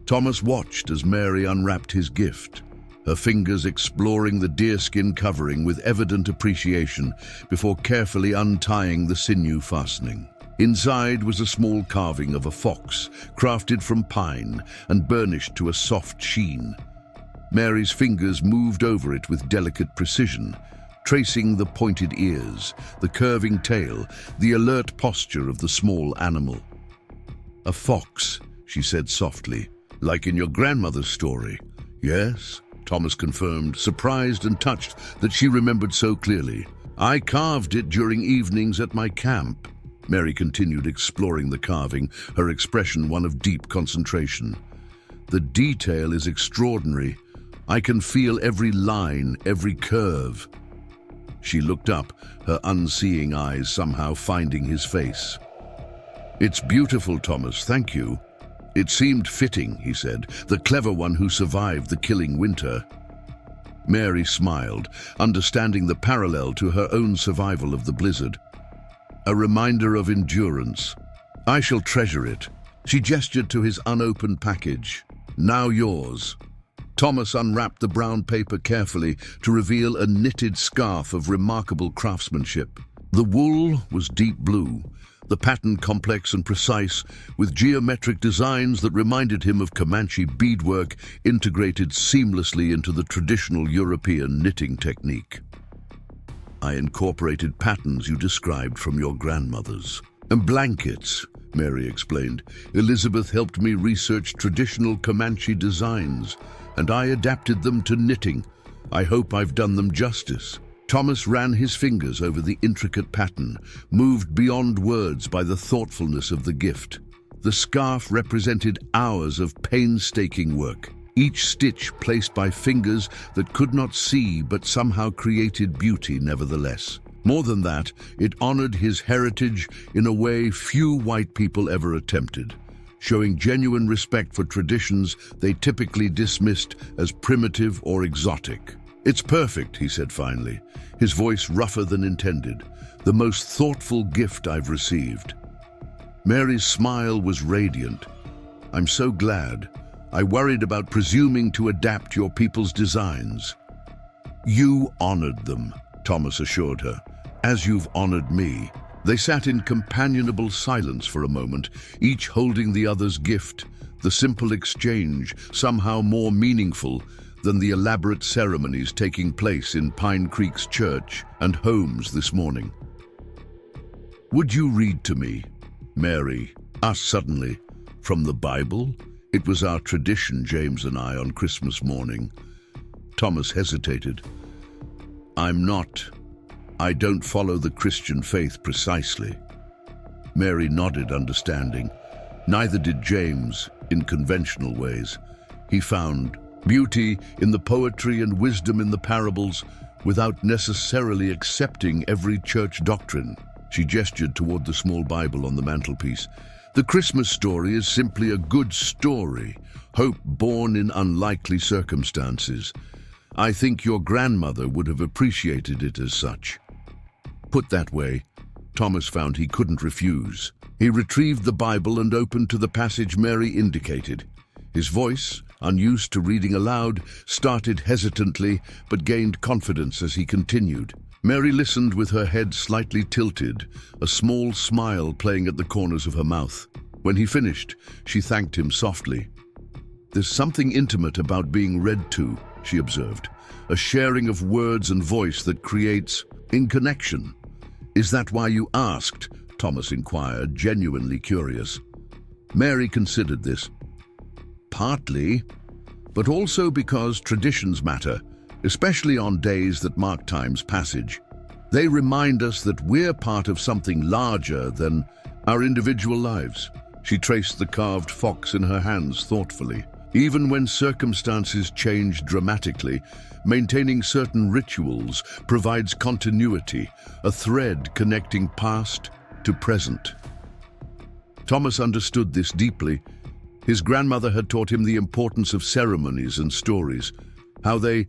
Thomas watched as Mary unwrapped his gift, her fingers exploring the deerskin covering with evident appreciation before carefully untying the sinew fastening. Inside was a small carving of a fox, crafted from pine and burnished to a soft sheen. Mary's fingers moved over it with delicate precision, tracing the pointed ears, the curving tail, the alert posture of the small animal. A fox, she said softly, like in your grandmother's story. Yes, Thomas confirmed, surprised and touched that she remembered so clearly. I carved it during evenings at my camp. Mary continued exploring the carving, her expression one of deep concentration. The detail is extraordinary. I can feel every line, every curve. She looked up, her unseeing eyes somehow finding his face. It's beautiful, Thomas, thank you. It seemed fitting, he said, the clever one who survived the killing winter. Mary smiled, understanding the parallel to her own survival of the blizzard. A reminder of endurance. I shall treasure it. She gestured to his unopened package. Now yours. Thomas unwrapped the brown paper carefully to reveal a knitted scarf of remarkable craftsmanship. The wool was deep blue, the pattern complex and precise, with geometric designs that reminded him of Comanche beadwork integrated seamlessly into the traditional European knitting technique. I incorporated patterns you described from your grandmothers. And blankets, Mary explained. Elizabeth helped me research traditional Comanche designs, and I adapted them to knitting. I hope I've done them justice. Thomas ran his fingers over the intricate pattern, moved beyond words by the thoughtfulness of the gift. The scarf represented hours of painstaking work, each stitch placed by fingers that could not see but somehow created beauty nevertheless. More than that, it honored his heritage in a way few white people ever attempted, showing genuine respect for traditions they typically dismissed as primitive or exotic. "It's perfect," he said finally, his voice rougher than intended. "The most thoughtful gift I've received." Mary's smile was radiant. "I'm so glad. I worried about presuming to adapt your people's designs." "You honored them," Thomas assured her, "as you've honored me." They sat in companionable silence for a moment, each holding the other's gift, the simple exchange somehow more meaningful than the elaborate ceremonies taking place in Pine Creek's church and homes this morning. "Would you read to me?" Mary asked suddenly. "From the Bible? It was our tradition, James and I, on Christmas morning." Thomas hesitated. I don't follow the Christian faith precisely." Mary nodded, understanding. Neither did James, in conventional ways. He found beauty in the poetry and wisdom in the parables without necessarily accepting every church doctrine. She gestured toward the small Bible on the mantelpiece. "The Christmas story is simply a good story, hope born in unlikely circumstances. I think your grandmother would have appreciated it as such." Put that way, Thomas found he couldn't refuse. He retrieved the Bible and opened to the passage Mary indicated. His voice, unused to reading aloud, started hesitantly but gained confidence as he continued. Mary listened with her head slightly tilted, a small smile playing at the corners of her mouth. When he finished, she thanked him softly. "There's something intimate about being read to," she observed, "a sharing of words and voice that creates in connection." "Is that why you asked?" Thomas inquired, genuinely curious. Mary considered this. "Partly, but also because traditions matter, especially on days that mark time's passage. They remind us that we're part of something larger than our individual lives." She traced the carved fox in her hands thoughtfully. "Even when circumstances change dramatically, maintaining certain rituals provides continuity, a thread connecting past to present." Thomas understood this deeply. His grandmother had taught him the importance of ceremonies and stories, how they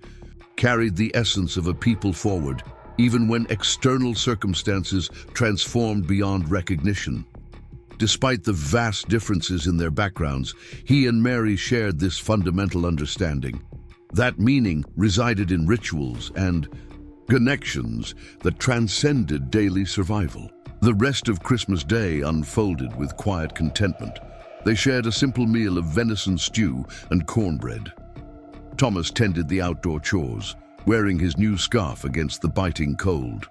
carried the essence of a people forward, even when external circumstances transformed beyond recognition. Despite the vast differences in their backgrounds, he and Mary shared this fundamental understanding. That meaning resided in rituals and connections that transcended daily survival. The rest of Christmas Day unfolded with quiet contentment. They shared a simple meal of venison stew and cornbread. Thomas tended the outdoor chores, wearing his new scarf against the biting cold.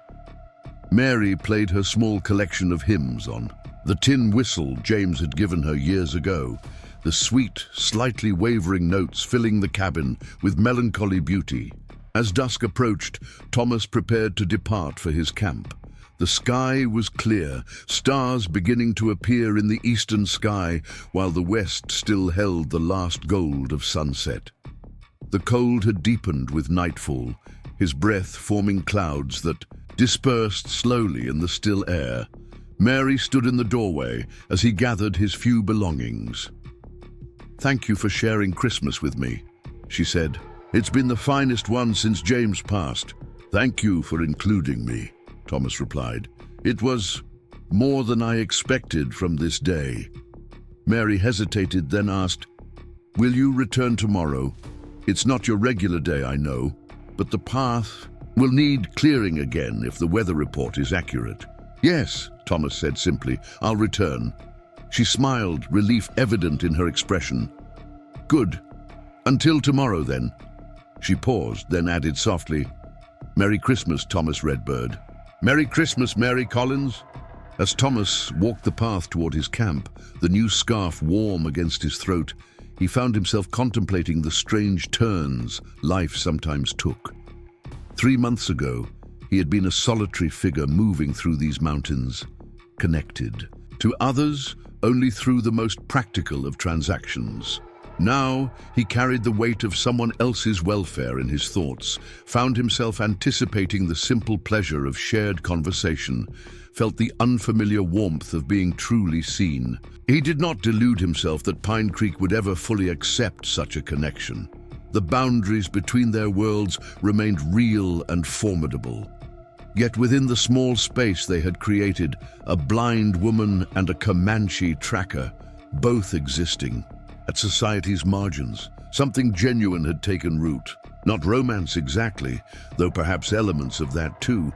Mary played her small collection of hymns on the tin whistle James had given her years ago, the sweet, slightly wavering notes filling the cabin with melancholy beauty. As dusk approached, Thomas prepared to depart for his camp. The sky was clear, stars beginning to appear in the eastern sky, while the west still held the last gold of sunset. The cold had deepened with nightfall, his breath forming clouds that dispersed slowly in the still air. Mary stood in the doorway as he gathered his few belongings. "Thank you for sharing Christmas with me," she said. "It's been the finest one since James passed." "Thank you for including me," Thomas replied. "It was more than I expected from this day." Mary hesitated, then asked, "Will you return tomorrow? It's not your regular day, I know, but the path will need clearing again if the weather report is accurate." "Yes," Thomas said simply, "I'll return." She smiled, relief evident in her expression. "Good. Until tomorrow, then." She paused, then added softly, "Merry Christmas, Thomas Redbird." "Merry Christmas, Mary Collins." As Thomas walked the path toward his camp, the new scarf warm against his throat, he found himself contemplating the strange turns life sometimes took. 3 months ago, he had been a solitary figure moving through these mountains, connected. To others, only through the most practical of transactions. Now, he carried the weight of someone else's welfare in his thoughts, found himself anticipating the simple pleasure of shared conversation, felt the unfamiliar warmth of being truly seen. He did not delude himself that Pine Creek would ever fully accept such a connection. The boundaries between their worlds remained real and formidable. Yet within the small space they had created, a blind woman and a Comanche tracker, both existing. At society's margins, something genuine had taken root. Not romance exactly, though perhaps elements of that too,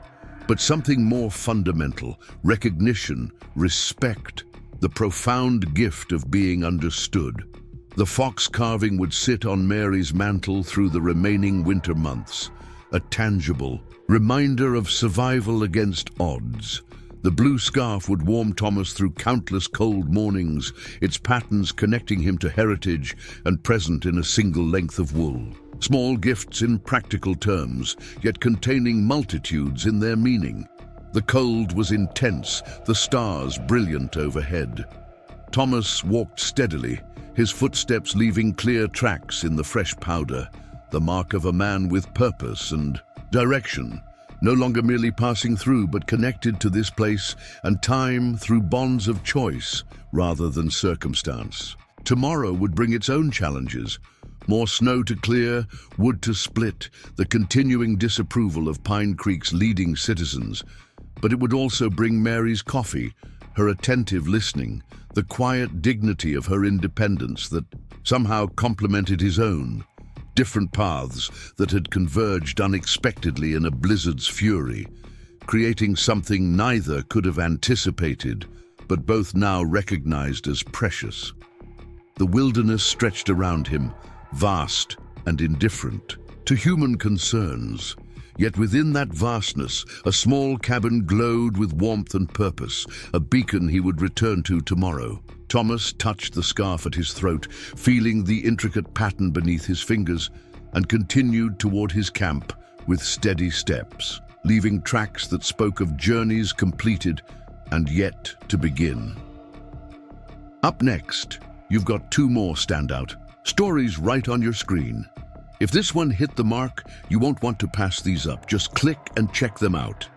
but something more fundamental: recognition, respect, the profound gift of being understood. The fox carving would sit on Mary's mantle through the remaining winter months, a tangible reminder of survival against odds. The blue scarf would warm Thomas through countless cold mornings, its patterns connecting him to heritage and present in a single length of wool. Small gifts in practical terms, yet containing multitudes in their meaning. The cold was intense, the stars brilliant overhead. Thomas walked steadily, his footsteps leaving clear tracks in the fresh powder, the mark of a man with purpose and direction. No longer merely passing through, but connected to this place and time through bonds of choice rather than circumstance. Tomorrow would bring its own challenges. More snow to clear, wood to split, the continuing disapproval of Pine Creek's leading citizens. But it would also bring Mary's coffee, her attentive listening, the quiet dignity of her independence that somehow complemented his own. Different paths that had converged unexpectedly in a blizzard's fury, creating something neither could have anticipated, but both now recognized as precious. The wilderness stretched around him, vast and indifferent to human concerns. Yet within that vastness, a small cabin glowed with warmth and purpose, a beacon he would return to tomorrow. Thomas touched the scarf at his throat, feeling the intricate pattern beneath his fingers, and continued toward his camp with steady steps, leaving tracks that spoke of journeys completed and yet to begin. Up next, you've got two more standout stories right on your screen. If this one hit the mark, you won't want to pass these up. Just click and check them out.